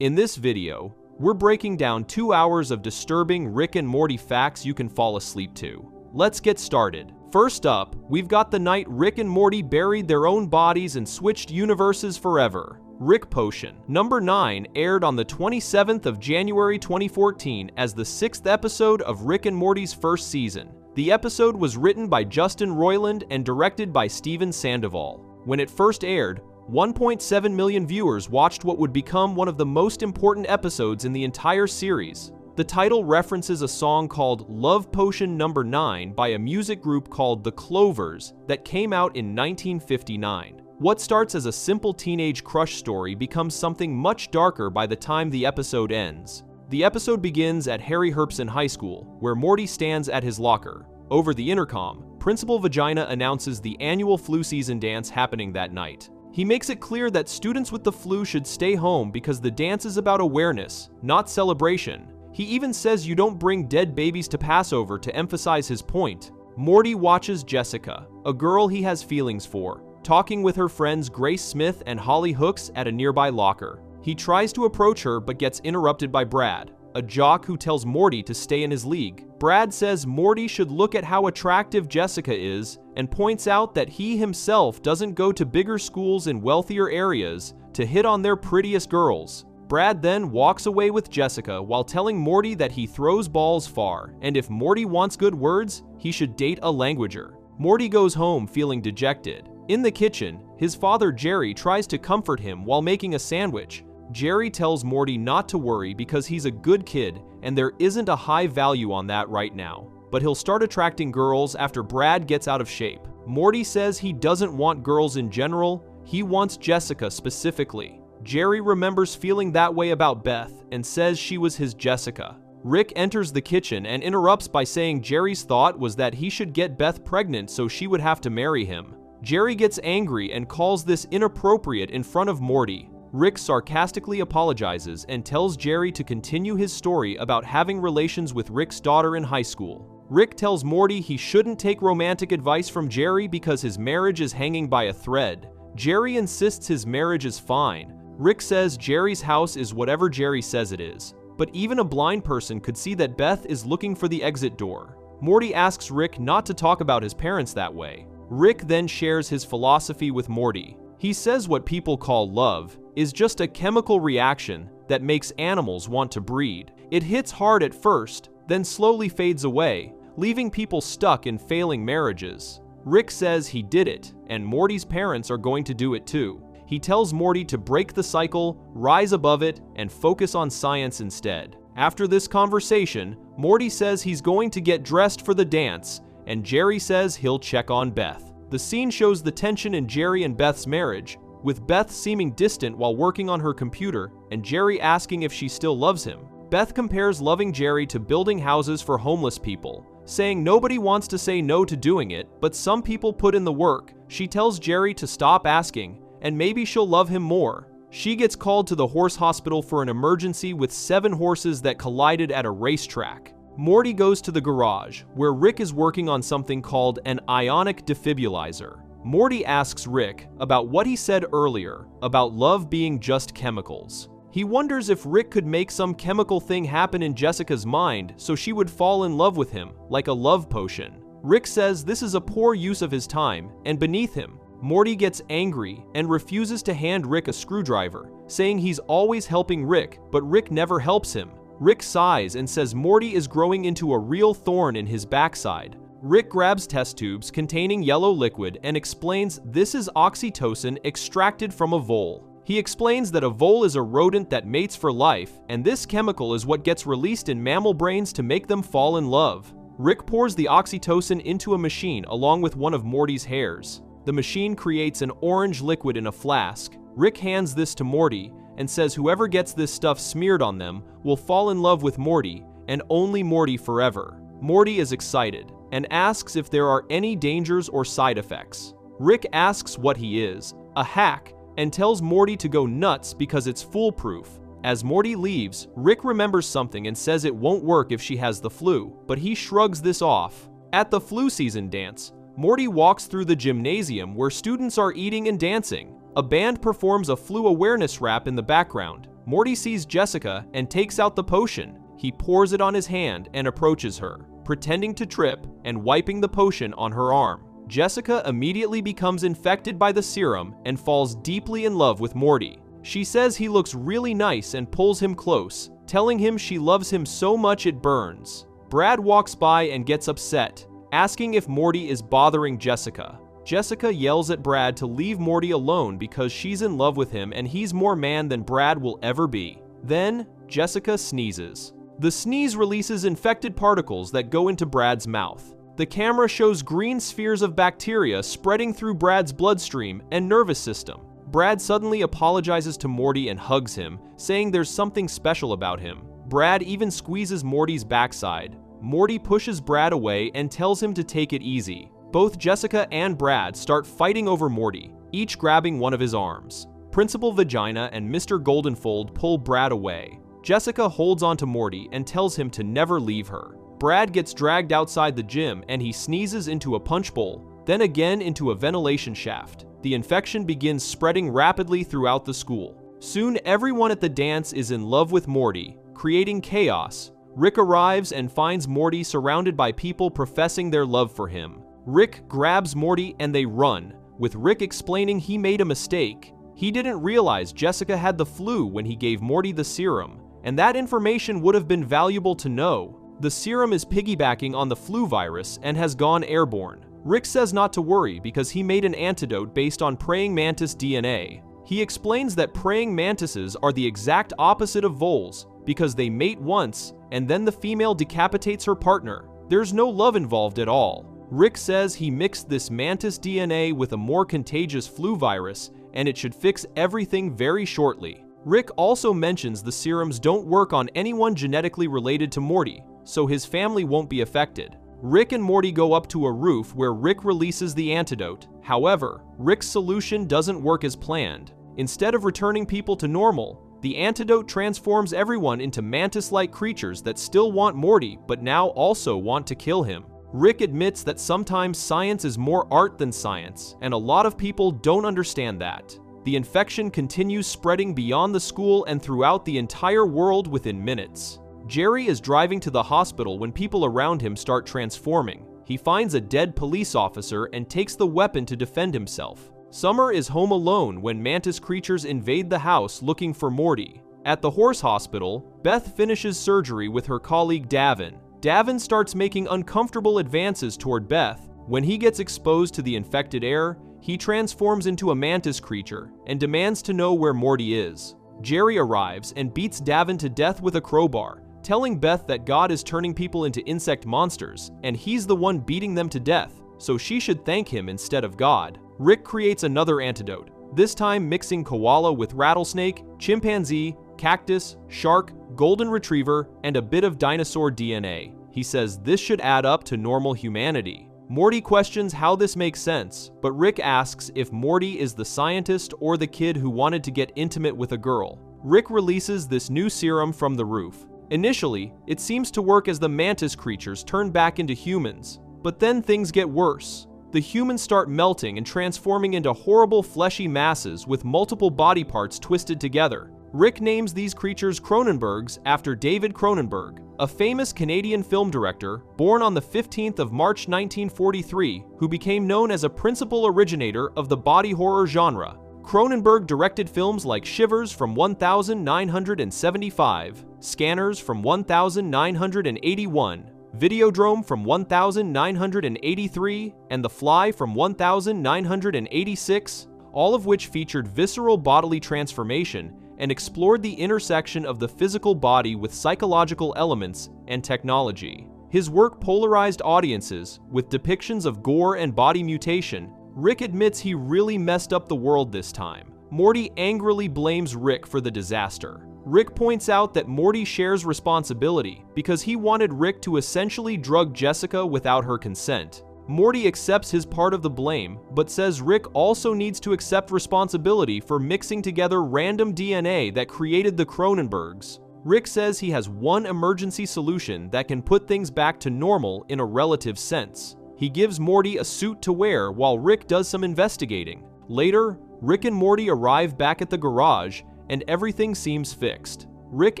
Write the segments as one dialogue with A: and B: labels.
A: In this video, we're breaking down 2 hours of disturbing Rick and Morty facts you can fall asleep to. Let's get started. First up, we've got the night Rick and Morty buried their own bodies and switched universes forever. Rick Potion. Number 9 aired on the 27th of January 2014 as the 6th episode of Rick and Morty's first season. The episode was written by Justin Roiland and directed by Steven Sandoval. When it first aired, 1.7 million viewers watched what would become one of the most important episodes in the entire series. The title references a song called Love Potion Number 9 by a music group called The Clovers that came out in 1959. What starts as a simple teenage crush story becomes something much darker by the time the episode ends. The episode begins at Harry Herpson High School, where Morty stands at his locker. Over the intercom, Principal Vagina announces the annual flu season dance happening that night. He makes it clear that students with the flu should stay home because the dance is about awareness, not celebration. He even says you don't bring dead babies to Passover to emphasize his point. Morty watches Jessica, a girl he has feelings for, talking with her friends Grace Smith and Holly Hooks at a nearby locker. He tries to approach her but gets interrupted by Brad, a jock who tells Morty to stay in his league. Brad says Morty should look at how attractive Jessica is and points out that he himself doesn't go to bigger schools in wealthier areas to hit on their prettiest girls. Brad then walks away with Jessica while telling Morty that he throws balls far, and if Morty wants good words, he should date a languager. Morty goes home feeling dejected. In the kitchen, his father Jerry tries to comfort him while making a sandwich. Jerry tells Morty not to worry because he's a good kid and there isn't a high value on that right now, but he'll start attracting girls after Brad gets out of shape. Morty says he doesn't want girls in general, he wants Jessica specifically. Jerry remembers feeling that way about Beth and says she was his Jessica. Rick enters the kitchen and interrupts by saying Jerry's thought was that he should get Beth pregnant so she would have to marry him. Jerry gets angry and calls this inappropriate in front of Morty. Rick sarcastically apologizes and tells Jerry to continue his story about having relations with Rick's daughter in high school. Rick tells Morty he shouldn't take romantic advice from Jerry because his marriage is hanging by a thread. Jerry insists his marriage is fine. Rick says Jerry's house is whatever Jerry says it is, but even a blind person could see that Beth is looking for the exit door. Morty asks Rick not to talk about his parents that way. Rick then shares his philosophy with Morty. He says what people call love is just a chemical reaction that makes animals want to breed. It hits hard at first, then slowly fades away, leaving people stuck in failing marriages. Rick says he did it, and Morty's parents are going to do it too. He tells Morty to break the cycle, rise above it, and focus on science instead. After this conversation, Morty says he's going to get dressed for the dance, and Jerry says he'll check on Beth. The scene shows the tension in Jerry and Beth's marriage, with Beth seeming distant while working on her computer and Jerry asking if she still loves him. Beth compares loving Jerry to building houses for homeless people, saying nobody wants to say no to doing it, but some people put in the work. She tells Jerry to stop asking, and maybe she'll love him more. She gets called to the horse hospital for an emergency with 7 horses that collided at a racetrack. Morty goes to the garage, where Rick is working on something called an ionic defibrillator. Morty asks Rick about what he said earlier about love being just chemicals. He wonders if Rick could make some chemical thing happen in Jessica's mind so she would fall in love with him, like a love potion. Rick says this is a poor use of his time and beneath him. Morty gets angry and refuses to hand Rick a screwdriver, saying he's always helping Rick, but Rick never helps him. Rick sighs and says Morty is growing into a real thorn in his backside. Rick grabs test tubes containing yellow liquid and explains this is oxytocin extracted from a vole. He explains that a vole is a rodent that mates for life, and this chemical is what gets released in mammal brains to make them fall in love. Rick pours the oxytocin into a machine along with one of Morty's hairs. The machine creates an orange liquid in a flask. Rick hands this to Morty and says whoever gets this stuff smeared on them will fall in love with Morty, and only Morty forever. Morty is excited and asks if there are any dangers or side effects. Rick asks what he is, a hack, and tells Morty to go nuts because it's foolproof. As Morty leaves, Rick remembers something and says it won't work if she has the flu, but he shrugs this off. At the flu season dance, Morty walks through the gymnasium where students are eating and dancing. A band performs a flu awareness rap in the background. Morty sees Jessica and takes out the potion. He pours it on his hand and approaches her, pretending to trip and wiping the potion on her arm. Jessica immediately becomes infected by the serum and falls deeply in love with Morty. She says he looks really nice and pulls him close, telling him she loves him so much it burns. Brad walks by and gets upset, asking if Morty is bothering Jessica. Jessica yells at Brad to leave Morty alone because she's in love with him and he's more man than Brad will ever be. Then, Jessica sneezes. The sneeze releases infected particles that go into Brad's mouth. The camera shows green spheres of bacteria spreading through Brad's bloodstream and nervous system. Brad suddenly apologizes to Morty and hugs him, saying there's something special about him. Brad even squeezes Morty's backside. Morty pushes Brad away and tells him to take it easy. Both Jessica and Brad start fighting over Morty, each grabbing one of his arms. Principal Vagina and Mr. Goldenfold pull Brad away. Jessica holds onto Morty and tells him to never leave her. Brad gets dragged outside the gym and he sneezes into a punch bowl, then again into a ventilation shaft. The infection begins spreading rapidly throughout the school. Soon everyone at the dance is in love with Morty, creating chaos. Rick arrives and finds Morty surrounded by people professing their love for him. Rick grabs Morty and they run, with Rick explaining he made a mistake. He didn't realize Jessica had the flu when he gave Morty the serum, and that information would have been valuable to know. The serum is piggybacking on the flu virus and has gone airborne. Rick says not to worry because he made an antidote based on praying mantis DNA. He explains that praying mantises are the exact opposite of voles because they mate once and then the female decapitates her partner. There's no love involved at all. Rick says he mixed this mantis DNA with a more contagious flu virus and it should fix everything very shortly. Rick also mentions the serums don't work on anyone genetically related to Morty, so his family won't be affected. Rick and Morty go up to a roof where Rick releases the antidote. However, Rick's solution doesn't work as planned. Instead of returning people to normal, the antidote transforms everyone into mantis-like creatures that still want Morty but now also want to kill him. Rick admits that sometimes science is more art than science, and a lot of people don't understand that. The infection continues spreading beyond the school and throughout the entire world within minutes. Jerry is driving to the hospital when people around him start transforming. He finds a dead police officer and takes the weapon to defend himself. Summer is home alone when mantis creatures invade the house looking for Morty. At the horse hospital, Beth finishes surgery with her colleague Davin. Davin starts making uncomfortable advances toward Beth. When he gets exposed to the infected air, he transforms into a mantis creature and demands to know where Morty is. Jerry arrives and beats Davin to death with a crowbar, telling Beth that God is turning people into insect monsters, and he's the one beating them to death, so she should thank him instead of God. Rick creates another antidote, this time mixing koala with rattlesnake, chimpanzee, cactus, shark, golden retriever, and a bit of dinosaur DNA. He says this should add up to normal humanity. Morty questions how this makes sense, but Rick asks if Morty is the scientist or the kid who wanted to get intimate with a girl. Rick releases this new serum from the roof. Initially, it seems to work as the mantis creatures turn back into humans, but then things get worse. The humans start melting and transforming into horrible fleshy masses with multiple body parts twisted together. Rick names these creatures Cronenbergs after David Cronenberg, a famous Canadian film director born on the 15th of March 1943, who became known as a principal originator of the body horror genre. Cronenberg directed films like Shivers from 1975, Scanners from 1981, Videodrome from 1983, and The Fly from 1986, all of which featured visceral bodily transformation and explored the intersection of the physical body with psychological elements and technology. His work polarized audiences with depictions of gore and body mutation. Rick admits he really messed up the world this time. Morty angrily blames Rick for the disaster. Rick points out that Morty shares responsibility because he wanted Rick to essentially drug Jessica without her consent. Morty accepts his part of the blame, but says Rick also needs to accept responsibility for mixing together random DNA that created the Cronenbergs. Rick says he has one emergency solution that can put things back to normal in a relative sense. He gives Morty a suit to wear while Rick does some investigating. Later, Rick and Morty arrive back at the garage, and everything seems fixed. Rick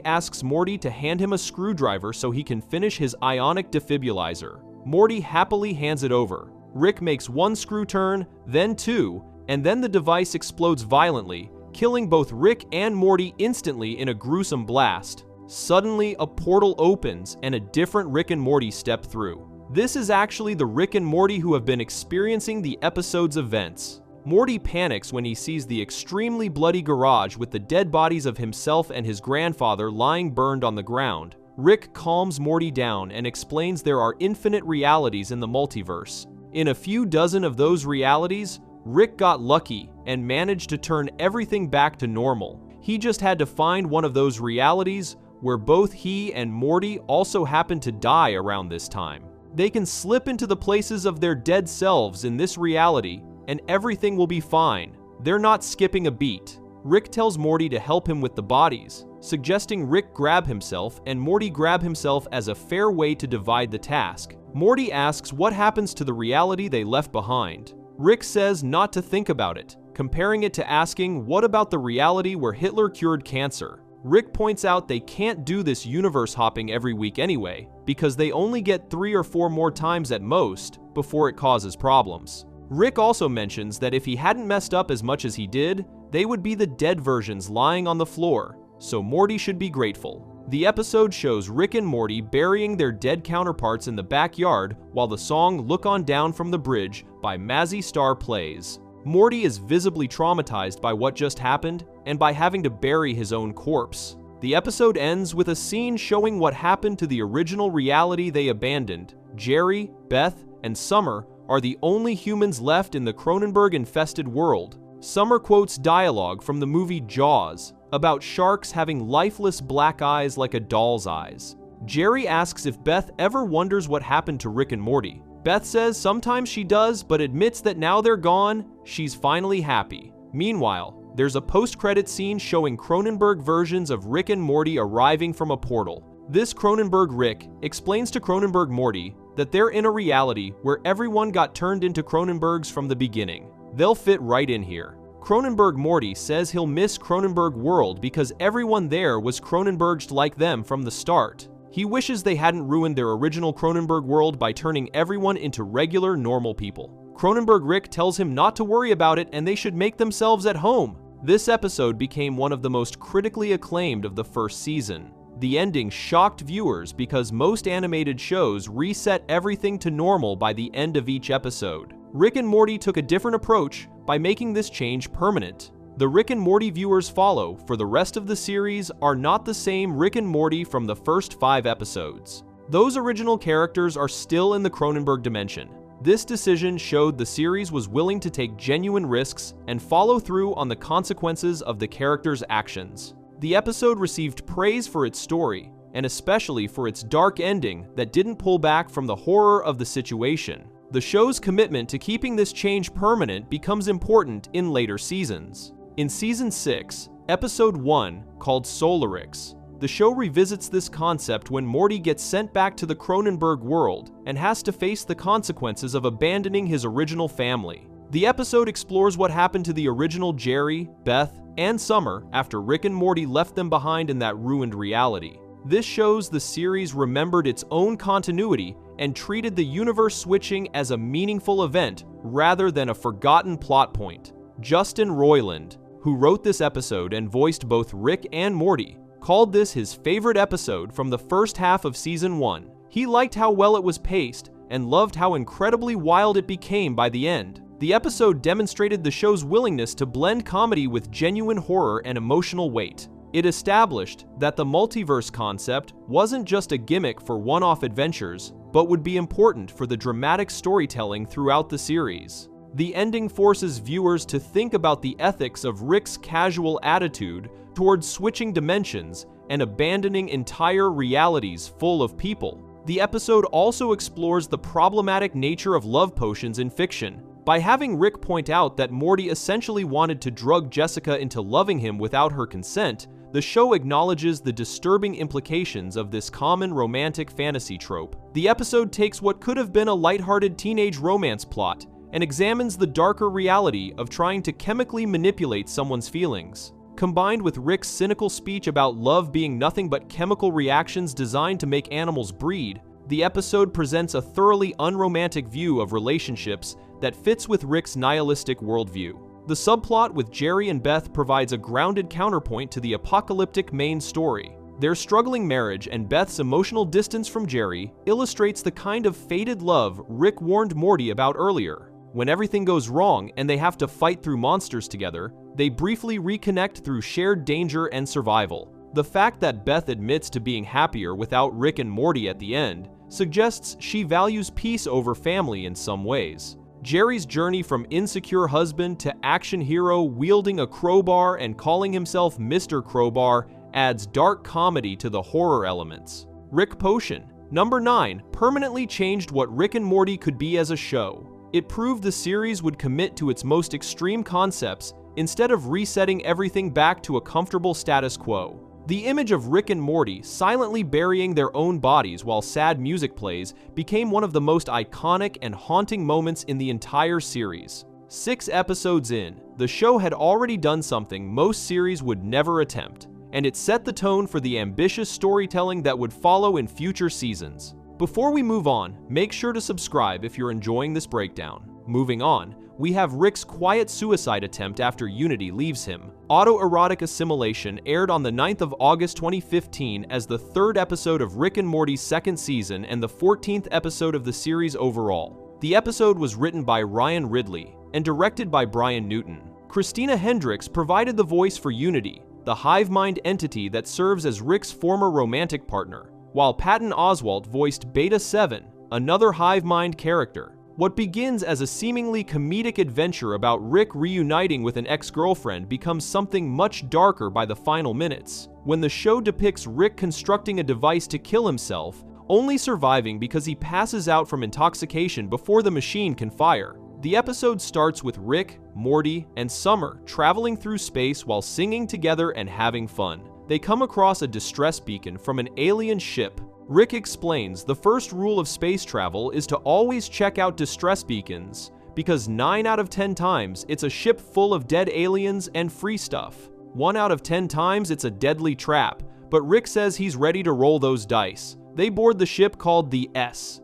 A: asks Morty to hand him a screwdriver so he can finish his ionic defibrillator. Morty happily hands it over. Rick makes one screw turn, then two, and then the device explodes violently, killing both Rick and Morty instantly in a gruesome blast. Suddenly, a portal opens and a different Rick and Morty step through. This is actually the Rick and Morty who have been experiencing the episode's events. Morty panics when he sees the extremely bloody garage with the dead bodies of himself and his grandfather lying burned on the ground. Rick calms Morty down and explains there are infinite realities in the multiverse. In a few dozen of those realities, Rick got lucky and managed to turn everything back to normal. He just had to find one of those realities where both he and Morty also happen to die around this time. They can slip into the places of their dead selves in this reality, and everything will be fine. They're not skipping a beat. Rick tells Morty to help him with the bodies, suggesting Rick grab himself and Morty grab himself as a fair way to divide the task. Morty asks what happens to the reality they left behind. Rick says not to think about it, comparing it to asking what about the reality where Hitler cured cancer. Rick points out they can't do this universe hopping every week anyway, because they only get 3 or 4 more times at most before it causes problems. Rick also mentions that if he hadn't messed up as much as he did, they would be the dead versions lying on the floor, so Morty should be grateful. The episode shows Rick and Morty burying their dead counterparts in the backyard while the song Look On Down from the Bridge by Mazzy Star plays. Morty is visibly traumatized by what just happened and by having to bury his own corpse. The episode ends with a scene showing what happened to the original reality they abandoned. Jerry, Beth, and Summer are the only humans left in the Cronenberg-infested world. Summer quotes dialogue from the movie Jaws about sharks having lifeless black eyes like a doll's eyes. Jerry asks if Beth ever wonders what happened to Rick and Morty. Beth says sometimes she does, but admits that now they're gone, she's finally happy. Meanwhile, there's a post-credit scene showing Cronenberg versions of Rick and Morty arriving from a portal. This Cronenberg Rick explains to Cronenberg Morty that they're in a reality where everyone got turned into Cronenbergs from the beginning. They'll fit right in here. Cronenberg Morty says he'll miss Cronenberg World because everyone there was Cronenberged like them from the start. He wishes they hadn't ruined their original Cronenberg world by turning everyone into regular, normal people. Cronenberg Rick tells him not to worry about it and they should make themselves at home. This episode became one of the most critically acclaimed of the first season. The ending shocked viewers because most animated shows reset everything to normal by the end of each episode. Rick and Morty took a different approach by making this change permanent. The Rick and Morty viewers follow for the rest of the series are not the same Rick and Morty from the first 5 episodes. Those original characters are still in the Cronenberg dimension. This decision showed the series was willing to take genuine risks and follow through on the consequences of the characters' actions. The episode received praise for its story, and especially for its dark ending that didn't pull back from the horror of the situation. The show's commitment to keeping this change permanent becomes important in later seasons. In Season 6, Episode 1, called Solarix, the show revisits this concept when Morty gets sent back to the Cronenberg world and has to face the consequences of abandoning his original family. The episode explores what happened to the original Jerry, Beth, and Summer after Rick and Morty left them behind in that ruined reality. This shows the series remembered its own continuity and treated the universe switching as a meaningful event rather than a forgotten plot point. Justin Roiland, who wrote this episode and voiced both Rick and Morty, called this his favorite episode from the first half of Season 1. He liked how well it was paced and loved how incredibly wild it became by the end. The episode demonstrated the show's willingness to blend comedy with genuine horror and emotional weight. It established that the multiverse concept wasn't just a gimmick for one-off adventures, but would be important for the dramatic storytelling throughout the series. The ending forces viewers to think about the ethics of Rick's casual attitude towards switching dimensions and abandoning entire realities full of people. The episode also explores the problematic nature of love potions in fiction. By having Rick point out that Morty essentially wanted to drug Jessica into loving him without her consent, the show acknowledges the disturbing implications of this common romantic fantasy trope. The episode takes what could have been a lighthearted teenage romance plot and examines the darker reality of trying to chemically manipulate someone's feelings. Combined with Rick's cynical speech about love being nothing but chemical reactions designed to make animals breed, the episode presents a thoroughly unromantic view of relationships that fits with Rick's nihilistic worldview. The subplot with Jerry and Beth provides a grounded counterpoint to the apocalyptic main story. Their struggling marriage and Beth's emotional distance from Jerry illustrates the kind of fated love Rick warned Morty about earlier. When everything goes wrong and they have to fight through monsters together, they briefly reconnect through shared danger and survival. The fact that Beth admits to being happier without Rick and Morty at the end suggests she values peace over family in some ways. Jerry's journey from insecure husband to action hero wielding a crowbar and calling himself Mr. Crowbar adds dark comedy to the horror elements. Rick Potion. Number 9 permanently changed what Rick and Morty could be as a show. It proved the series would commit to its most extreme concepts instead of resetting everything back to a comfortable status quo. The image of Rick and Morty silently burying their own bodies while sad music plays became one of the most iconic and haunting moments in the entire series. 6 episodes in, the show had already done something most series would never attempt, and it set the tone for the ambitious storytelling that would follow in future seasons. Before we move on, make sure to subscribe if you're enjoying this breakdown. Moving on, we have Rick's quiet suicide attempt after Unity leaves him. Autoerotic Assimilation aired on the 9th of August 2015 as the 3rd episode of Rick and Morty's 2nd season and the 14th episode of the series overall. The episode was written by Ryan Ridley and directed by Brian Newton. Christina Hendricks provided the voice for Unity, the hive mind entity that serves as Rick's former romantic partner, while Patton Oswalt voiced Beta 7, another hive mind character. What begins as a seemingly comedic adventure about Rick reuniting with an ex-girlfriend becomes something much darker by the final minutes, when the show depicts Rick constructing a device to kill himself, only surviving because he passes out from intoxication before the machine can fire. The episode starts with Rick, Morty, and Summer traveling through space while singing together and having fun. They come across a distress beacon from an alien ship. Rick explains the first rule of space travel is to always check out distress beacons, because 9 out of 10 times it's a ship full of dead aliens and free stuff. 1 out of 10 times it's a deadly trap, but Rick says he's ready to roll those dice. They board the ship called the S,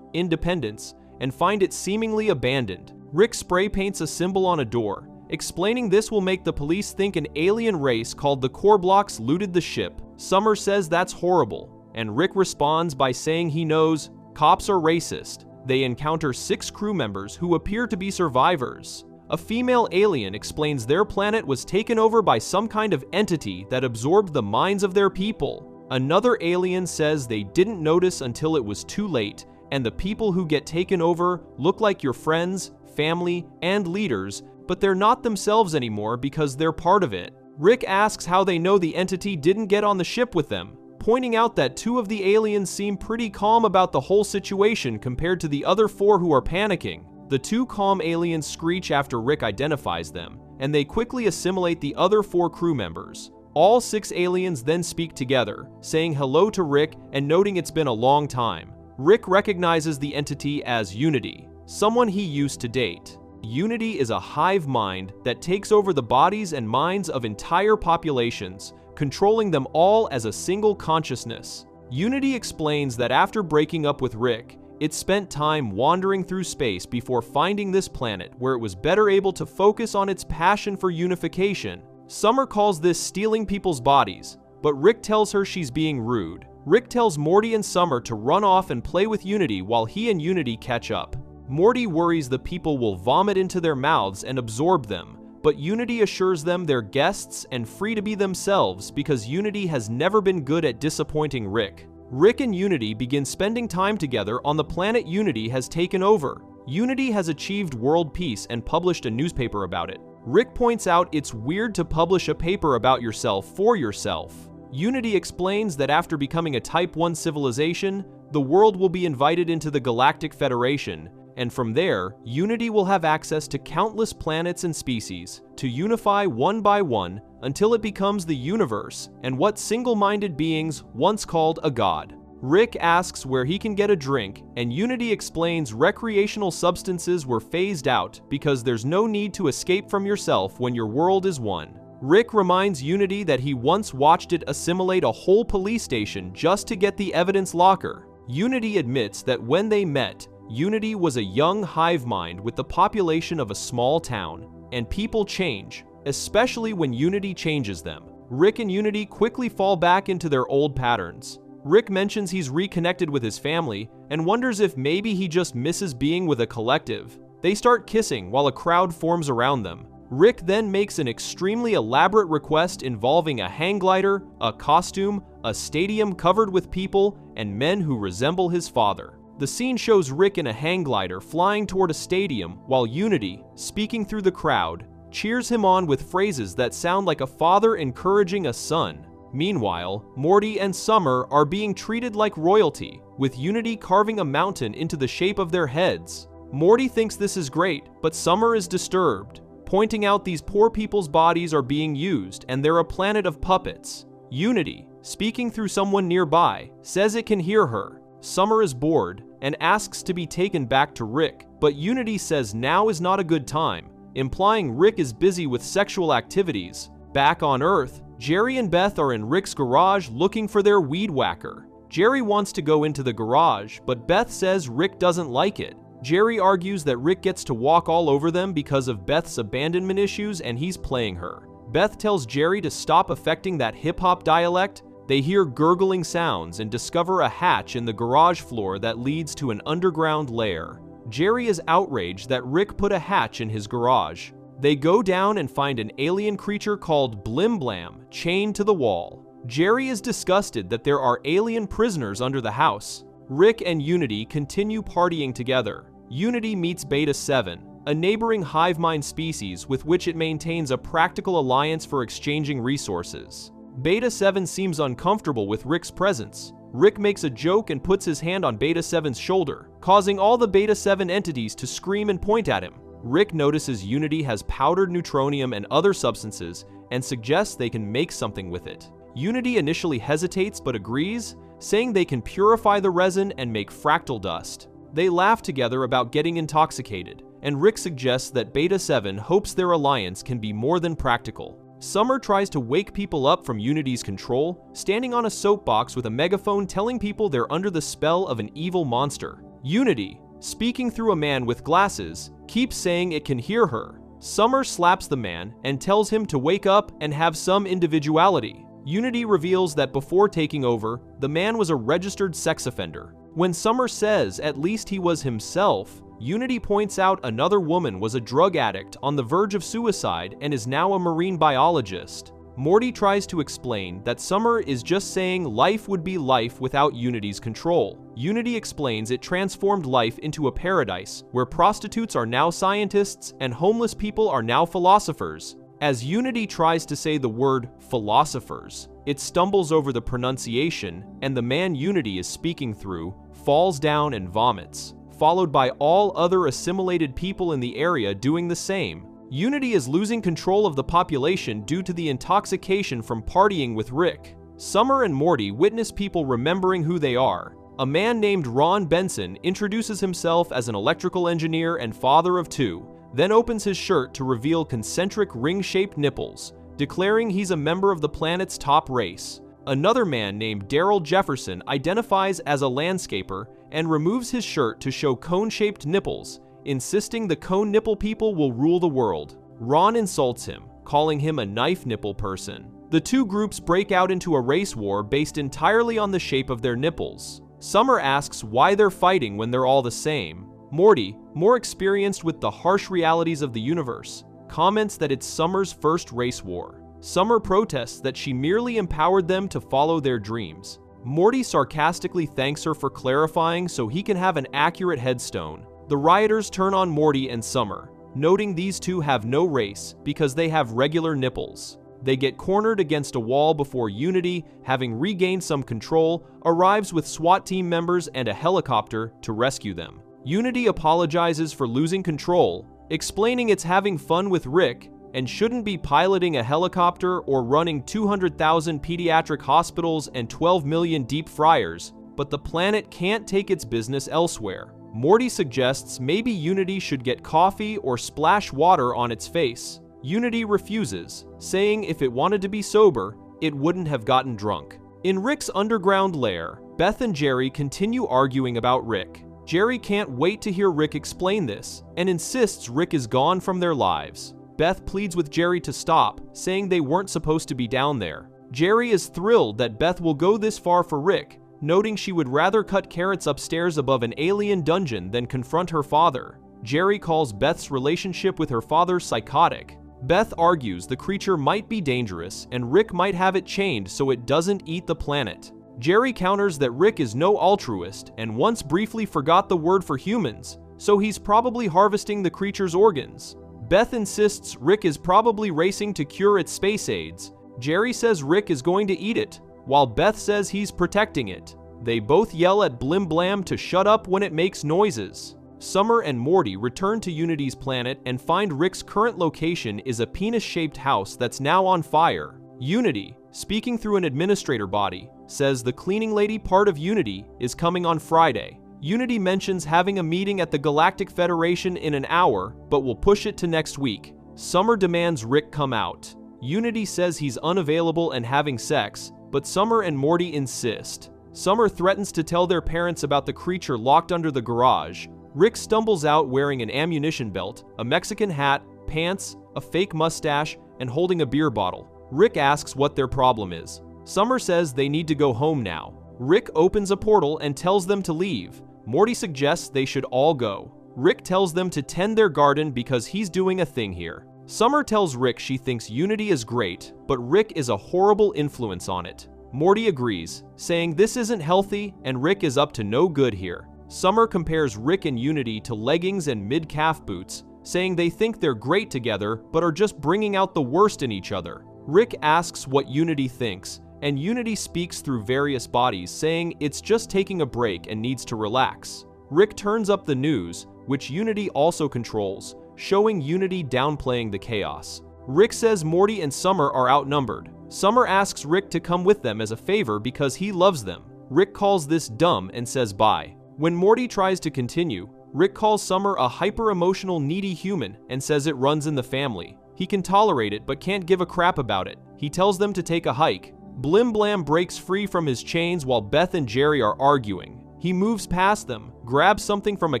A: Independence, and find it seemingly abandoned. Rick spray paints a symbol on a door, explaining this will make the police think an alien race called the Core Blocks looted the ship. Summer says that's horrible, and Rick responds by saying he knows cops are racist. They encounter 6 crew members who appear to be survivors. A female alien explains their planet was taken over by some kind of entity that absorbed the minds of their people. Another alien says they didn't notice until it was too late, and the people who get taken over look like your friends, family, and leaders, but they're not themselves anymore because they're part of it. Rick asks how they know the entity didn't get on the ship with them, pointing out that 2 of the aliens seem pretty calm about the whole situation compared to the other 4 who are panicking. The 2 calm aliens screech after Rick identifies them, and they quickly assimilate the other 4 crew members. All 6 aliens then speak together, saying hello to Rick and noting it's been a long time. Rick recognizes the entity as Unity, someone he used to date. Unity is a hive mind that takes over the bodies and minds of entire populations, controlling them all as a single consciousness. Unity explains that after breaking up with Rick, it spent time wandering through space before finding this planet where it was better able to focus on its passion for unification. Summer calls this stealing people's bodies, but Rick tells her she's being rude. Rick tells Morty and Summer to run off and play with Unity while he and Unity catch up. Morty worries the people will vomit into their mouths and absorb them, but Unity assures them they're guests and free to be themselves because Unity has never been good at disappointing Rick. Rick and Unity begin spending time together on the planet Unity has taken over. Unity has achieved world peace and published a newspaper about it. Rick points out it's weird to publish a paper about yourself for yourself. Unity explains that after becoming a Type 1 civilization, the world will be invited into the Galactic Federation, and from there, Unity will have access to countless planets and species, to unify one by one until it becomes the universe and what single-minded beings once called a god. Rick asks where he can get a drink, and Unity explains recreational substances were phased out because there's no need to escape from yourself when your world is one. Rick reminds Unity that he once watched it assimilate a whole police station just to get the evidence locker. Unity admits that when they met, Unity was a young hive mind with the population of a small town, and people change, especially when Unity changes them. Rick and Unity quickly fall back into their old patterns. Rick mentions he's reconnected with his family and wonders if maybe he just misses being with a collective. They start kissing while a crowd forms around them. Rick then makes an extremely elaborate request involving a hang glider, a costume, a stadium covered with people, and men who resemble his father. The scene shows Rick in a hang glider flying toward a stadium while Unity, speaking through the crowd, cheers him on with phrases that sound like a father encouraging a son. Meanwhile, Morty and Summer are being treated like royalty, with Unity carving a mountain into the shape of their heads. Morty thinks this is great, but Summer is disturbed, pointing out these poor people's bodies are being used and they're a planet of puppets. Unity, speaking through someone nearby, says it can hear her. Summer is bored and asks to be taken back to Rick, but Unity says now is not a good time, implying Rick is busy with sexual activities. Back on Earth, Jerry and Beth are in Rick's garage looking for their weed whacker. Jerry wants to go into the garage, but Beth says Rick doesn't like it. Jerry argues that Rick gets to walk all over them because of Beth's abandonment issues and he's playing her. Beth tells Jerry to stop affecting that hip-hop dialect. They hear gurgling sounds and discover a hatch in the garage floor that leads to an underground lair. Jerry is outraged that Rick put a hatch in his garage. They go down and find an alien creature called Blim Blam chained to the wall. Jerry is disgusted that there are alien prisoners under the house. Rick and Unity continue partying together. Unity meets Beta 7, a neighboring hive mind species with which it maintains a practical alliance for exchanging resources. Beta 7 seems uncomfortable with Rick's presence. Rick makes a joke and puts his hand on Beta 7's shoulder, causing all the Beta 7 entities to scream and point at him. Rick notices Unity has powdered neutronium and other substances and suggests they can make something with it. Unity initially hesitates but agrees, saying they can purify the resin and make fractal dust. They laugh together about getting intoxicated, and Rick suggests that Beta 7 hopes their alliance can be more than practical. Summer tries to wake people up from Unity's control, standing on a soapbox with a megaphone telling people they're under the spell of an evil monster. Unity, speaking through a man with glasses, keeps saying it can hear her. Summer slaps the man and tells him to wake up and have some individuality. Unity reveals that before taking over, the man was a registered sex offender. When Summer says at least he was himself, Unity points out another woman was a drug addict on the verge of suicide and is now a marine biologist. Morty tries to explain that Summer is just saying life would be life without Unity's control. Unity explains it transformed life into a paradise where prostitutes are now scientists and homeless people are now philosophers. As Unity tries to say the word philosophers, it stumbles over the pronunciation, and the man Unity is speaking through falls down and vomits, followed by all other assimilated people in the area doing the same. Unity is losing control of the population due to the intoxication from partying with Rick. Summer and Morty witness people remembering who they are. A man named Ron Benson introduces himself as an electrical engineer and father of two, then opens his shirt to reveal concentric ring-shaped nipples, declaring he's a member of the planet's top race. Another man named Daryl Jefferson identifies as a landscaper and removes his shirt to show cone-shaped nipples, insisting the cone nipple people will rule the world. Ron insults him, calling him a knife nipple person. The two groups break out into a race war based entirely on the shape of their nipples. Summer asks why they're fighting when they're all the same. Morty, more experienced with the harsh realities of the universe, comments that it's Summer's first race war. Summer protests that she merely empowered them to follow their dreams. Morty sarcastically thanks her for clarifying so he can have an accurate headstone. The rioters turn on Morty and Summer, noting these two have no race because they have regular nipples. They get cornered against a wall before Unity, having regained some control, arrives with SWAT team members and a helicopter to rescue them. Unity apologizes for losing control, explaining it's having fun with Rick and shouldn't be piloting a helicopter or running 200,000 pediatric hospitals and 12 million deep fryers, but the planet can't take its business elsewhere. Morty suggests maybe Unity should get coffee or splash water on its face. Unity refuses, saying if it wanted to be sober, it wouldn't have gotten drunk. In Rick's underground lair, Beth and Jerry continue arguing about Rick. Jerry can't wait to hear Rick explain this, and insists Rick is gone from their lives. Beth pleads with Jerry to stop, saying they weren't supposed to be down there. Jerry is thrilled that Beth will go this far for Rick, noting she would rather cut carrots upstairs above an alien dungeon than confront her father. Jerry calls Beth's relationship with her father psychotic. Beth argues the creature might be dangerous and Rick might have it chained so it doesn't eat the planet. Jerry counters that Rick is no altruist and once briefly forgot the word for humans, so he's probably harvesting the creature's organs. Beth insists Rick is probably racing to cure its space aids. Jerry says Rick is going to eat it, while Beth says he's protecting it. They both yell at Blim Blam to shut up when it makes noises. Summer and Morty return to Unity's planet and find Rick's current location is a penis-shaped house that's now on fire. Unity, speaking through an administrator body, says the cleaning lady part of Unity is coming on Friday. Unity mentions having a meeting at the Galactic Federation in an hour, but will push it to next week. Summer demands Rick come out. Unity says he's unavailable and having sex, but Summer and Morty insist. Summer threatens to tell their parents about the creature locked under the garage. Rick stumbles out wearing an ammunition belt, a Mexican hat, pants, a fake mustache, and holding a beer bottle. Rick asks what their problem is. Summer says they need to go home now. Rick opens a portal and tells them to leave. Morty suggests they should all go. Rick tells them to tend their garden because he's doing a thing here. Summer tells Rick she thinks Unity is great, but Rick is a horrible influence on it. Morty agrees, saying this isn't healthy and Rick is up to no good here. Summer compares Rick and Unity to leggings and mid-calf boots, saying they think they're great together but are just bringing out the worst in each other. Rick asks what Unity thinks, and Unity speaks through various bodies, saying it's just taking a break and needs to relax. Rick turns up the news, which Unity also controls, showing Unity downplaying the chaos. Rick says Morty and Summer are outnumbered. Summer asks Rick to come with them as a favor because he loves them. Rick calls this dumb and says bye. When Morty tries to continue, Rick calls Summer a hyper-emotional needy human and says it runs in the family. He can tolerate it but can't give a crap about it. He tells them to take a hike. Blim Blam breaks free from his chains while Beth and Jerry are arguing. He moves past them, grabs something from a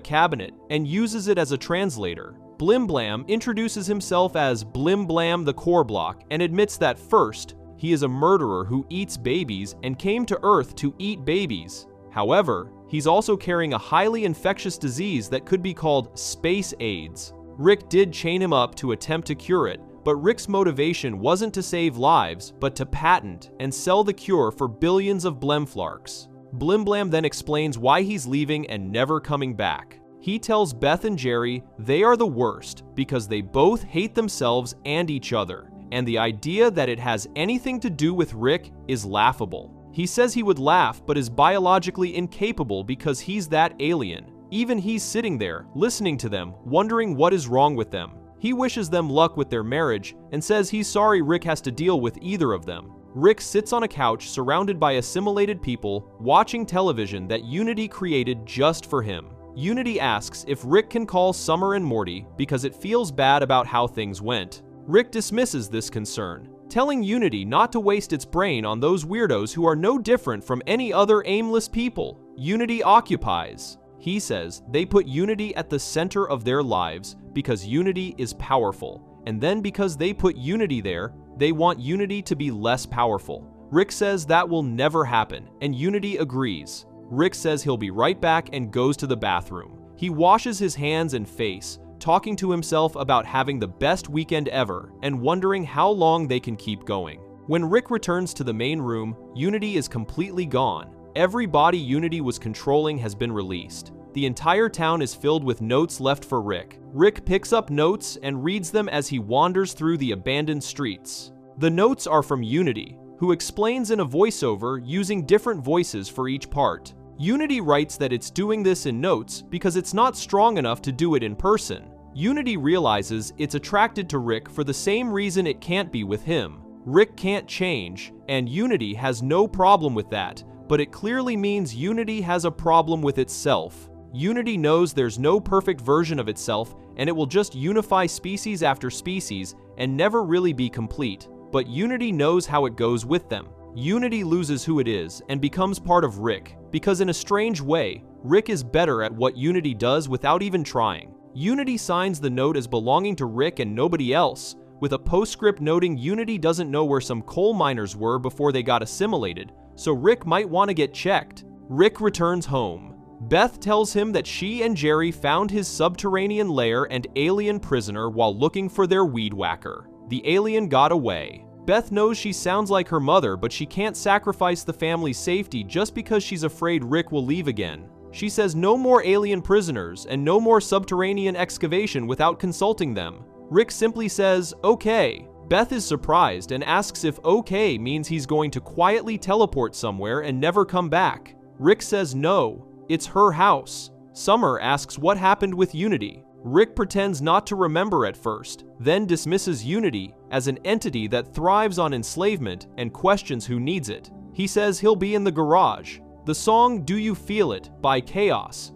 A: cabinet, and uses it as a translator. Blim Blam introduces himself as Blim Blam the Core Block and admits that first, he is a murderer who eats babies and came to Earth to eat babies. However, he's also carrying a highly infectious disease that could be called Space AIDS. Rick did chain him up to attempt to cure it, but Rick's motivation wasn't to save lives, but to patent and sell the cure for billions of Blemflarks. Blim Blam then explains why he's leaving and never coming back. He tells Beth and Jerry they are the worst because they both hate themselves and each other, and the idea that it has anything to do with Rick is laughable. He says he would laugh but is biologically incapable because he's that alien. Even he's sitting there, listening to them, wondering what is wrong with them. He wishes them luck with their marriage and says he's sorry Rick has to deal with either of them. Rick sits on a couch surrounded by assimilated people, watching television that Unity created just for him. Unity asks if Rick can call Summer and Morty because it feels bad about how things went. Rick dismisses this concern, telling Unity not to waste its brain on those weirdos who are no different from any other aimless people. Unity occupies. He says they put Unity at the center of their lives because Unity is powerful, and then because they put Unity there, they want Unity to be less powerful. Rick says that will never happen, and Unity agrees. Rick says he'll be right back and goes to the bathroom. He washes his hands and face, talking to himself about having the best weekend ever and wondering how long they can keep going. When Rick returns to the main room, Unity is completely gone. Every body Unity was controlling has been released. The entire town is filled with notes left for Rick. Rick picks up notes and reads them as he wanders through the abandoned streets. The notes are from Unity, who explains in a voiceover using different voices for each part. Unity writes that it's doing this in notes because it's not strong enough to do it in person. Unity realizes it's attracted to Rick for the same reason it can't be with him. Rick can't change, and Unity has no problem with that, but it clearly means Unity has a problem with itself. Unity knows there's no perfect version of itself, and it will just unify species after species and never really be complete, but Unity knows how it goes with them. Unity loses who it is and becomes part of Rick, because in a strange way, Rick is better at what Unity does without even trying. Unity signs the note as belonging to Rick and nobody else, with a postscript noting Unity doesn't know where some coal miners were before they got assimilated, so Rick might want to get checked. Rick returns home. Beth tells him that she and Jerry found his subterranean lair and alien prisoner while looking for their weed whacker. The alien got away. Beth knows she sounds like her mother, but she can't sacrifice the family's safety just because she's afraid Rick will leave again. She says no more alien prisoners and no more subterranean excavation without consulting them. Rick simply says, okay. Beth is surprised and asks if okay means he's going to quietly teleport somewhere and never come back. Rick says no, it's her house. Summer asks what happened with Unity. Rick pretends not to remember at first, then dismisses Unity as an entity that thrives on enslavement and questions who needs it. He says he'll be in the garage. The song Do You Feel It by Chaos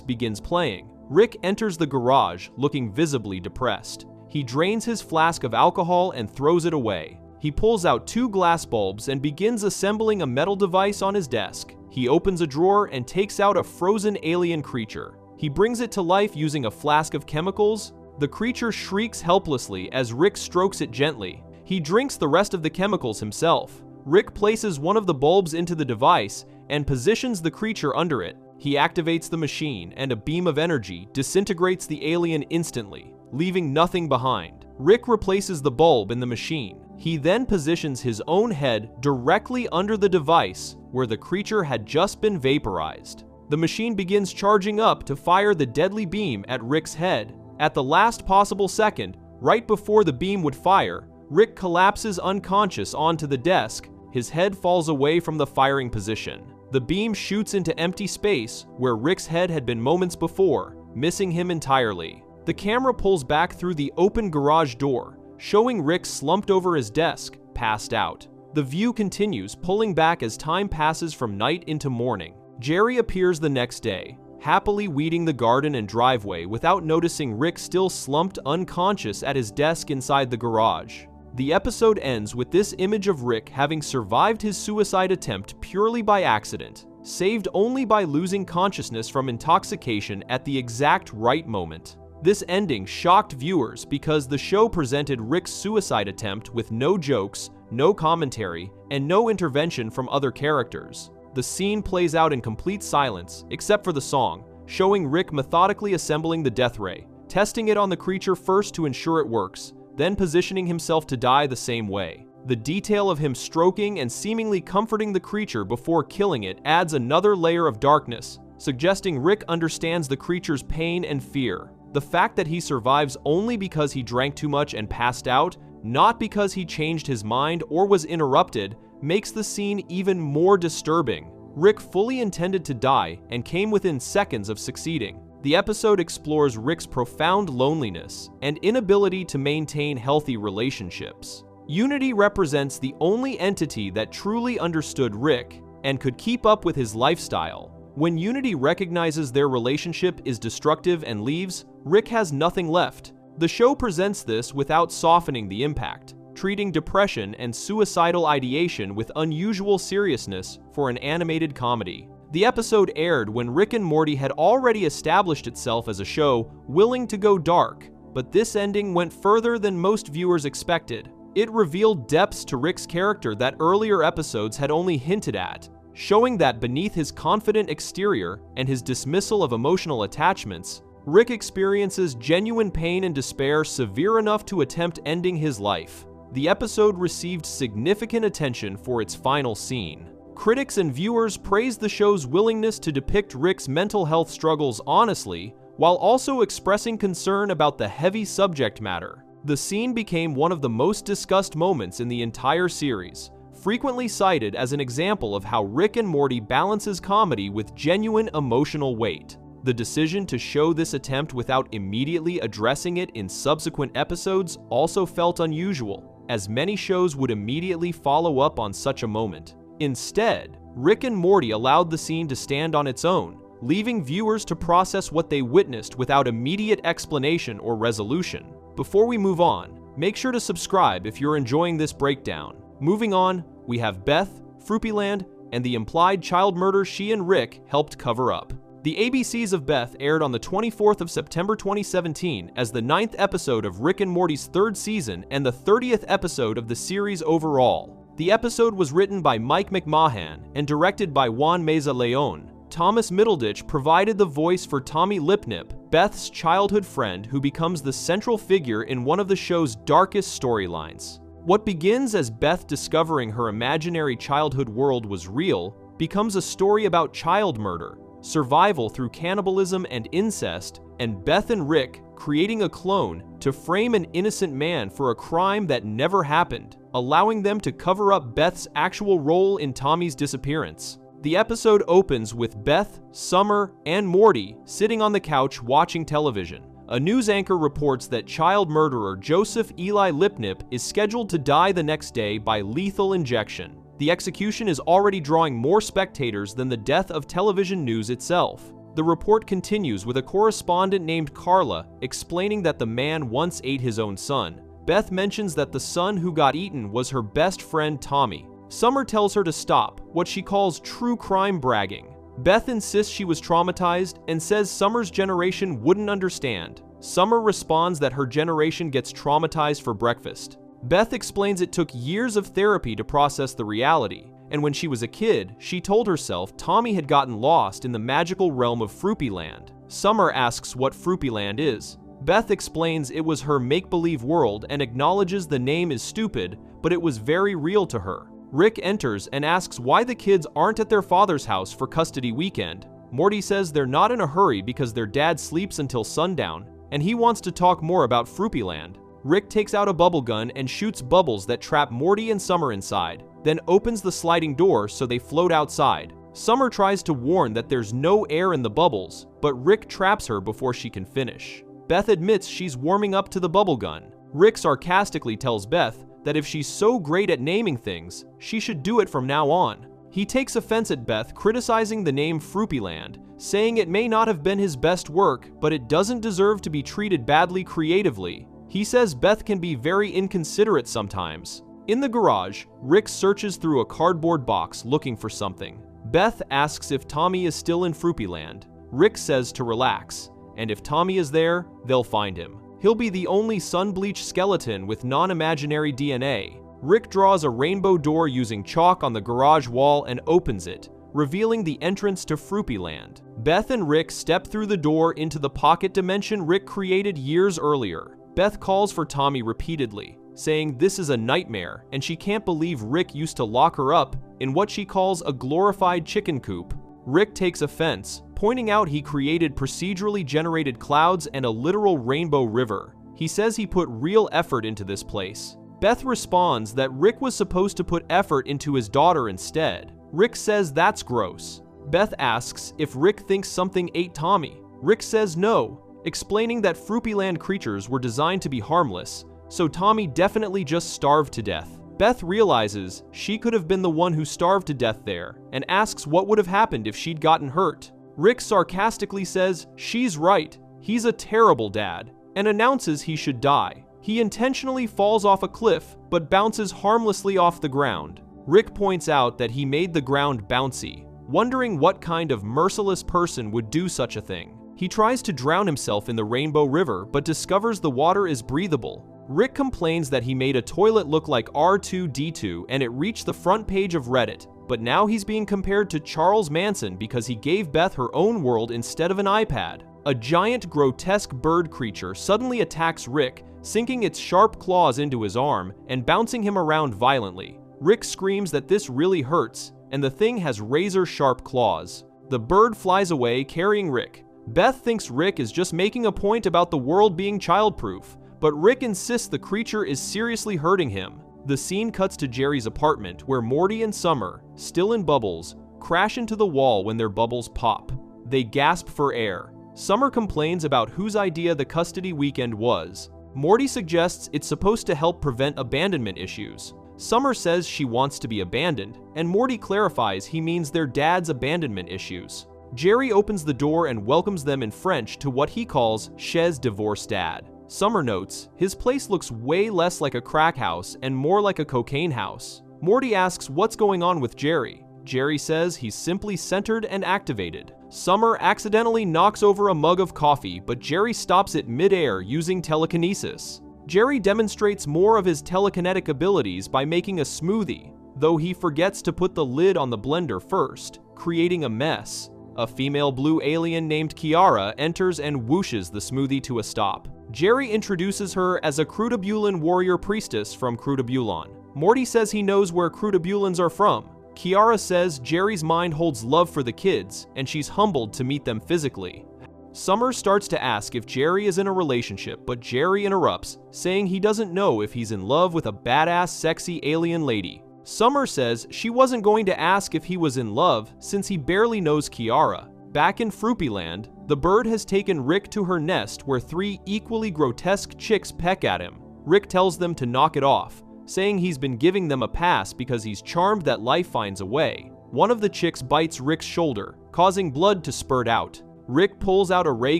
A: begins playing. Rick enters the garage looking visibly depressed. He drains his flask of alcohol and throws it away. He pulls out 2 glass bulbs and begins assembling a metal device on his desk. He opens a drawer and takes out a frozen alien creature. He brings it to life using a flask of chemicals. The creature shrieks helplessly as Rick strokes it gently. He drinks the rest of the chemicals himself. Rick places one of the bulbs into the device and positions the creature under it. He activates the machine, and a beam of energy disintegrates the alien instantly, leaving nothing behind. Rick replaces the bulb in the machine. He then positions his own head directly under the device where the creature had just been vaporized. The machine begins charging up to fire the deadly beam at Rick's head. At the last possible second, right before the beam would fire, Rick collapses unconscious onto the desk. His head falls away from the firing position. The beam shoots into empty space where Rick's head had been moments before, missing him entirely. The camera pulls back through the open garage door, showing Rick slumped over his desk, passed out. The view continues, pulling back as time passes from night into morning. Jerry appears the next day, happily weeding the garden and driveway without noticing Rick still slumped unconscious at his desk inside the garage. The episode ends with this image of Rick having survived his suicide attempt purely by accident, saved only by losing consciousness from intoxication at the exact right moment. This ending shocked viewers because the show presented Rick's suicide attempt with no jokes, no commentary, and no intervention from other characters. The scene plays out in complete silence, except for the song, showing Rick methodically assembling the death ray, testing it on the creature first to ensure it works, then positioning himself to die the same way. The detail of him stroking and seemingly comforting the creature before killing it adds another layer of darkness, suggesting Rick understands the creature's pain and fear. The fact that he survives only because he drank too much and passed out, not because he changed his mind or was interrupted, makes the scene even more disturbing. Rick fully intended to die and came within seconds of succeeding. The episode explores Rick's profound loneliness and inability to maintain healthy relationships. Unity represents the only entity that truly understood Rick and could keep up with his lifestyle. When Unity recognizes their relationship is destructive and leaves, Rick has nothing left. The show presents this without softening the impact, treating depression and suicidal ideation with unusual seriousness for an animated comedy. The episode aired when Rick and Morty had already established itself as a show willing to go dark, but this ending went further than most viewers expected. It revealed depths to Rick's character that earlier episodes had only hinted at, showing that beneath his confident exterior and his dismissal of emotional attachments, Rick experiences genuine pain and despair severe enough to attempt ending his life. The episode received significant attention for its final scene. Critics and viewers praised the show's willingness to depict Rick's mental health struggles honestly, while also expressing concern about the heavy subject matter. The scene became one of the most discussed moments in the entire series, frequently cited as an example of how Rick and Morty balances comedy with genuine emotional weight. The decision to show this attempt without immediately addressing it in subsequent episodes also felt unusual, as many shows would immediately follow up on such a moment. Instead, Rick and Morty allowed the scene to stand on its own, leaving viewers to process what they witnessed without immediate explanation or resolution. Before we move on, Make sure to subscribe if you're enjoying this breakdown. Moving on, we have Beth, Fruby Land, and the implied child murder she and Rick helped cover up. The ABCs of Beth aired on the 24th of September 2017 as the 9th episode of Rick and Morty's 3rd season and the 30th episode of the series overall. The episode was written by Mike McMahon and directed by Juan Meza Leon. Thomas Middleditch provided the voice for Tommy Lipnip, Beth's childhood friend who becomes the central figure in one of the show's darkest storylines. What begins as Beth discovering her imaginary childhood world was real becomes a story about child murder, survival through cannibalism and incest, and Beth and Rick creating a clone to frame an innocent man for a crime that never happened, allowing them to cover up Beth's actual role in Tommy's disappearance. The episode opens with Beth, Summer, and Morty sitting on the couch watching television. A news anchor reports that child murderer Joseph Eli Lipnip is scheduled to die the next day by lethal injection. The execution is already drawing more spectators than the death of television news itself. The report continues with a correspondent named Carla explaining that the man once ate his own son. Beth mentions that the son who got eaten was her best friend Tommy. Summer tells her to stop, what she calls true crime bragging. Beth insists she was traumatized and says Summer's generation wouldn't understand. Summer responds that her generation gets traumatized for breakfast. Beth explains it took years of therapy to process the reality, and when she was a kid, she told herself Tommy had gotten lost in the magical realm of Fruby Land. Summer asks what Fruby Land is. Beth explains it was her make-believe world and acknowledges the name is stupid, but it was very real to her. Rick enters and asks why the kids aren't at their father's house for custody weekend. Morty says they're not in a hurry because their dad sleeps until sundown, and he wants to talk more about Fruby Land. Rick takes out a bubble gun and shoots bubbles that trap Morty and Summer inside, then opens the sliding door so they float outside. Summer tries to warn that there's no air in the bubbles, but Rick traps her before she can finish. Beth admits she's warming up to the bubble gun. Rick sarcastically tells Beth that if she's so great at naming things, she should do it from now on. He takes offense at Beth criticizing the name Fruby Land, saying it may not have been his best work, but it doesn't deserve to be treated badly creatively. He says Beth can be very inconsiderate sometimes. In the garage, Rick searches through a cardboard box looking for something. Beth asks if Tommy is still in Fruby Land. Rick says to relax, and if Tommy is there, they'll find him. He'll be the only sun-bleached skeleton with non-imaginary DNA. Rick draws a rainbow door using chalk on the garage wall and opens it, revealing the entrance to Fruby Land. Beth and Rick step through the door into the pocket dimension Rick created years earlier. Beth calls for Tommy repeatedly, saying this is a nightmare and she can't believe Rick used to lock her up in what she calls a glorified chicken coop. Rick takes offense, pointing out he created procedurally generated clouds and a literal rainbow river. He says he put real effort into this place. Beth responds that Rick was supposed to put effort into his daughter instead. Rick says that's gross. Beth asks if Rick thinks something ate Tommy. Rick says no, explaining that Fruby Land creatures were designed to be harmless, so Tommy definitely just starved to death. Beth realizes she could have been the one who starved to death there, and asks what would have happened if she'd gotten hurt. Rick sarcastically says she's right, he's a terrible dad, and announces he should die. He intentionally falls off a cliff, but bounces harmlessly off the ground. Rick points out that he made the ground bouncy, wondering what kind of merciless person would do such a thing. He tries to drown himself in the Rainbow River, but discovers the water is breathable. Rick complains that he made a toilet look like R2-D2 and it reached the front page of Reddit, but now he's being compared to Charles Manson because he gave Beth her own world instead of an iPad. A giant, grotesque bird creature suddenly attacks Rick, sinking its sharp claws into his arm and bouncing him around violently. Rick screams that this really hurts, and the thing has razor-sharp claws. The bird flies away, carrying Rick. Beth thinks Rick is just making a point about the world being childproof, but Rick insists the creature is seriously hurting him. The scene cuts to Jerry's apartment, where Morty and Summer, still in bubbles, crash into the wall when their bubbles pop. They gasp for air. Summer complains about whose idea the custody weekend was. Morty suggests it's supposed to help prevent abandonment issues. Summer says she wants to be abandoned, and Morty clarifies he means their dad's abandonment issues. Jerry opens the door and welcomes them in French to what he calls Chez Divorce Dad. Summer notes, his place looks way less like a crack house and more like a cocaine house. Morty asks what's going on with Jerry. Jerry says he's simply centered and activated. Summer accidentally knocks over a mug of coffee, but Jerry stops it mid-air using telekinesis. Jerry demonstrates more of his telekinetic abilities by making a smoothie, though he forgets to put the lid on the blender first, creating a mess. A female blue alien named Kiara enters and whooshes the smoothie to a stop. Jerry introduces her as a Crutabulin warrior priestess from Crutabulon. Morty says he knows where Crutabulins are from. Kiara says Jerry's mind holds love for the kids, and she's humbled to meet them physically. Summer starts to ask if Jerry is in a relationship, but Jerry interrupts, saying he doesn't know if he's in love with a badass, sexy alien lady. Summer says she wasn't going to ask if he was in love since he barely knows Kiara. Back in Fruby Land, the bird has taken Rick to her nest where 3 equally grotesque chicks peck at him. Rick tells them to knock it off, saying he's been giving them a pass because he's charmed that life finds a way. One of the chicks bites Rick's shoulder, causing blood to spurt out. Rick pulls out a ray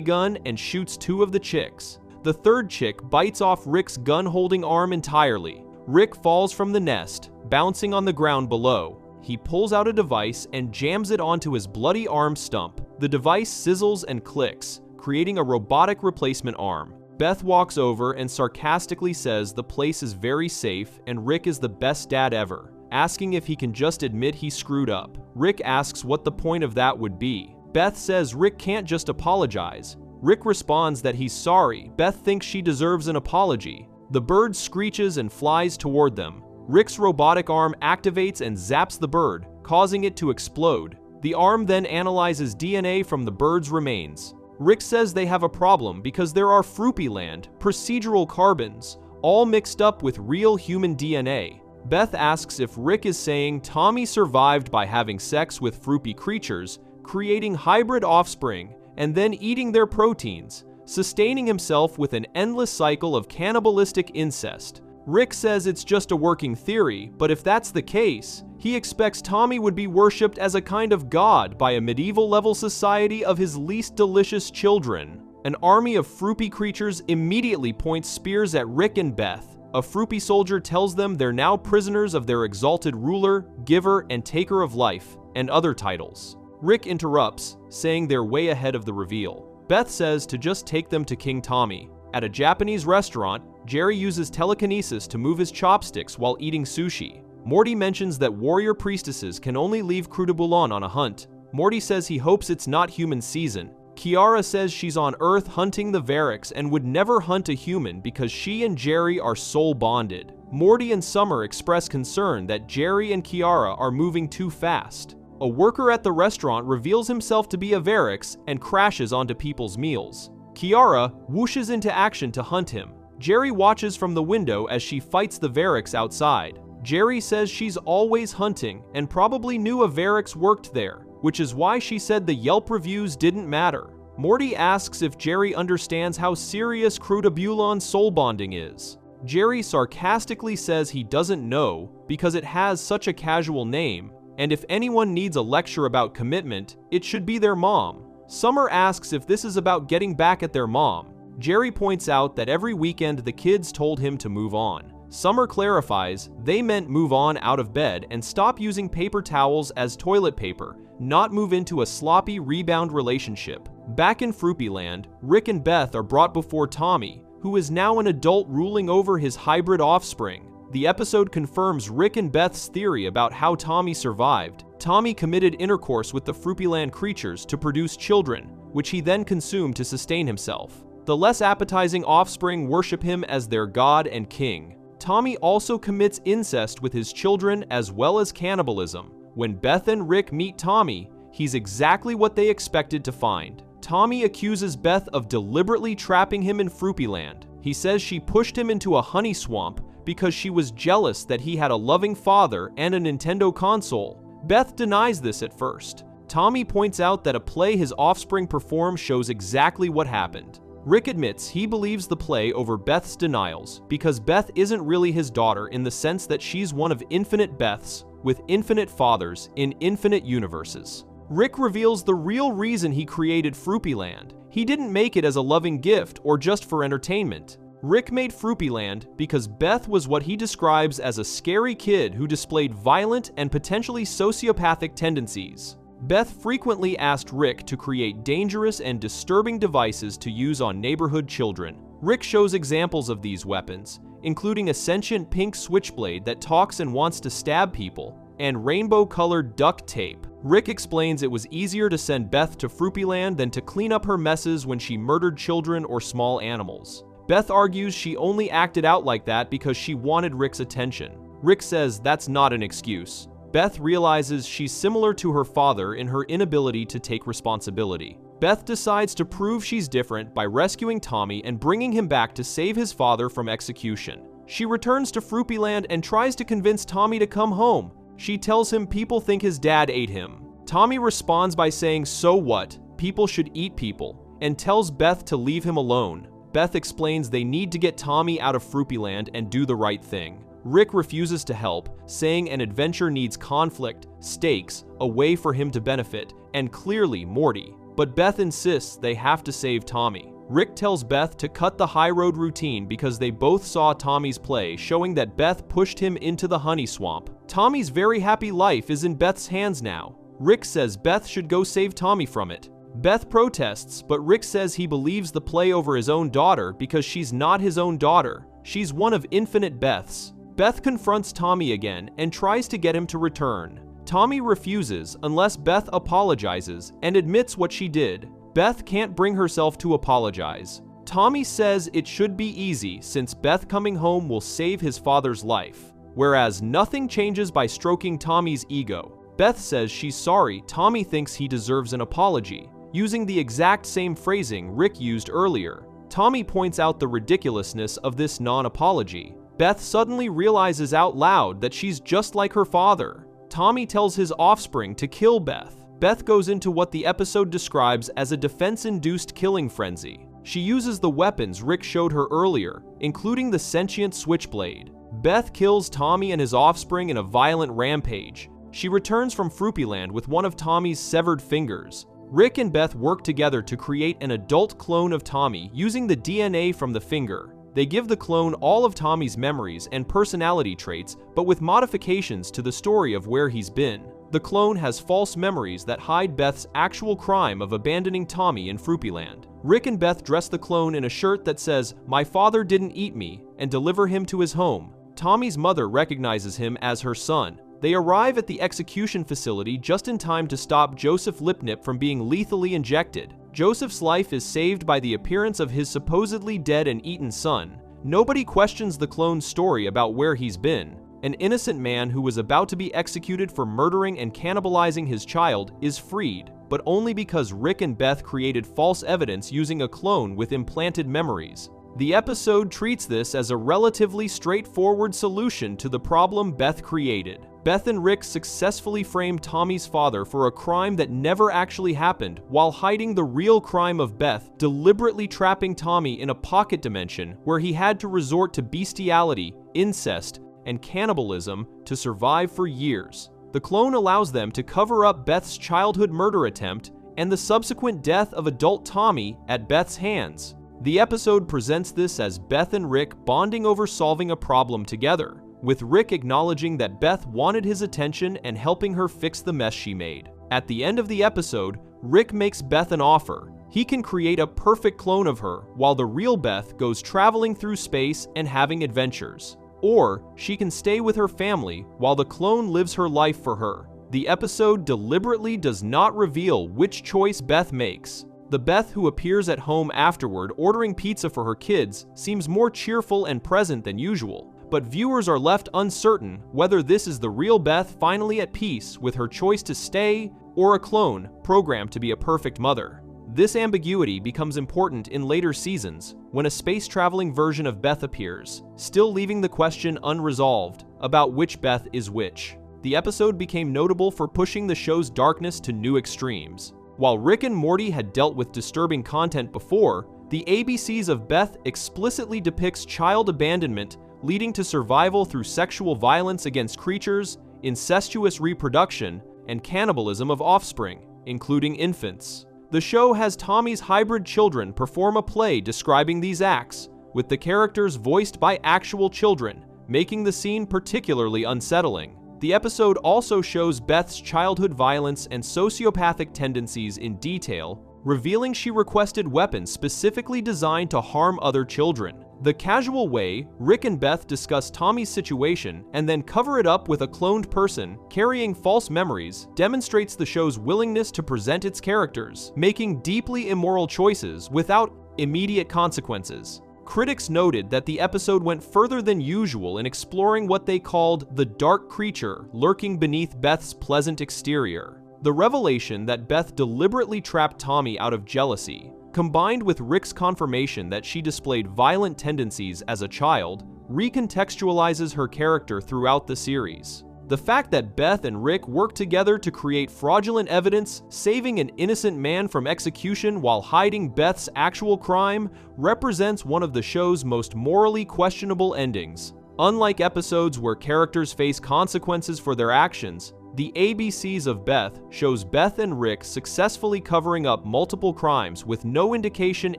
A: gun and shoots 2 of the chicks. The third chick bites off Rick's gun-holding arm entirely. Rick falls from the nest, bouncing on the ground below. He pulls out a device and jams it onto his bloody arm stump. The device sizzles and clicks, creating a robotic replacement arm. Beth walks over and sarcastically says the place is very safe and Rick is the best dad ever, asking if he can just admit he screwed up. Rick asks what the point of that would be. Beth says Rick can't just apologize. Rick responds that he's sorry. Beth thinks she deserves an apology. The bird screeches and flies toward them. Rick's robotic arm activates and zaps the bird, causing it to explode. The arm then analyzes DNA from the bird's remains. Rick says they have a problem because there are Fruby Land, procedural carbons, all mixed up with real human DNA. Beth asks if Rick is saying Tommy survived by having sex with Fruby creatures, creating hybrid offspring, and then eating their proteins, sustaining himself with an endless cycle of cannibalistic incest. Rick says it's just a working theory, but if that's the case, he expects Tommy would be worshipped as a kind of god by a medieval-level society of his least delicious children. An army of Fruby creatures immediately points spears at Rick and Beth. A Fruby soldier tells them they're now prisoners of their exalted ruler, giver, and taker of life, and other titles. Rick interrupts, saying they're way ahead of the reveal. Beth says to just take them to King Tommy. At a Japanese restaurant, Jerry uses telekinesis to move his chopsticks while eating sushi. Morty mentions that warrior priestesses can only leave Crutabulon on a hunt. Morty says he hopes it's not human season. Kiara says she's on Earth hunting the Variks and would never hunt a human because she and Jerry are soul bonded. Morty and Summer express concern that Jerry and Kiara are moving too fast. A worker at the restaurant reveals himself to be a Variks and crashes onto people's meals. Kiara whooshes into action to hunt him. Jerry watches from the window as she fights the Variks outside. Jerry says she's always hunting and probably knew a Variks worked there, which is why she said the Yelp reviews didn't matter. Morty asks if Jerry understands how serious Crutabulon soul bonding is. Jerry sarcastically says he doesn't know because it has such a casual name, and if anyone needs a lecture about commitment, it should be their mom. Summer asks if this is about getting back at their mom. Jerry points out that every weekend the kids told him to move on. Summer clarifies they meant move on out of bed and stop using paper towels as toilet paper, not move into a sloppy rebound relationship. Back in Fruby Land, Rick and Beth are brought before Tommy, who is now an adult ruling over his hybrid offspring. The episode confirms Rick and Beth's theory about how Tommy survived. Tommy committed intercourse with the Fruby Land creatures to produce children, which he then consumed to sustain himself. The less appetizing offspring worship him as their god and king. Tommy also commits incest with his children as well as cannibalism. When Beth and Rick meet Tommy, he's exactly what they expected to find. Tommy accuses Beth of deliberately trapping him in Fruby Land. He says she pushed him into a honey swamp because she was jealous that he had a loving father and a Nintendo console. Beth denies this at first. Tommy points out that a play his offspring perform shows exactly what happened. Rick admits he believes the play over Beth's denials because Beth isn't really his daughter in the sense that she's one of infinite Beths with infinite fathers in infinite universes. Rick reveals the real reason he created Fruby Land. He didn't make it as a loving gift or just for entertainment. Rick made Fruby Land because Beth was what he describes as a scary kid who displayed violent and potentially sociopathic tendencies. Beth frequently asked Rick to create dangerous and disturbing devices to use on neighborhood children. Rick shows examples of these weapons, including a sentient pink switchblade that talks and wants to stab people, and rainbow-colored duct tape. Rick explains it was easier to send Beth to Fruby Land than to clean up her messes when she murdered children or small animals. Beth argues she only acted out like that because she wanted Rick's attention. Rick says that's not an excuse. Beth realizes she's similar to her father in her inability to take responsibility. Beth decides to prove she's different by rescuing Tommy and bringing him back to save his father from execution. She returns to Fruby Land and tries to convince Tommy to come home. She tells him people think his dad ate him. Tommy responds by saying, "So what? People should eat people," and tells Beth to leave him alone. Beth explains they need to get Tommy out of Fruby Land and do the right thing. Rick refuses to help, saying an adventure needs conflict, stakes, a way for him to benefit, and clearly Morty. But Beth insists they have to save Tommy. Rick tells Beth to cut the high road routine because they both saw Tommy's play, showing that Beth pushed him into the honey swamp. Tommy's very happy life is in Beth's hands now. Rick says Beth should go save Tommy from it. Beth protests, but Rick says he believes the play over his own daughter because she's not his own daughter. She's one of infinite Beths. Beth confronts Tommy again and tries to get him to return. Tommy refuses unless Beth apologizes and admits what she did. Beth can't bring herself to apologize. Tommy says it should be easy since Beth coming home will save his father's life, whereas nothing changes by stroking Tommy's ego. Beth says she's sorry Tommy thinks he deserves an apology, using the exact same phrasing Rick used earlier. Tommy points out the ridiculousness of this non-apology. Beth suddenly realizes out loud that she's just like her father. Tommy tells his offspring to kill Beth. Beth goes into what the episode describes as a defense-induced killing frenzy. She uses the weapons Rick showed her earlier, including the sentient switchblade. Beth kills Tommy and his offspring in a violent rampage. She returns from Fruby Land with one of Tommy's severed fingers. Rick and Beth work together to create an adult clone of Tommy using the DNA from the finger. They give the clone all of Tommy's memories and personality traits, but with modifications to the story of where he's been. The clone has false memories that hide Beth's actual crime of abandoning Tommy in Fruby Land. Rick and Beth dress the clone in a shirt that says, "My father didn't eat me," and deliver him to his home. Tommy's mother recognizes him as her son. They arrive at the execution facility just in time to stop Joseph Lipnip from being lethally injected. Joseph's life is saved by the appearance of his supposedly dead and eaten son. Nobody questions the clone's story about where he's been. An innocent man who was about to be executed for murdering and cannibalizing his child is freed, but only because Rick and Beth created false evidence using a clone with implanted memories. The episode treats this as a relatively straightforward solution to the problem Beth created. Beth and Rick successfully framed Tommy's father for a crime that never actually happened, while hiding the real crime of Beth deliberately trapping Tommy in a pocket dimension where he had to resort to bestiality, incest, and cannibalism to survive for years. The clone allows them to cover up Beth's childhood murder attempt and the subsequent death of adult Tommy at Beth's hands. The episode presents this as Beth and Rick bonding over solving a problem together, with Rick acknowledging that Beth wanted his attention and helping her fix the mess she made. At the end of the episode, Rick makes Beth an offer. He can create a perfect clone of her, while the real Beth goes traveling through space and having adventures. Or she can stay with her family while the clone lives her life for her. The episode deliberately does not reveal which choice Beth makes. The Beth who appears at home afterward ordering pizza for her kids seems more cheerful and present than usual, but viewers are left uncertain whether this is the real Beth finally at peace with her choice to stay or a clone programmed to be a perfect mother. This ambiguity becomes important in later seasons when a space-traveling version of Beth appears, still leaving the question unresolved about which Beth is which. The episode became notable for pushing the show's darkness to new extremes. While Rick and Morty had dealt with disturbing content before, the ABCs of Beth explicitly depicts child abandonment leading to survival through sexual violence against creatures, incestuous reproduction, and cannibalism of offspring, including infants. The show has Tommy's hybrid children perform a play describing these acts, with the characters voiced by actual children, making the scene particularly unsettling. The episode also shows Beth's childhood violence and sociopathic tendencies in detail, revealing she requested weapons specifically designed to harm other children. The casual way Rick and Beth discuss Tommy's situation and then cover it up with a cloned person carrying false memories demonstrates the show's willingness to present its characters, making deeply immoral choices without immediate consequences. Critics noted that the episode went further than usual in exploring what they called the dark creature lurking beneath Beth's pleasant exterior. The revelation that Beth deliberately trapped Tommy out of jealousy, combined with Rick's confirmation that she displayed violent tendencies as a child, recontextualizes her character throughout the series. The fact that Beth and Rick work together to create fraudulent evidence, saving an innocent man from execution while hiding Beth's actual crime, represents one of the show's most morally questionable endings. Unlike episodes where characters face consequences for their actions, the ABCs of Beth shows Beth and Rick successfully covering up multiple crimes with no indication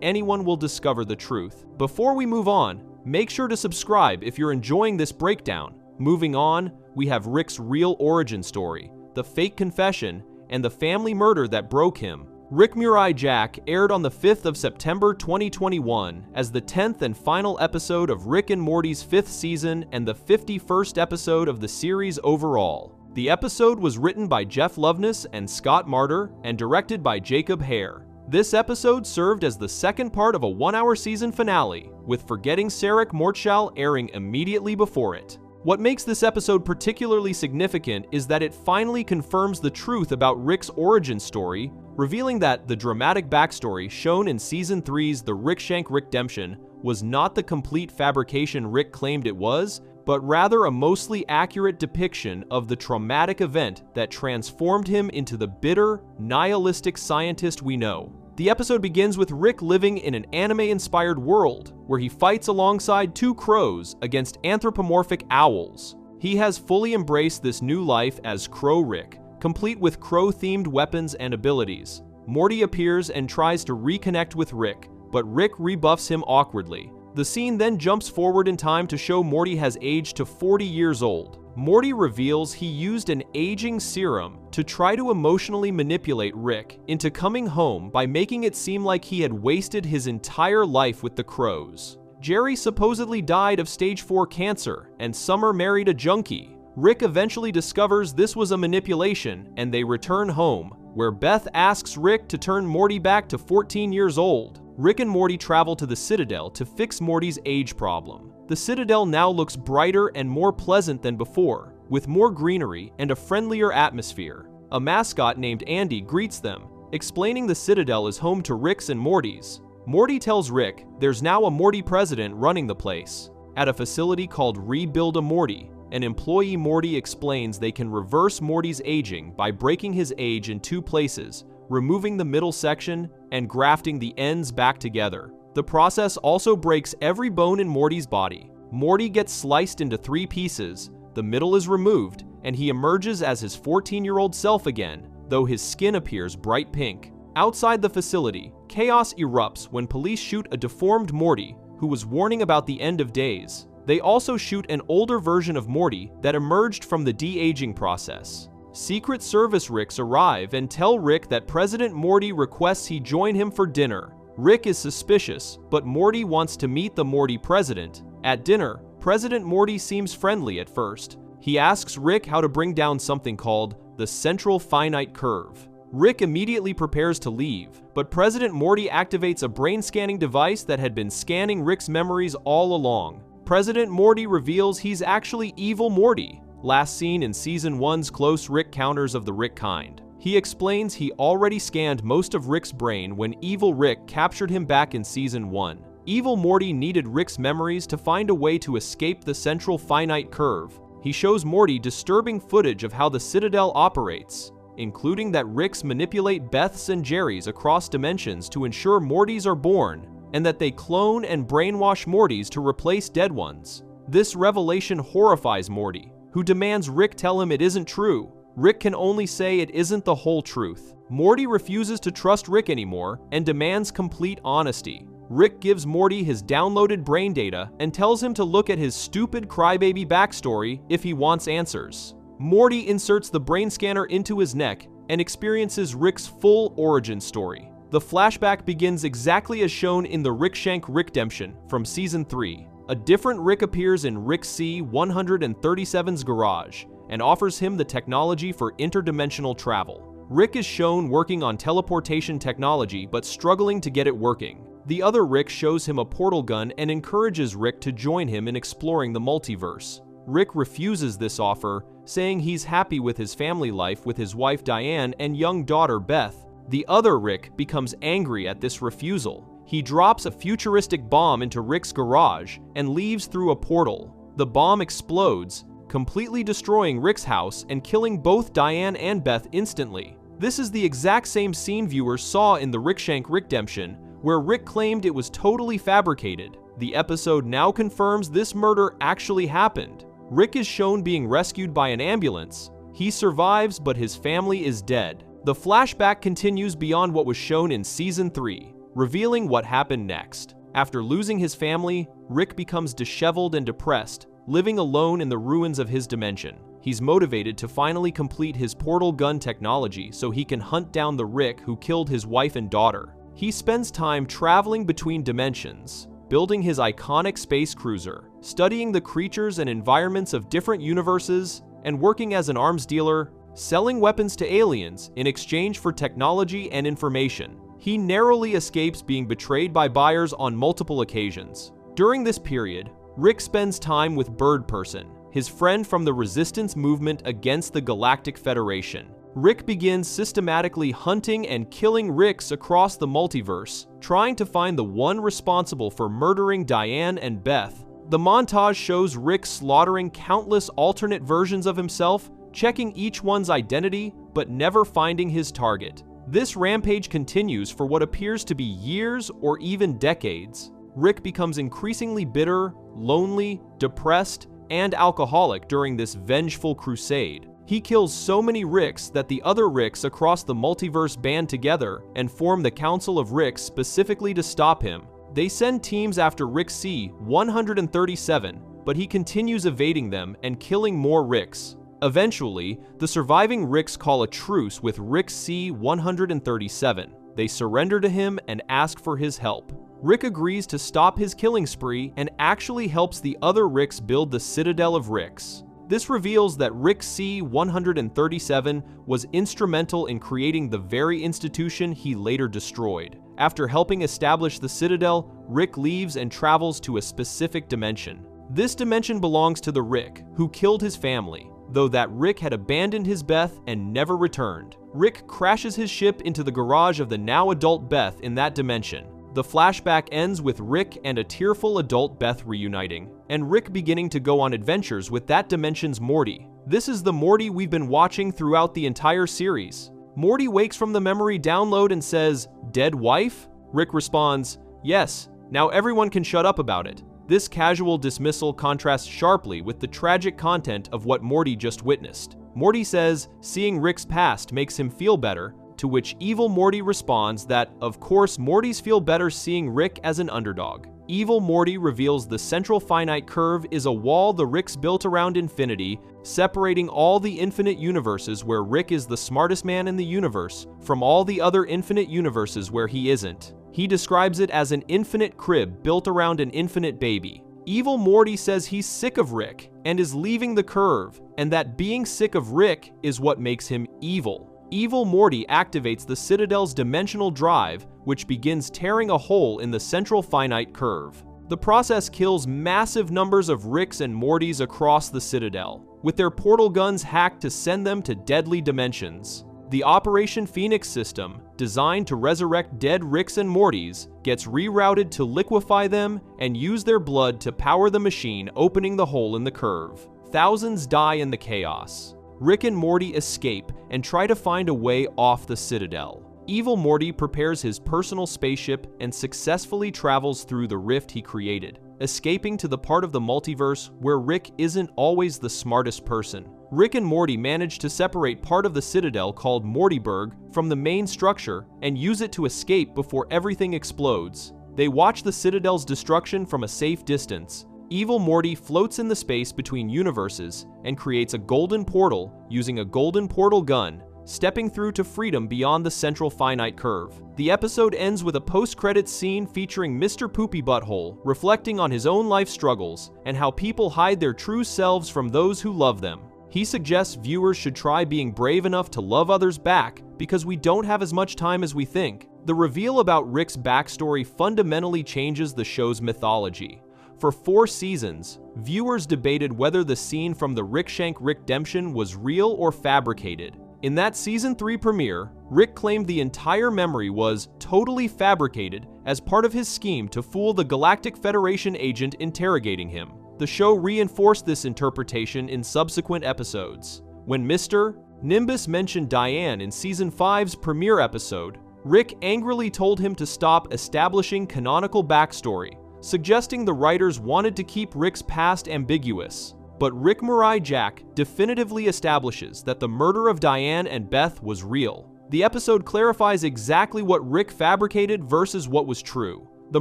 A: anyone will discover the truth. Before we move on, make sure to subscribe if you're enjoying this breakdown. Moving on, we have Rick's real origin story, the fake confession, and the family murder that broke him. Rick Murai Jack aired on the 5th of September 2021 as the 10th and final episode of Rick and Morty's 5th season and the 51st episode of the series overall. The episode was written by Jeff Loveness and Scott Martyr and directed by Jacob Hare. This episode served as the second part of a 1-hour season finale, with Forgetting Sarek Mortshall airing immediately before it. What makes this episode particularly significant is that it finally confirms the truth about Rick's origin story, revealing that the dramatic backstory shown in Season 3's The Rickshank Rickdemption was not the complete fabrication Rick claimed it was, but rather a mostly accurate depiction of the traumatic event that transformed him into the bitter, nihilistic scientist we know. The episode begins with Rick living in an anime-inspired world, where he fights alongside two crows against anthropomorphic owls. He has fully embraced this new life as Crow Rick, complete with crow-themed weapons and abilities. Morty appears and tries to reconnect with Rick, but Rick rebuffs him awkwardly. The scene then jumps forward in time to show Morty has aged to 40 years old. Morty reveals he used an aging serum to try to emotionally manipulate Rick into coming home by making it seem like he had wasted his entire life with the crows. Jerry supposedly died of stage 4 cancer, and Summer married a junkie. Rick eventually discovers this was a manipulation, and they return home, where Beth asks Rick to turn Morty back to 14 years old. Rick and Morty travel to the Citadel to fix Morty's age problem. The Citadel now looks brighter and more pleasant than before, with more greenery and a friendlier atmosphere. A mascot named Andy greets them, explaining the Citadel is home to Rick's and Morty's. Morty tells Rick there's now a Morty president running the place. At a facility called Rebuild-A-Morty, an employee Morty explains they can reverse Morty's aging by breaking his age in 2 places, removing the middle section and grafting the ends back together. The process also breaks every bone in Morty's body. Morty gets sliced into 3 pieces, the middle is removed, and he emerges as his 14-year-old self again, though his skin appears bright pink. Outside the facility, chaos erupts when police shoot a deformed Morty who was warning about the end of days. They also shoot an older version of Morty that emerged from the de-aging process. Secret Service Ricks arrive and tell Rick that President Morty requests he join him for dinner. Rick is suspicious, but Morty wants to meet the Morty president. At dinner, President Morty seems friendly at first. He asks Rick how to bring down something called the Central Finite Curve. Rick immediately prepares to leave, but President Morty activates a brain-scanning device that had been scanning Rick's memories all along. President Morty reveals he's actually Evil Morty, last seen in Season 1's Close Rick Counters of the Rick Kind. He explains he already scanned most of Rick's brain when Evil Rick captured him back in Season 1. Evil Morty needed Rick's memories to find a way to escape the Central Finite Curve. He shows Morty disturbing footage of how the Citadel operates, including that Ricks manipulate Beth's and Jerry's across dimensions to ensure Mortys are born, and that they clone and brainwash Mortys to replace dead ones. This revelation horrifies Morty, who demands Rick tell him it isn't true. Rick can only say it isn't the whole truth. Morty refuses to trust Rick anymore and demands complete honesty. Rick gives Morty his downloaded brain data and tells him to look at his stupid crybaby backstory if he wants answers. Morty inserts the brain scanner into his neck and experiences Rick's full origin story. The flashback begins exactly as shown in the Rick Shank Rickdemption from Season 3. A different Rick appears in Rick C-137's garage and offers him the technology for interdimensional travel. Rick is shown working on teleportation technology but struggling to get it working. The other Rick shows him a portal gun and encourages Rick to join him in exploring the multiverse. Rick refuses this offer, saying he's happy with his family life with his wife Diane and young daughter Beth. The other Rick becomes angry at this refusal. He drops a futuristic bomb into Rick's garage and leaves through a portal. The bomb explodes, completely destroying Rick's house and killing both Diane and Beth instantly. This is the exact same scene viewers saw in the Rick Shank Rickdemption, where Rick claimed it was totally fabricated. The episode now confirms this murder actually happened. Rick is shown being rescued by an ambulance. He survives, but his family is dead. The flashback continues beyond what was shown in Season 3, revealing what happened next. After losing his family, Rick becomes disheveled and depressed, living alone in the ruins of his dimension. He's motivated to finally complete his portal gun technology so he can hunt down the Rick who killed his wife and daughter. He spends time traveling between dimensions, building his iconic space cruiser, studying the creatures and environments of different universes, and working as an arms dealer, selling weapons to aliens in exchange for technology and information. He narrowly escapes being betrayed by buyers on multiple occasions. During this period, Rick spends time with Bird Person, his friend from the resistance movement against the Galactic Federation. Rick begins systematically hunting and killing Ricks across the multiverse, trying to find the one responsible for murdering Diane and Beth. The montage shows Rick slaughtering countless alternate versions of himself, checking each one's identity, but never finding his target. This rampage continues for what appears to be years or even decades. Rick becomes increasingly bitter, lonely, depressed, and alcoholic during this vengeful crusade. He kills so many Ricks that the other Ricks across the multiverse band together and form the Council of Ricks specifically to stop him. They send teams after Rick C-137, but he continues evading them and killing more Ricks. Eventually, the surviving Ricks call a truce with Rick C-137. They surrender to him and ask for his help. Rick agrees to stop his killing spree and actually helps the other Ricks build the Citadel of Ricks. This reveals that Rick C-137 was instrumental in creating the very institution he later destroyed. After helping establish the Citadel, Rick leaves and travels to a specific dimension. This dimension belongs to the Rick who killed his family, though that Rick had abandoned his Beth and never returned. Rick crashes his ship into the garage of the now adult Beth in that dimension. The flashback ends with Rick and a tearful adult Beth reuniting, and Rick beginning to go on adventures with that dimension's Morty. This is the Morty we've been watching throughout the entire series. Morty wakes from the memory download and says, "Dead wife?" Rick responds, "Yes, now everyone can shut up about it." This casual dismissal contrasts sharply with the tragic content of what Morty just witnessed. Morty says seeing Rick's past makes him feel better, to which evil Morty responds that, of course, Mortys feel better seeing Rick as an underdog. Evil Morty reveals the central finite curve is a wall the Ricks built around infinity, separating all the infinite universes where Rick is the smartest man in the universe from all the other infinite universes where he isn't. He describes it as an infinite crib built around an infinite baby. Evil Morty says he's sick of Rick and is leaving the curve, and that being sick of Rick is what makes him evil. Evil Morty activates the Citadel's dimensional drive, which begins tearing a hole in the central finite curve. The process kills massive numbers of Ricks and Mortys across the Citadel, with their portal guns hacked to send them to deadly dimensions. The Operation Phoenix system, designed to resurrect dead Ricks and Mortys, gets rerouted to liquefy them and use their blood to power the machine opening the hole in the curve. Thousands die in the chaos. Rick and Morty escape and try to find a way off the Citadel. Evil Morty prepares his personal spaceship and successfully travels through the rift he created, escaping to the part of the multiverse where Rick isn't always the smartest person. Rick and Morty manage to separate part of the Citadel called Mortyburg from the main structure and use it to escape before everything explodes. They watch the Citadel's destruction from a safe distance. Evil Morty floats in the space between universes and creates a golden portal using a golden portal gun, stepping through to freedom beyond the central finite curve. The episode ends with a post-credits scene featuring Mr. Poopy Butthole reflecting on his own life struggles and how people hide their true selves from those who love them. He suggests viewers should try being brave enough to love others back because we don't have as much time as we think. The reveal about Rick's backstory fundamentally changes the show's mythology. For 4 seasons, viewers debated whether the scene from the Rick Shank Rickdemption was real or fabricated. In that Season 3 premiere, Rick claimed the entire memory was totally fabricated as part of his scheme to fool the Galactic Federation agent interrogating him. The show reinforced this interpretation in subsequent episodes. When Mr. Nimbus mentioned Diane in Season 5's premiere episode, Rick angrily told him to stop establishing canonical backstory, suggesting the writers wanted to keep Rick's past ambiguous. But Rick Murai Jack definitively establishes that the murder of Diane and Beth was real. The episode clarifies exactly what Rick fabricated versus what was true. The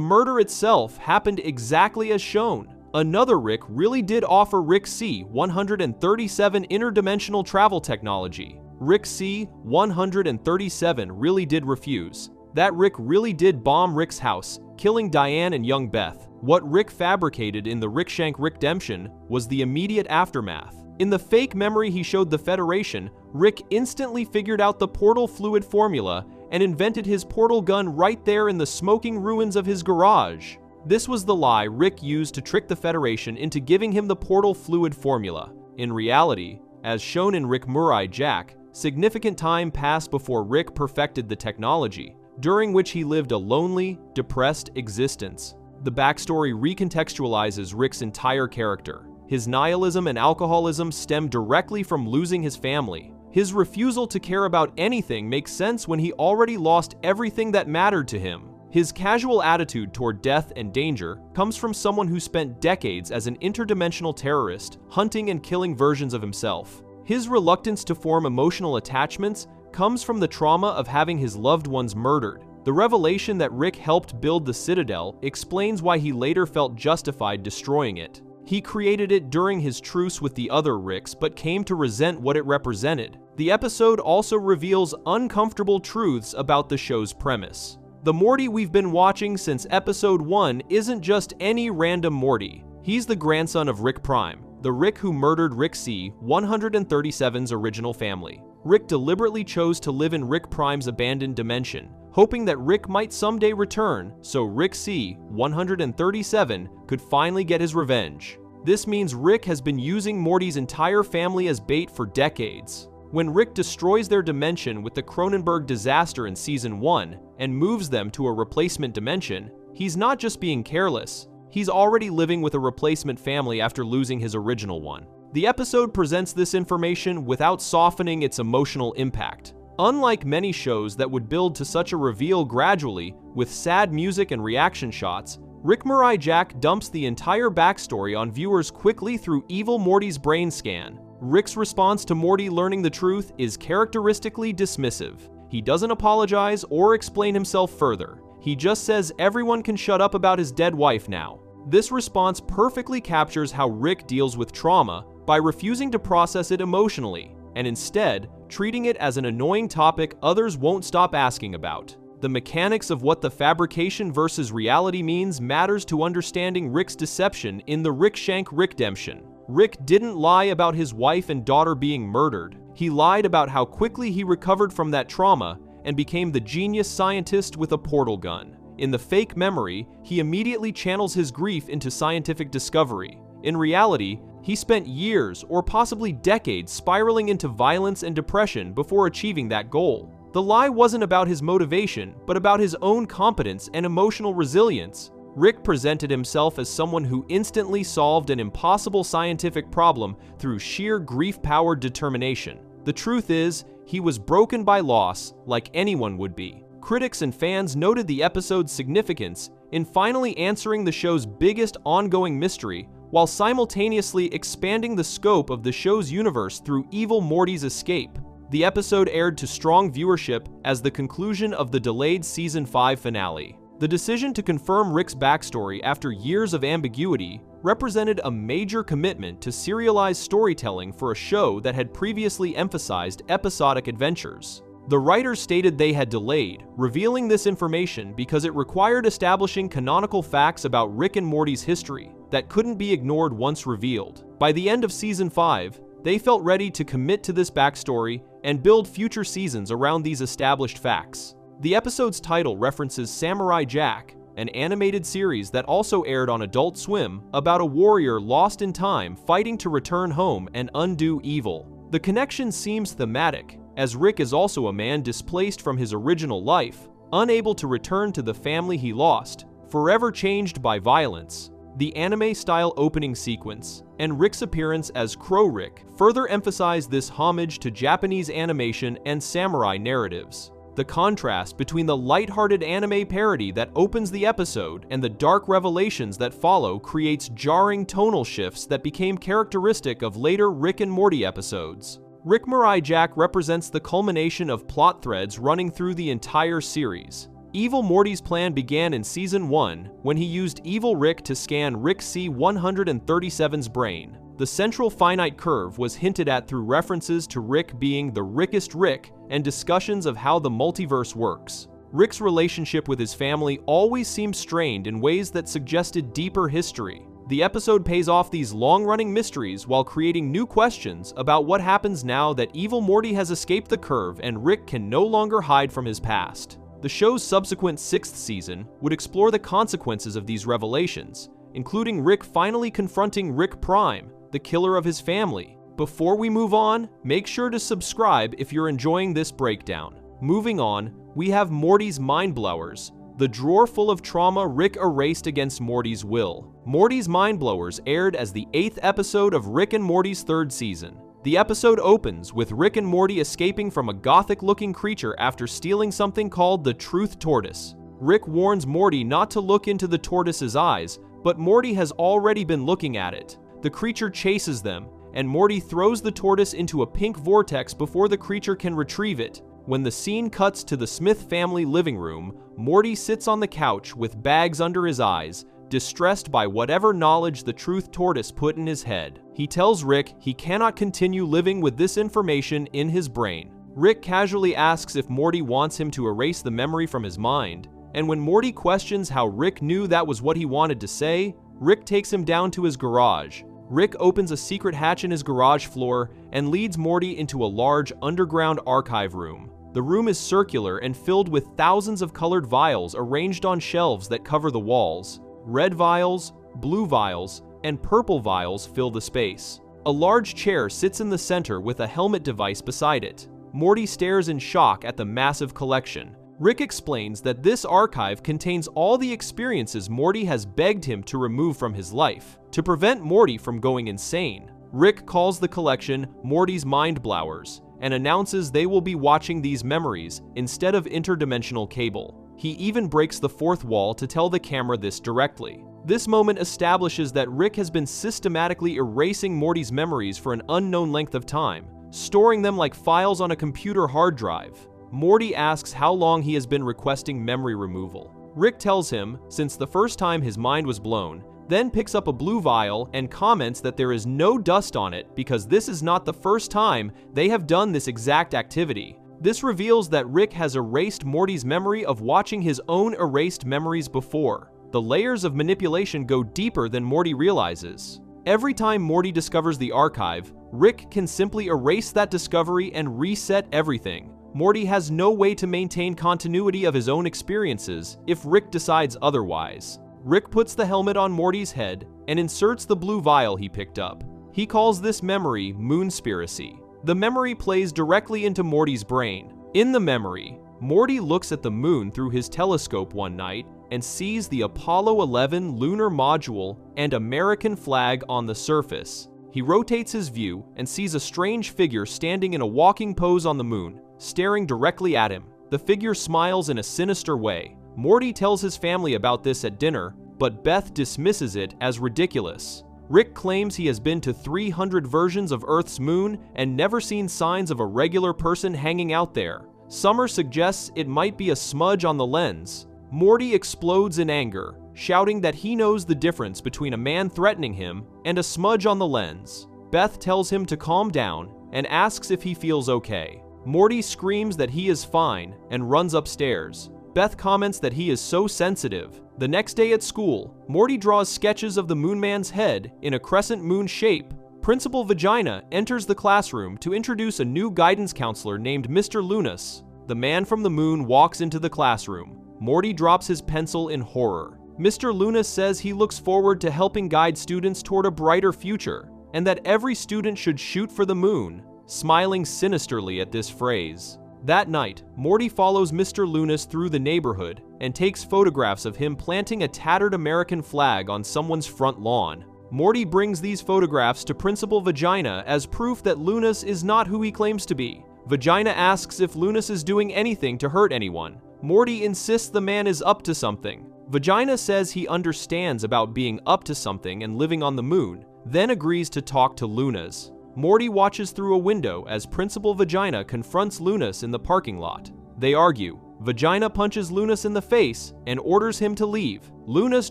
A: murder itself happened exactly as shown. Another Rick really did offer Rick C-137 interdimensional travel technology. Rick C-137 really did refuse. That Rick really did bomb Rick's house, killing Diane and young Beth. What Rick fabricated in the Rick Shank Rickdemption was the immediate aftermath. In the fake memory he showed the Federation, Rick instantly figured out the portal fluid formula and invented his portal gun right there in the smoking ruins of his garage. This was the lie Rick used to trick the Federation into giving him the portal fluid formula. In reality, as shown in Rick Murai Jack, significant time passed before Rick perfected the technology, during which he lived a lonely, depressed existence. The backstory recontextualizes Rick's entire character. His nihilism and alcoholism stem directly from losing his family. His refusal to care about anything makes sense when he already lost everything that mattered to him. His casual attitude toward death and danger comes from someone who spent decades as an interdimensional terrorist, hunting and killing versions of himself. His reluctance to form emotional attachments comes from the trauma of having his loved ones murdered. The revelation that Rick helped build the Citadel explains why he later felt justified destroying it. He created it during his truce with the other Ricks, but came to resent what it represented. The episode also reveals uncomfortable truths about the show's premise. The Morty we've been watching since episode 1 isn't just any random Morty. He's the grandson of Rick Prime, the Rick who murdered Rick C-137's original family. Rick deliberately chose to live in Rick Prime's abandoned dimension, hoping that Rick might someday return so Rick C-137 could finally get his revenge. This means Rick has been using Morty's entire family as bait for decades. When Rick destroys their dimension with the Cronenberg disaster in Season 1 and moves them to a replacement dimension, he's not just being careless, he's already living with a replacement family after losing his original one. The episode presents this information without softening its emotional impact. Unlike many shows that would build to such a reveal gradually, with sad music and reaction shots, Rick Murai Jack dumps the entire backstory on viewers quickly through evil Morty's brain scan. Rick's response to Morty learning the truth is characteristically dismissive. He doesn't apologize or explain himself further. He just says everyone can shut up about his dead wife now. This response perfectly captures how Rick deals with trauma by refusing to process it emotionally, and instead treating it as an annoying topic others won't stop asking about. The mechanics of what the fabrication versus reality means matters to understanding Rick's deception in the Rick Shank Rickdemption. Rick didn't lie about his wife and daughter being murdered. He lied about how quickly he recovered from that trauma and became the genius scientist with a portal gun. In the fake memory, he immediately channels his grief into scientific discovery. In reality, he spent years or possibly decades spiraling into violence and depression before achieving that goal. The lie wasn't about his motivation, but about his own competence and emotional resilience. Rick presented himself as someone who instantly solved an impossible scientific problem through sheer grief-powered determination. The truth is, he was broken by loss, like anyone would be. Critics and fans noted the episode's significance in finally answering the show's biggest ongoing mystery, while simultaneously expanding the scope of the show's universe through evil Morty's escape. The episode aired to strong viewership as the conclusion of the delayed Season 5 finale. The decision to confirm Rick's backstory after years of ambiguity represented a major commitment to serialized storytelling for a show that had previously emphasized episodic adventures. The writers stated they had delayed revealing this information because it required establishing canonical facts about Rick and Morty's history that couldn't be ignored once revealed. By the end of Season 5, they felt ready to commit to this backstory and build future seasons around these established facts. The episode's title references Samurai Jack, an animated series that also aired on Adult Swim about a warrior lost in time fighting to return home and undo evil. The connection seems thematic, as Rick is also a man displaced from his original life, unable to return to the family he lost, forever changed by violence. The anime-style opening sequence and Rick's appearance as Crow Rick further emphasize this homage to Japanese animation and samurai narratives. The contrast between the lighthearted anime parody that opens the episode and the dark revelations that follow creates jarring tonal shifts that became characteristic of later Rick and Morty episodes. Rick Mirai Jack represents the culmination of plot threads running through the entire series. Evil Morty's plan began in Season 1 when he used Evil Rick to scan Rick C-137's brain. The central finite curve was hinted at through references to Rick being the Rickest Rick and discussions of how the multiverse works. Rick's relationship with his family always seemed strained in ways that suggested deeper history. The episode pays off these long-running mysteries while creating new questions about what happens now that Evil Morty has escaped the curve and Rick can no longer hide from his past. The show's subsequent 6th season would explore the consequences of these revelations, including Rick finally confronting Rick Prime, the killer of his family. Before we move on, make sure to subscribe if you're enjoying this breakdown. Moving on, we have Morty's Mind Blowers, the drawer full of trauma Rick erased against Morty's will. Morty's Mind Blowers aired as the 8th episode of Rick and Morty's 3rd season. The episode opens with Rick and Morty escaping from a gothic-looking creature after stealing something called the Truth Tortoise. Rick warns Morty not to look into the tortoise's eyes, but Morty has already been looking at it. The creature chases them, and Morty throws the tortoise into a pink vortex before the creature can retrieve it. When the scene cuts to the Smith family living room, Morty sits on the couch with bags under his eyes, distressed by whatever knowledge the Truth Tortoise put in his head. He tells Rick he cannot continue living with this information in his brain. Rick casually asks if Morty wants him to erase the memory from his mind, and when Morty questions how Rick knew that was what he wanted to say, Rick takes him down to his garage. Rick opens a secret hatch in his garage floor and leads Morty into a large underground archive room. The room is circular and filled with thousands of colored vials arranged on shelves that cover the walls. Red vials, blue vials, and purple vials fill the space. A large chair sits in the center with a helmet device beside it. Morty stares in shock at the massive collection. Rick explains that this archive contains all the experiences Morty has begged him to remove from his life, to prevent Morty from going insane. Rick calls the collection Morty's Mind Blowers and announces they will be watching these memories instead of interdimensional cable. He even breaks the fourth wall to tell the camera this directly. This moment establishes that Rick has been systematically erasing Morty's memories for an unknown length of time, storing them like files on a computer hard drive. Morty asks how long he has been requesting memory removal. Rick tells him since the first time his mind was blown, then picks up a blue vial and comments that there is no dust on it because this is not the first time they have done this exact activity. This reveals that Rick has erased Morty's memory of watching his own erased memories before. The layers of manipulation go deeper than Morty realizes. Every time Morty discovers the archive, Rick can simply erase that discovery and reset everything. Morty has no way to maintain continuity of his own experiences if Rick decides otherwise. Rick puts the helmet on Morty's head and inserts the blue vial he picked up. He calls this memory Moonspiracy. The memory plays directly into Morty's brain. In the memory, Morty looks at the moon through his telescope one night and sees the Apollo 11 lunar module and American flag on the surface. He rotates his view and sees a strange figure standing in a walking pose on the moon, staring directly at him. The figure smiles in a sinister way. Morty tells his family about this at dinner, but Beth dismisses it as ridiculous. Rick claims he has been to 300 versions of Earth's moon and never seen signs of a regular person hanging out there. Summer suggests it might be a smudge on the lens. Morty explodes in anger, shouting that he knows the difference between a man threatening him and a smudge on the lens. Beth tells him to calm down and asks if he feels okay. Morty screams that he is fine and runs upstairs. Beth comments that he is so sensitive. The next day at school, Morty draws sketches of the Moon Man's head in a crescent moon shape. Principal Vagina enters the classroom to introduce a new guidance counselor named Mr. Lunas. The man from the moon walks into the classroom. Morty drops his pencil in horror. Mr. Lunas says he looks forward to helping guide students toward a brighter future, and that every student should shoot for the moon, smiling sinisterly at this phrase. That night, Morty follows Mr. Lunas through the neighborhood and takes photographs of him planting a tattered American flag on someone's front lawn. Morty brings these photographs to Principal Vagina as proof that Lunas is not who he claims to be. Vagina asks if Lunas is doing anything to hurt anyone. Morty insists the man is up to something. Vagina says he understands about being up to something and living on the moon, then agrees to talk to Lunas. Morty watches through a window as Principal Vagina confronts Lunas in the parking lot. They argue. Vagina punches Lunas in the face and orders him to leave. Lunas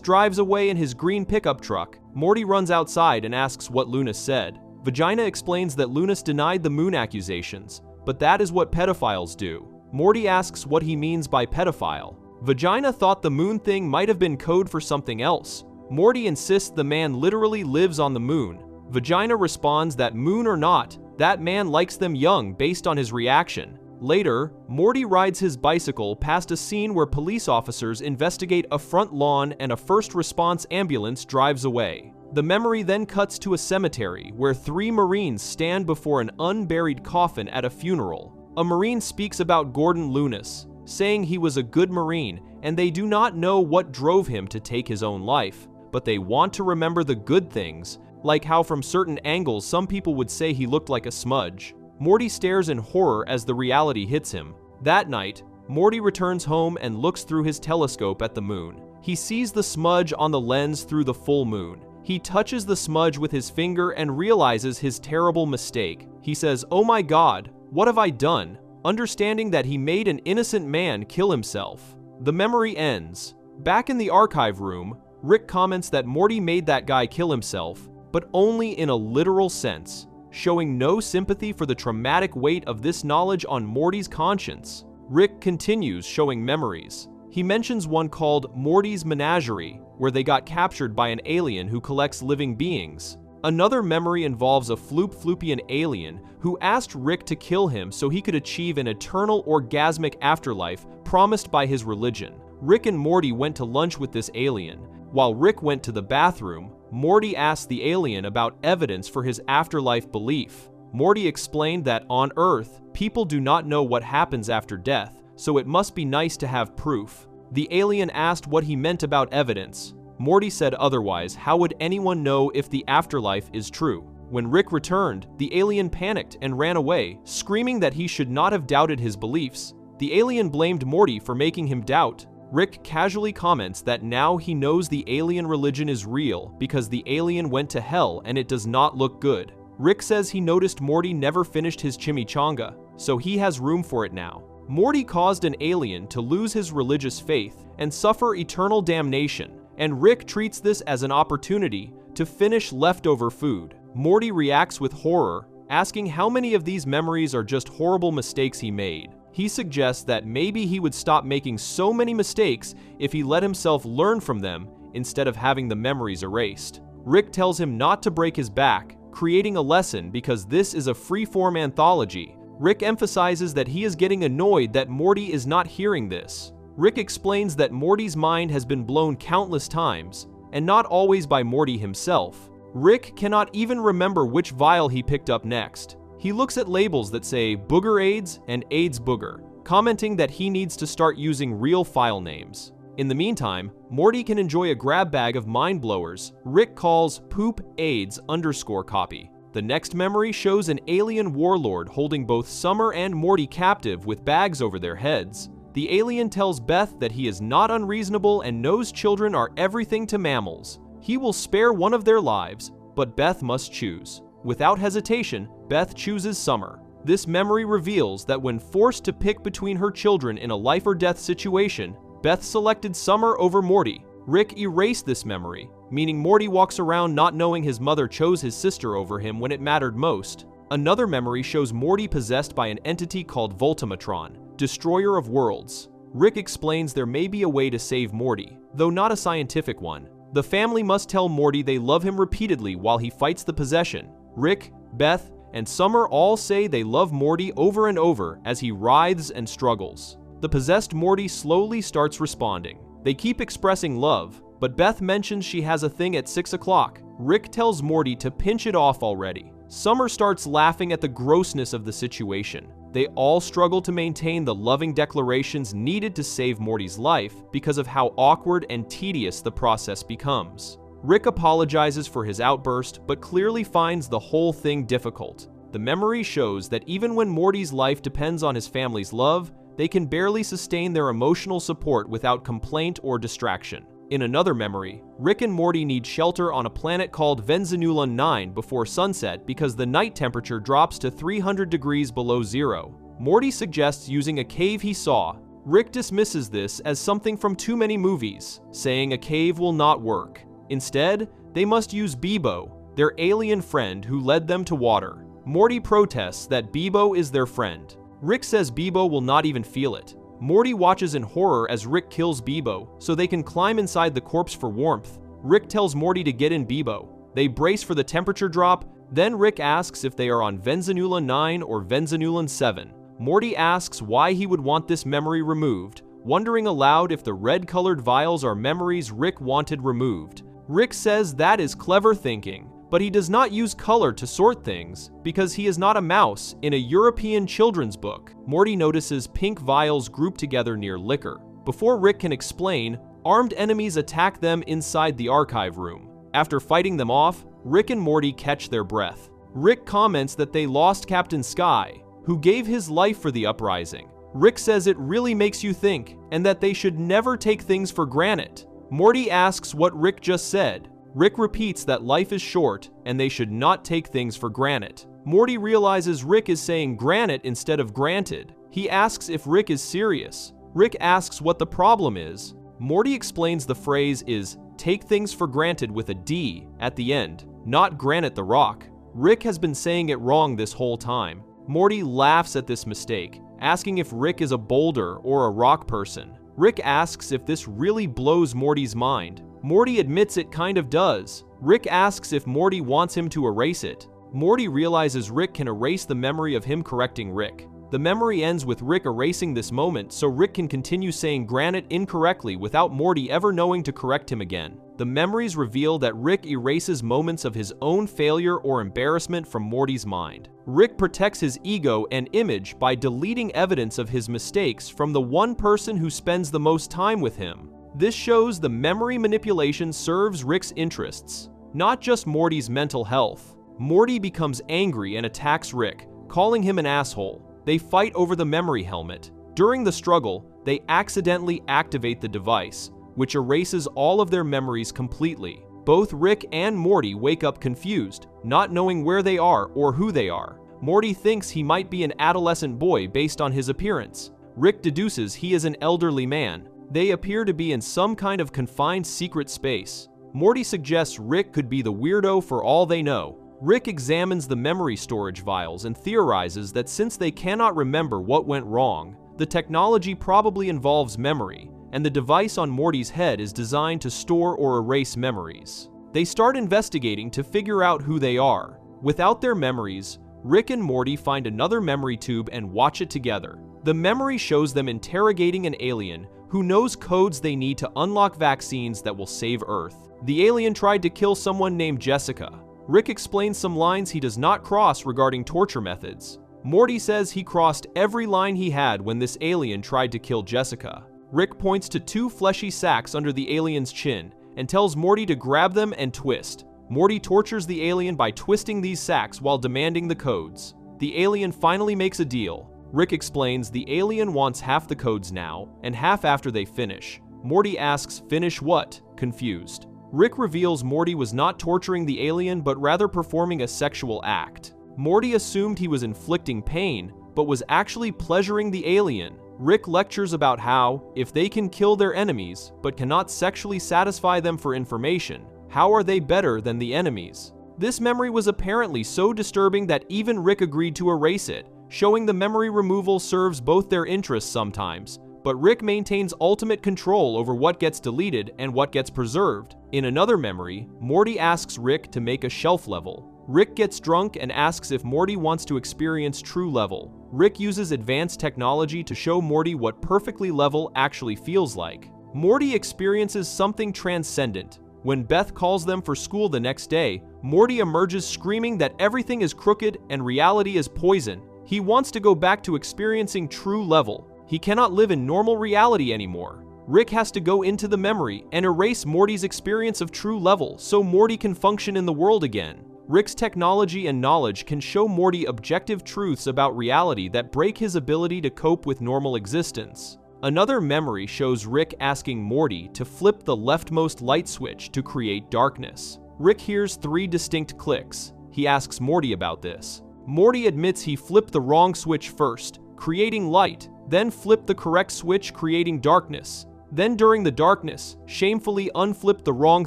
A: drives away in his green pickup truck. Morty runs outside and asks what Lunas said. Vagina explains that Lunas denied the moon accusations, but that is what pedophiles do. Morty asks what he means by pedophile. Vagina thought the moon thing might have been code for something else. Morty insists the man literally lives on the moon. Vagina responds that moon or not, that man likes them young based on his reaction. Later, Morty rides his bicycle past a scene where police officers investigate a front lawn and a first response ambulance drives away. The memory then cuts to a cemetery where 3 Marines stand before an unburied coffin at a funeral. A Marine speaks about Gordon Lunas, saying he was a good Marine and they do not know what drove him to take his own life, but they want to remember the good things, like how from certain angles some people would say he looked like a smudge. Morty stares in horror as the reality hits him. That night, Morty returns home and looks through his telescope at the moon. He sees the smudge on the lens through the full moon. He touches the smudge with his finger and realizes his terrible mistake. He says, "Oh my God, what have I done?" understanding that he made an innocent man kill himself. The memory ends. Back in the archive room, Rick comments that Morty made that guy kill himself, but only in a literal sense, showing no sympathy for the traumatic weight of this knowledge on Morty's conscience. Rick continues showing memories. He mentions one called Morty's Menagerie, where they got captured by an alien who collects living beings. Another memory involves a Floopy alien who asked Rick to kill him so he could achieve an eternal orgasmic afterlife promised by his religion. Rick and Morty went to lunch with this alien. While Rick went to the bathroom, Morty asked the alien about evidence for his afterlife belief. Morty explained that on Earth, people do not know what happens after death, so it must be nice to have proof. The alien asked what he meant about evidence. Morty said otherwise. How would anyone know if the afterlife is true? When Rick returned, the alien panicked and ran away, screaming that he should not have doubted his beliefs. The alien blamed Morty for making him doubt. Rick casually comments that now he knows the alien religion is real because the alien went to hell and it does not look good. Rick says he noticed Morty never finished his chimichanga, so he has room for it now. Morty caused an alien to lose his religious faith and suffer eternal damnation, and Rick treats this as an opportunity to finish leftover food. Morty reacts with horror, asking how many of these memories are just horrible mistakes he made. He suggests that maybe he would stop making so many mistakes if he let himself learn from them instead of having the memories erased. Rick tells him not to break his back, creating a lesson because this is a free-form anthology. Rick emphasizes that he is getting annoyed that Morty is not hearing this. Rick explains that Morty's mind has been blown countless times, and not always by Morty himself. Rick cannot even remember which vial he picked up next. He looks at labels that say Booger AIDS and AIDS Booger, commenting that he needs to start using real file names. In the meantime, Morty can enjoy a grab bag of mind blowers Rick calls Poop AIDS _copy. The next memory shows an alien warlord holding both Summer and Morty captive with bags over their heads. The alien tells Beth that he is not unreasonable and knows children are everything to mammals. He will spare one of their lives, but Beth must choose. Without hesitation, Beth chooses Summer. This memory reveals that when forced to pick between her children in a life or death situation, Beth selected Summer over Morty. Rick erased this memory, meaning Morty walks around not knowing his mother chose his sister over him when it mattered most. Another memory shows Morty possessed by an entity called Voltimatron, Destroyer of Worlds. Rick explains there may be a way to save Morty, though not a scientific one. The family must tell Morty they love him repeatedly while he fights the possession. Rick, Beth, and Summer all say they love Morty over and over as he writhes and struggles. The possessed Morty slowly starts responding. They keep expressing love, but Beth mentions she has a thing at 6 o'clock. Rick tells Morty to pinch it off already. Summer starts laughing at the grossness of the situation. They all struggle to maintain the loving declarations needed to save Morty's life because of how awkward and tedious the process becomes. Rick apologizes for his outburst, but clearly finds the whole thing difficult. The memory shows that even when Morty's life depends on his family's love, they can barely sustain their emotional support without complaint or distraction. In another memory, Rick and Morty need shelter on a planet called Venzanulan 9 before sunset because the night temperature drops to 300 degrees below zero. Morty suggests using a cave he saw. Rick dismisses this as something from too many movies, saying a cave will not work. Instead, they must use Bebo, their alien friend who led them to water. Morty protests that Bebo is their friend. Rick says Bebo will not even feel it. Morty watches in horror as Rick kills Bebo, so they can climb inside the corpse for warmth. Rick tells Morty to get in Bebo. They brace for the temperature drop, then Rick asks if they are on Venzanulan 9 or Venzanulan 7. Morty asks why he would want this memory removed, wondering aloud if the red-colored vials are memories Rick wanted removed. Rick says that is clever thinking, but he does not use color to sort things because he is not a mouse in a European children's book. Morty notices pink vials grouped together near liquor. Before Rick can explain, armed enemies attack them inside the archive room. After fighting them off, Rick and Morty catch their breath. Rick comments that they lost Captain Sky, who gave his life for the uprising. Rick says it really makes you think, and that they should never take things for granted. Morty asks what Rick just said. Rick repeats that life is short and they should not take things for granted. Morty realizes Rick is saying granite instead of granted. He asks if Rick is serious. Rick asks what the problem is. Morty explains the phrase is take things for granted with a D at the end, not granite the rock. Rick has been saying it wrong this whole time. Morty laughs at this mistake, asking if Rick is a boulder or a rock person. Rick asks if this really blows Morty's mind. Morty admits it kind of does. Rick asks if Morty wants him to erase it. Morty realizes Rick can erase the memory of him correcting Rick. The memory ends with Rick erasing this moment so Rick can continue saying granite incorrectly without Morty ever knowing to correct him again. The memories reveal that Rick erases moments of his own failure or embarrassment from Morty's mind. Rick protects his ego and image by deleting evidence of his mistakes from the one person who spends the most time with him. This shows the memory manipulation serves Rick's interests, not just Morty's mental health. Morty becomes angry and attacks Rick, calling him an asshole. They fight over the memory helmet. During the struggle, they accidentally activate the device, which erases all of their memories completely. Both Rick and Morty wake up confused, not knowing where they are or who they are. Morty thinks he might be an adolescent boy based on his appearance. Rick deduces he is an elderly man. They appear to be in some kind of confined secret space. Morty suggests Rick could be the weirdo for all they know. Rick examines the memory storage vials and theorizes that since they cannot remember what went wrong, the technology probably involves memory, and the device on Morty's head is designed to store or erase memories. They start investigating to figure out who they are. Without their memories, Rick and Morty find another memory tube and watch it together. The memory shows them interrogating an alien who knows codes they need to unlock vaccines that will save Earth. The alien tried to kill someone named Jessica. Rick explains some lines he does not cross regarding torture methods. Morty says he crossed every line he had when this alien tried to kill Jessica. Rick points to two fleshy sacks under the alien's chin and tells Morty to grab them and twist. Morty tortures the alien by twisting these sacks while demanding the codes. The alien finally makes a deal. Rick explains the alien wants half the codes now and half after they finish. Morty asks, "Finish what?" confused. Rick reveals Morty was not torturing the alien but rather performing a sexual act. Morty assumed he was inflicting pain, but was actually pleasuring the alien. Rick lectures about how, if they can kill their enemies, but cannot sexually satisfy them for information, how are they better than the enemies? This memory was apparently so disturbing that even Rick agreed to erase it, showing the memory removal serves both their interests sometimes, but Rick maintains ultimate control over what gets deleted and what gets preserved. In another memory, Morty asks Rick to make a shelf level. Rick gets drunk and asks if Morty wants to experience true level. Rick uses advanced technology to show Morty what perfectly level actually feels like. Morty experiences something transcendent. When Beth calls them for school the next day, Morty emerges screaming that everything is crooked and reality is poison. He wants to go back to experiencing true level. He cannot live in normal reality anymore. Rick has to go into the memory and erase Morty's experience of true level so Morty can function in the world again. Rick's technology and knowledge can show Morty objective truths about reality that break his ability to cope with normal existence. Another memory shows Rick asking Morty to flip the leftmost light switch to create darkness. Rick hears 3 distinct clicks. He asks Morty about this. Morty admits he flipped the wrong switch first, creating light, then flipped the correct switch, creating darkness. Then during the darkness, shamefully unflipped the wrong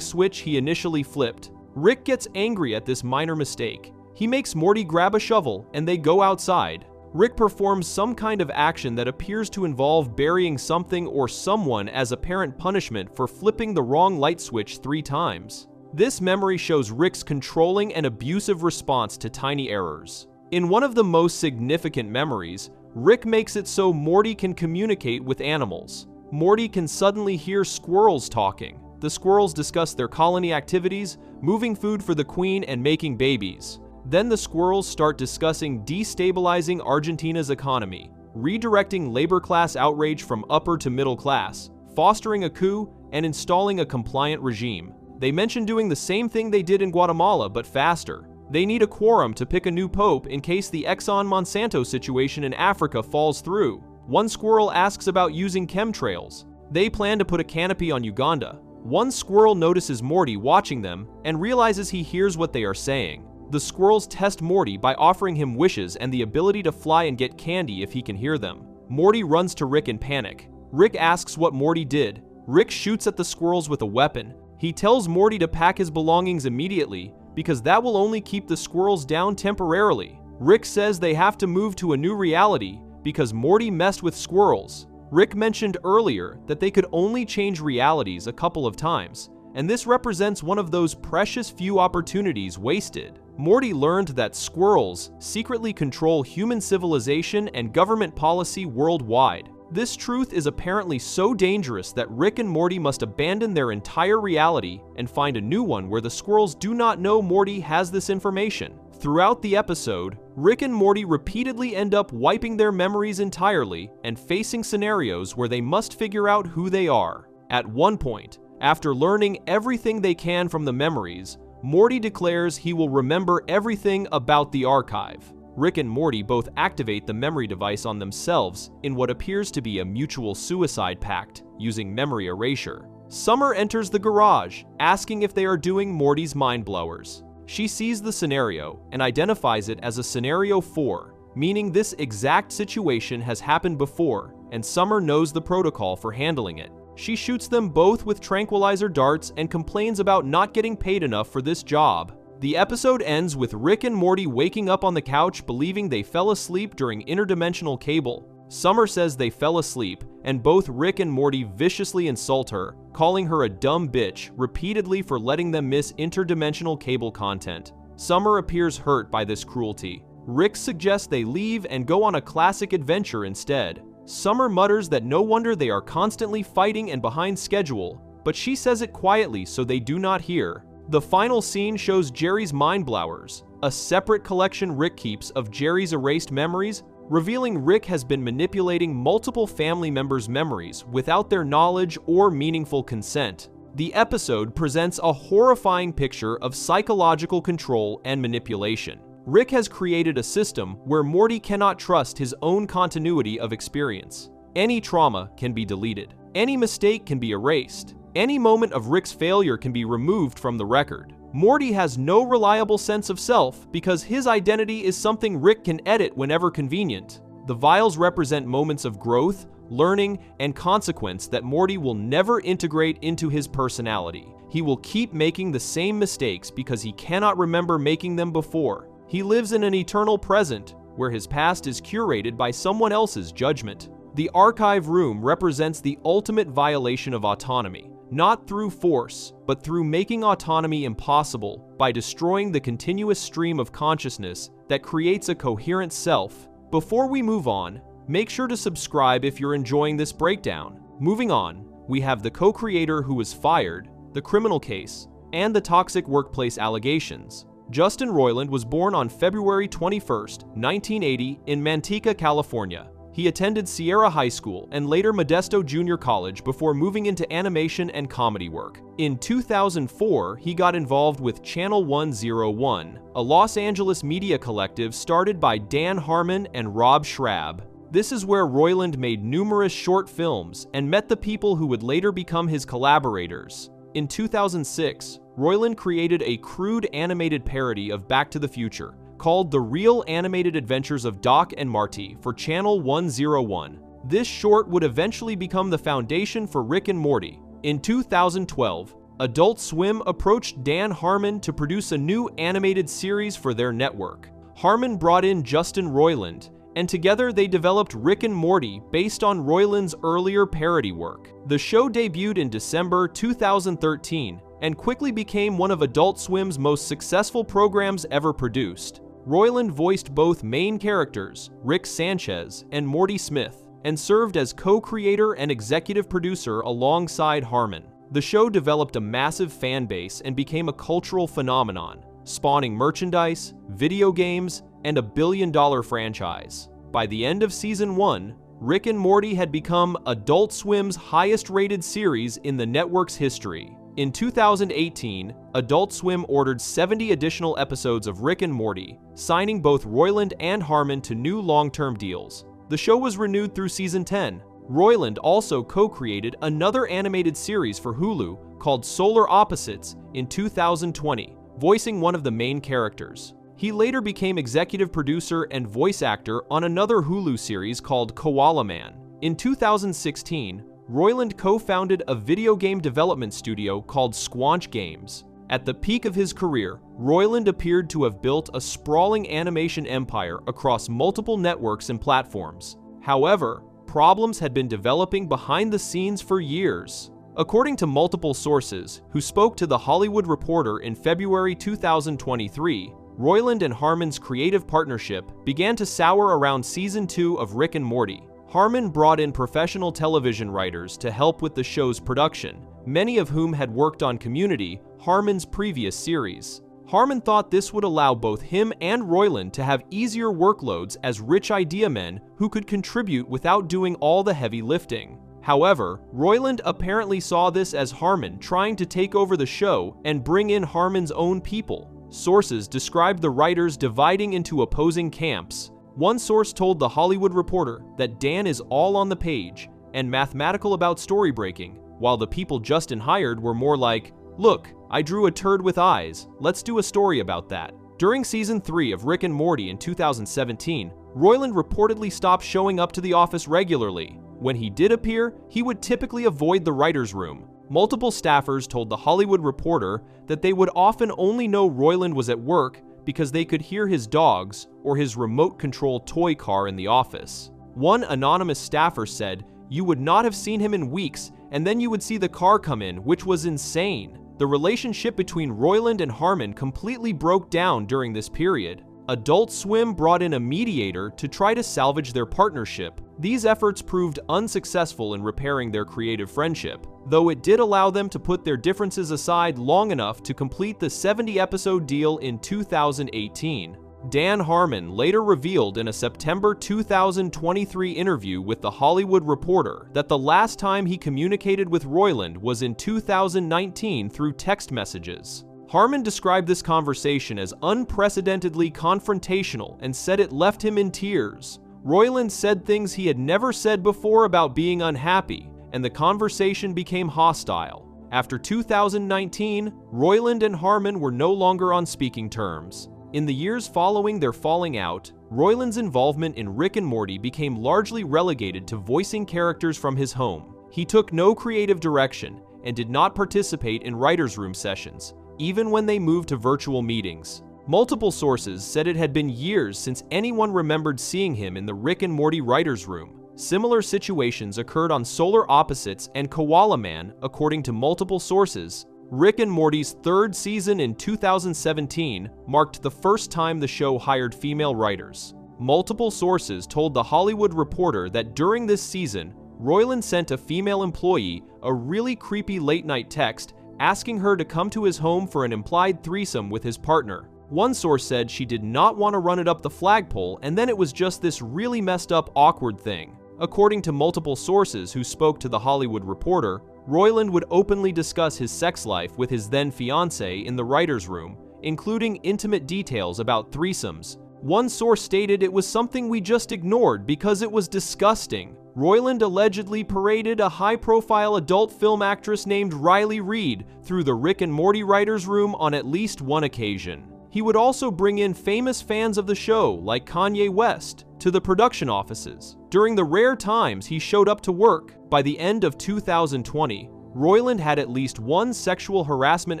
A: switch he initially flipped. Rick gets angry at this minor mistake. He makes Morty grab a shovel and they go outside. Rick performs some kind of action that appears to involve burying something or someone as apparent punishment for flipping the wrong light switch 3 times. This memory shows Rick's controlling and abusive response to tiny errors. In one of the most significant memories, Rick makes it so Morty can communicate with animals. Morty can suddenly hear squirrels talking. The squirrels discuss their colony activities, moving food for the queen, and making babies. Then the squirrels start discussing destabilizing Argentina's economy, redirecting labor class outrage from upper to middle class, fostering a coup, and installing a compliant regime. They mention doing the same thing they did in Guatemala, but faster. They need a quorum to pick a new pope in case the Exxon-Monsanto situation in Africa falls through. One squirrel asks about using chemtrails. They plan to put a canopy on Uganda. One squirrel notices Morty watching them and realizes he hears what they are saying. The squirrels test Morty by offering him wishes and the ability to fly and get candy if he can hear them. Morty runs to Rick in panic. Rick asks what Morty did. Rick shoots at the squirrels with a weapon. He tells Morty to pack his belongings immediately because that will only keep the squirrels down temporarily. Rick says they have to move to a new reality because Morty messed with squirrels. Rick mentioned earlier that they could only change realities a couple of times, and this represents one of those precious few opportunities wasted. Morty learned that squirrels secretly control human civilization and government policy worldwide. This truth is apparently so dangerous that Rick and Morty must abandon their entire reality and find a new one where the squirrels do not know Morty has this information. Throughout the episode, Rick and Morty repeatedly end up wiping their memories entirely and facing scenarios where they must figure out who they are. At one point, after learning everything they can from the memories, Morty declares he will remember everything about the archive. Rick and Morty both activate the memory device on themselves in what appears to be a mutual suicide pact using memory erasure. Summer enters the garage, asking if they are doing Morty's mind blowers. She sees the scenario and identifies it as a scenario 4, meaning this exact situation has happened before, and Summer knows the protocol for handling it. She shoots them both with tranquilizer darts and complains about not getting paid enough for this job. The episode ends with Rick and Morty waking up on the couch believing they fell asleep during interdimensional cable. Summer says they fell asleep, and both Rick and Morty viciously insult her, calling her a dumb bitch repeatedly for letting them miss interdimensional cable content. Summer appears hurt by this cruelty. Rick suggests they leave and go on a classic adventure instead. Summer mutters that no wonder they are constantly fighting and behind schedule, but she says it quietly so they do not hear. The final scene shows Jerry's mind blowers, a separate collection Rick keeps of Jerry's erased memories, revealing Rick has been manipulating multiple family members' memories without their knowledge or meaningful consent. The episode presents a horrifying picture of psychological control and manipulation. Rick has created a system where Morty cannot trust his own continuity of experience. Any trauma can be deleted. Any mistake can be erased. Any moment of Rick's failure can be removed from the record. Morty has no reliable sense of self because his identity is something Rick can edit whenever convenient. The vials represent moments of growth, learning, and consequence that Morty will never integrate into his personality. He will keep making the same mistakes because he cannot remember making them before. He lives in an eternal present, where his past is curated by someone else's judgment. The archive room represents the ultimate violation of autonomy, not through force, but through making autonomy impossible by destroying the continuous stream of consciousness that creates a coherent self. Before we move on, make sure to subscribe if you're enjoying this breakdown. Moving on, we have the co-creator who was fired, the criminal case, and the toxic workplace allegations. Justin Roiland was born on February 21, 1980 in Manteca, California. He attended Sierra High School and later Modesto Junior College before moving into animation and comedy work. In 2004, he got involved with Channel 101, a Los Angeles media collective started by Dan Harmon and Rob Schrab. This is where Roiland made numerous short films and met the people who would later become his collaborators. In 2006, Roiland created a crude animated parody of Back to the Future called The Real Animated Adventures of Doc and Marty for Channel 101. This short would eventually become the foundation for Rick and Morty. In 2012, Adult Swim approached Dan Harmon to produce a new animated series for their network. Harmon brought in Justin Roiland, and together they developed Rick and Morty based on Roiland's earlier parody work. The show debuted in December 2013 and quickly became one of Adult Swim's most successful programs ever produced. Roiland voiced both main characters, Rick Sanchez and Morty Smith, and served as co-creator and executive producer alongside Harmon. The show developed a massive fan base and became a cultural phenomenon, spawning merchandise, video games, and a billion-dollar franchise. By the end of Season 1, Rick and Morty had become Adult Swim's highest-rated series in the network's history. In 2018, Adult Swim ordered 70 additional episodes of Rick and Morty, signing both Roiland and Harmon to new long-term deals. The show was renewed through Season 10. Roiland also co-created another animated series for Hulu called Solar Opposites in 2020, voicing one of the main characters. He later became executive producer and voice actor on another Hulu series called Koala Man. In 2016, Roiland co-founded a video game development studio called Squanch Games. At the peak of his career, Roiland appeared to have built a sprawling animation empire across multiple networks and platforms. However, problems had been developing behind the scenes for years. According to multiple sources who spoke to The Hollywood Reporter in February 2023, Roiland and Harmon's creative partnership began to sour around Season 2 of Rick and Morty. Harmon brought in professional television writers to help with the show's production, many of whom had worked on Community, Harmon's previous series. Harmon thought this would allow both him and Roiland to have easier workloads as rich idea men who could contribute without doing all the heavy lifting. However, Roiland apparently saw this as Harmon trying to take over the show and bring in Harmon's own people. Sources described the writers dividing into opposing camps. One source told The Hollywood Reporter that Dan is all on the page and mathematical about story breaking, while the people Justin hired were more like, "Look, I drew a turd with eyes, let's do a story about that." During Season 3 of Rick and Morty in 2017, Roiland reportedly stopped showing up to the office regularly. When he did appear, he would typically avoid the writer's room. Multiple staffers told The Hollywood Reporter that they would often only know Roiland was at work because they could hear his dogs or his remote-control toy car in the office. One anonymous staffer said, "You would not have seen him in weeks, and then you would see the car come in, which was insane." The relationship between Roiland and Harmon completely broke down during this period. Adult Swim brought in a mediator to try to salvage their partnership. These efforts proved unsuccessful in repairing their creative friendship, though it did allow them to put their differences aside long enough to complete the 70-episode deal in 2018. Dan Harmon later revealed in a September 2023 interview with The Hollywood Reporter that the last time he communicated with Roiland was in 2019 through text messages. Harmon described this conversation as unprecedentedly confrontational and said it left him in tears. Roiland said things he had never said before about being unhappy, and the conversation became hostile. After 2019, Roiland and Harmon were no longer on speaking terms. In the years following their falling out, Roiland's involvement in Rick and Morty became largely relegated to voicing characters from his home. He took no creative direction and did not participate in writers' room sessions, even when they moved to virtual meetings. Multiple sources said it had been years since anyone remembered seeing him in the Rick and Morty writers' room. Similar situations occurred on Solar Opposites and Koala Man, according to multiple sources. Rick and Morty's third season in 2017 marked the first time the show hired female writers. Multiple sources told The Hollywood Reporter that during this season, Roiland sent a female employee a really creepy late-night text asking her to come to his home for an implied threesome with his partner. One source said she did not want to run it up the flagpole, and then it was just this really messed up, awkward thing. According to multiple sources who spoke to The Hollywood Reporter, Roiland would openly discuss his sex life with his then-fiancée in the writer's room, including intimate details about threesomes. One source stated it was something we just ignored because it was disgusting. Roiland allegedly paraded a high-profile adult film actress named Riley Reid through the Rick and Morty writer's room on at least one occasion. He would also bring in famous fans of the show, like Kanye West, to the production offices. During the rare times he showed up to work, by the end of 2020, Roiland had at least one sexual harassment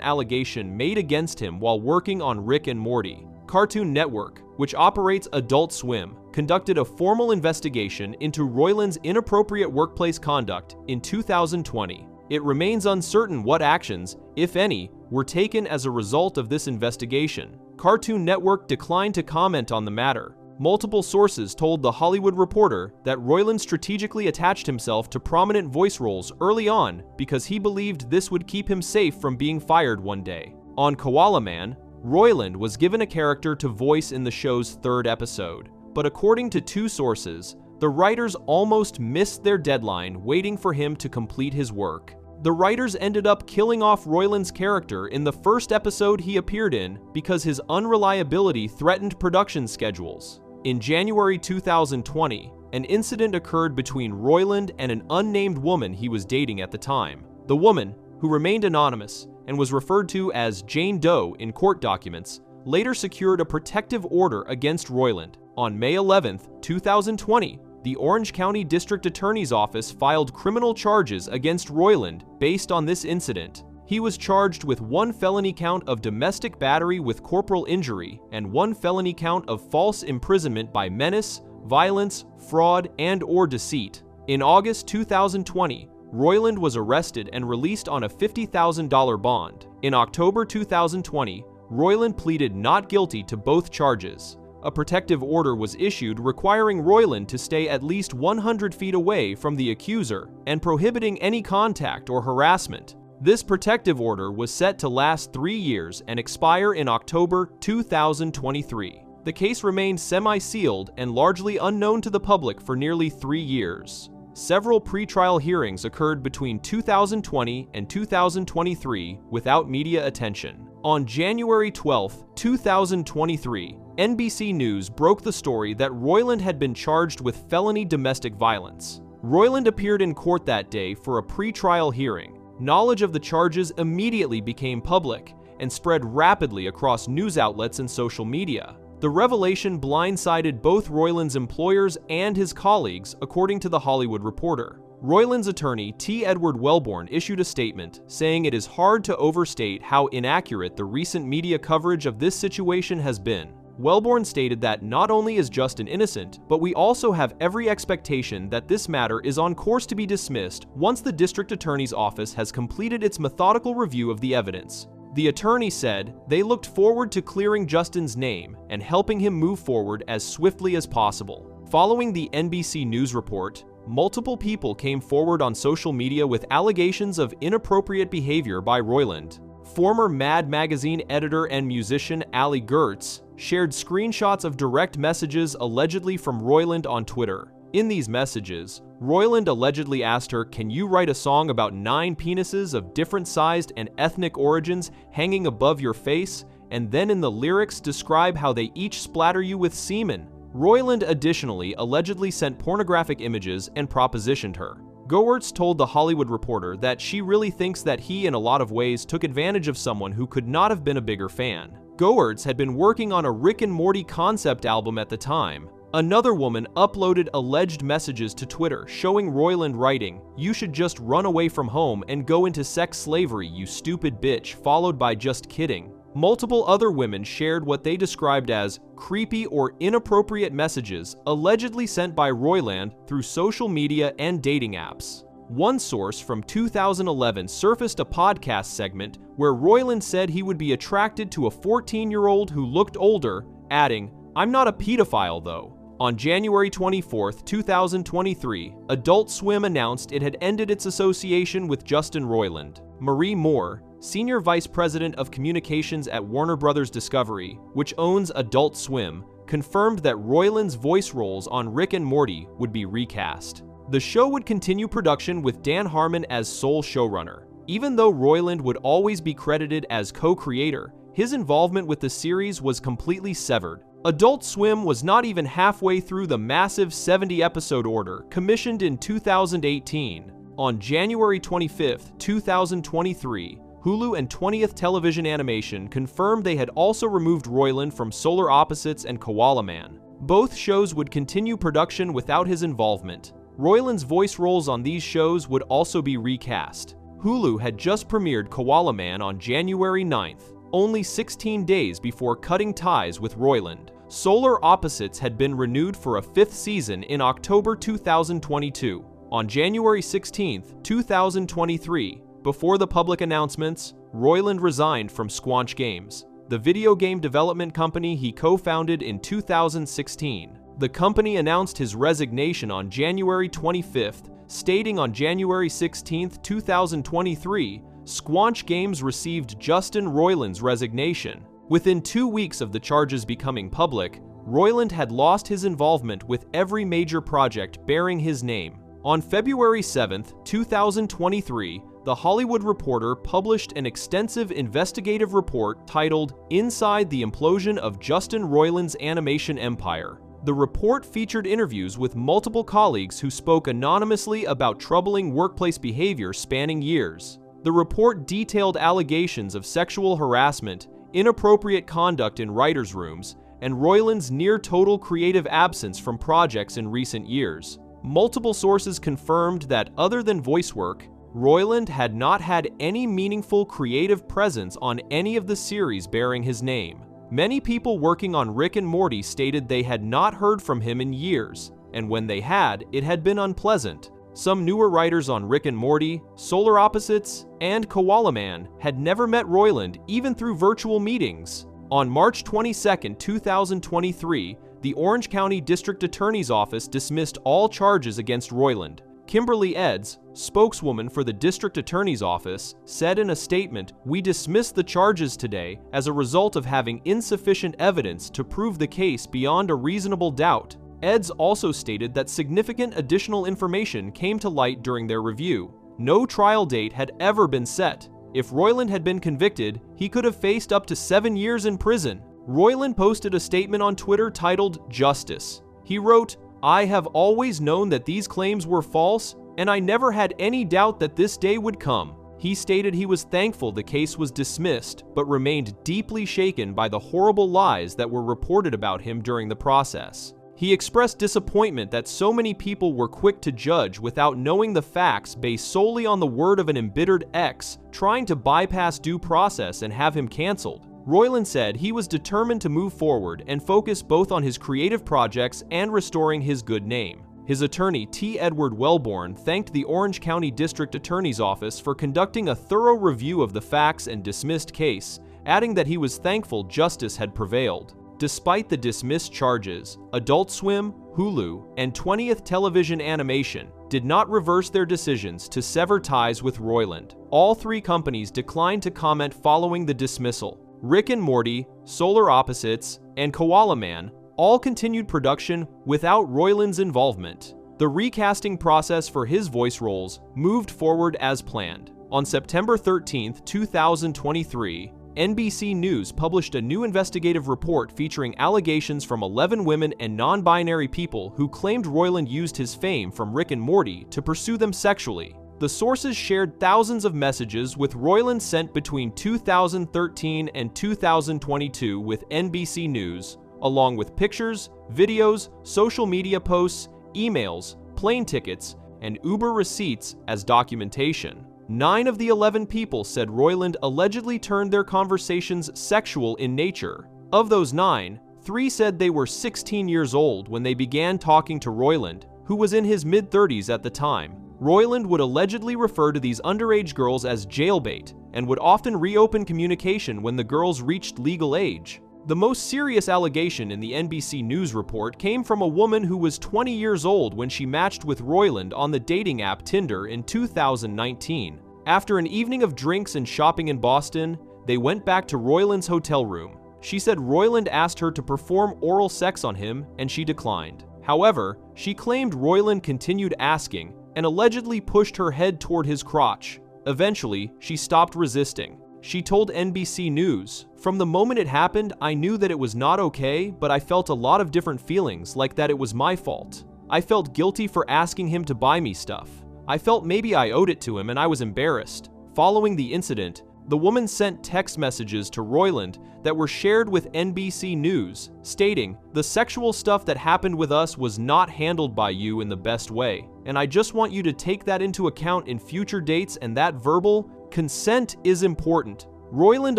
A: allegation made against him while working on Rick and Morty. Cartoon Network, which operates Adult Swim, conducted a formal investigation into Roiland's inappropriate workplace conduct in 2020. It remains uncertain what actions, if any, were taken as a result of this investigation. Cartoon Network declined to comment on the matter. Multiple sources told The Hollywood Reporter that Roiland strategically attached himself to prominent voice roles early on because he believed this would keep him safe from being fired one day. On Koala Man, Roiland was given a character to voice in the show's third episode, but according to two sources, the writers almost missed their deadline waiting for him to complete his work. The writers ended up killing off Roiland's character in the first episode he appeared in because his unreliability threatened production schedules. In January 2020, an incident occurred between Roiland and an unnamed woman he was dating at the time. The woman, who remained anonymous and was referred to as Jane Doe in court documents, later secured a protective order against Roiland. On May 11, 2020, the Orange County District Attorney's Office filed criminal charges against Roiland based on this incident. He was charged with one felony count of domestic battery with corporal injury and one felony count of false imprisonment by menace, violence, fraud, and/or deceit. In August 2020, Roiland was arrested and released on a $50,000 bond. In October 2020, Roiland pleaded not guilty to both charges. A protective order was issued requiring Roiland to stay at least 100 feet away from the accuser and prohibiting any contact or harassment. This protective order was set to last 3 years and expire in October 2023. The case remained semi-sealed and largely unknown to the public for nearly 3 years. Several pretrial hearings occurred between 2020 and 2023 without media attention. On January 12, 2023, NBC News broke the story that Roiland had been charged with felony domestic violence. Roiland appeared in court that day for a pretrial hearing. Knowledge of the charges immediately became public and spread rapidly across news outlets and social media. The revelation blindsided both Roiland's employers and his colleagues, according to The Hollywood Reporter. Roiland's attorney, T. Edward Wellborn, issued a statement saying it is hard to overstate how inaccurate the recent media coverage of this situation has been. Wellborn stated that not only is Justin innocent, but we also have every expectation that this matter is on course to be dismissed once the district attorney's office has completed its methodical review of the evidence. The attorney said they looked forward to clearing Justin's name and helping him move forward as swiftly as possible. Following the NBC News report, multiple people came forward on social media with allegations of inappropriate behavior by Roiland. Former Mad Magazine editor and musician Ali Gertz shared screenshots of direct messages allegedly from Roiland on Twitter. In these messages, Roiland allegedly asked her, "Can you write a song about 9 penises of different sized and ethnic origins hanging above your face, and then in the lyrics describe how they each splatter you with semen?" Roiland additionally allegedly sent pornographic images and propositioned her. Gertz told The Hollywood Reporter that she really thinks that he in a lot of ways took advantage of someone who could not have been a bigger fan. Goertz had been working on a Rick and Morty concept album at the time. Another woman uploaded alleged messages to Twitter showing Roiland writing, "You should just run away from home and go into sex slavery, you stupid bitch," followed by "just kidding." Multiple other women shared what they described as creepy or inappropriate messages allegedly sent by Roiland through social media and dating apps. One source from 2011 surfaced a podcast segment where Roiland said he would be attracted to a 14-year-old who looked older, adding, "I'm not a pedophile though." On January 24, 2023, Adult Swim announced it had ended its association with Justin Roiland. Marie Moore, Senior Vice President of Communications at Warner Bros. Discovery, which owns Adult Swim, confirmed that Roiland's voice roles on Rick and Morty would be recast. The show would continue production with Dan Harmon as sole showrunner. Even though Roiland would always be credited as co-creator, his involvement with the series was completely severed. Adult Swim was not even halfway through the massive 70-episode order commissioned in 2018. On January 25, 2023, Hulu and 20th Television Animation confirmed they had also removed Roiland from Solar Opposites and Koala Man. Both shows would continue production without his involvement. Roiland's voice roles on these shows would also be recast. Hulu had just premiered Koala Man on January 9th, only 16 days before cutting ties with Roiland. Solar Opposites had been renewed for a 5th season in October 2022. On January 16, 2023, before the public announcements, Roiland resigned from Squanch Games, the video game development company he co-founded in 2016. The company announced his resignation on January 25th, stating on January 16, 2023, Squanch Games received Justin Roiland's resignation. Within 2 weeks of the charges becoming public, Roiland had lost his involvement with every major project bearing his name. On February 7, 2023, The Hollywood Reporter published an extensive investigative report titled "Inside the Implosion of Justin Roiland's Animation Empire." The report featured interviews with multiple colleagues who spoke anonymously about troubling workplace behavior spanning years. The report detailed allegations of sexual harassment, inappropriate conduct in writers' rooms, and Roiland's near-total creative absence from projects in recent years. Multiple sources confirmed that other than voice work, Roiland had not had any meaningful creative presence on any of the series bearing his name. Many people working on Rick and Morty stated they had not heard from him in years, and when they had, it had been unpleasant. Some newer writers on Rick and Morty, Solar Opposites, and Koala Man had never met Roiland even through virtual meetings. On March 22, 2023, the Orange County District Attorney's Office dismissed all charges against Roiland. Kimberly Eds, spokeswoman for the District Attorney's Office, said in a statement, "We dismiss the charges today as a result of having insufficient evidence to prove the case beyond a reasonable doubt." Eds also stated that significant additional information came to light during their review. No trial date had ever been set. If Roiland had been convicted, he could have faced up to 7 years in prison. Roiland posted a statement on Twitter titled "Justice." He wrote, "I have always known that these claims were false, and I never had any doubt that this day would come." He stated he was thankful the case was dismissed, but remained deeply shaken by the horrible lies that were reported about him during the process. He expressed disappointment that so many people were quick to judge without knowing the facts based solely on the word of an embittered ex trying to bypass due process and have him canceled. Roiland said he was determined to move forward and focus both on his creative projects and restoring his good name. His attorney, T. Edward Wellborn, thanked the Orange County District Attorney's Office for conducting a thorough review of the facts and dismissed case, adding that he was thankful justice had prevailed. Despite the dismissed charges, Adult Swim, Hulu, and 20th Television Animation did not reverse their decisions to sever ties with Roiland. All three companies declined to comment following the dismissal. Rick and Morty, Solar Opposites, and Koala Man all continued production without Roiland's involvement. The recasting process for his voice roles moved forward as planned. On September 13, 2023, NBC News published a new investigative report featuring allegations from 11 women and non-binary people who claimed Roiland used his fame from Rick and Morty to pursue them sexually. The sources shared thousands of messages with Roiland sent between 2013 and 2022 with NBC News, along with pictures, videos, social media posts, emails, plane tickets, and Uber receipts as documentation. 9 of the 11 people said Roiland allegedly turned their conversations sexual in nature. Of those 9, 3 said they were 16 years old when they began talking to Roiland, who was in his mid-30s at the time. Roiland would allegedly refer to these underage girls as jailbait and would often reopen communication when the girls reached legal age. The most serious allegation in the NBC News report came from a woman who was 20 years old when she matched with Roiland on the dating app Tinder in 2019. After an evening of drinks and shopping in Boston, they went back to Roiland's hotel room. She said Roiland asked her to perform oral sex on him, and she declined. However, she claimed Roiland continued asking and allegedly pushed her head toward his crotch. Eventually, she stopped resisting. She told NBC News, "From the moment it happened, I knew that it was not okay, but I felt a lot of different feelings, like that it was my fault. I felt guilty for asking him to buy me stuff. I felt maybe I owed it to him and I was embarrassed." Following the incident, the woman sent text messages to Roiland that were shared with NBC News, stating, "The sexual stuff that happened with us was not handled by you in the best way, and I just want you to take that into account in future dates, and that verbal consent is important." Roiland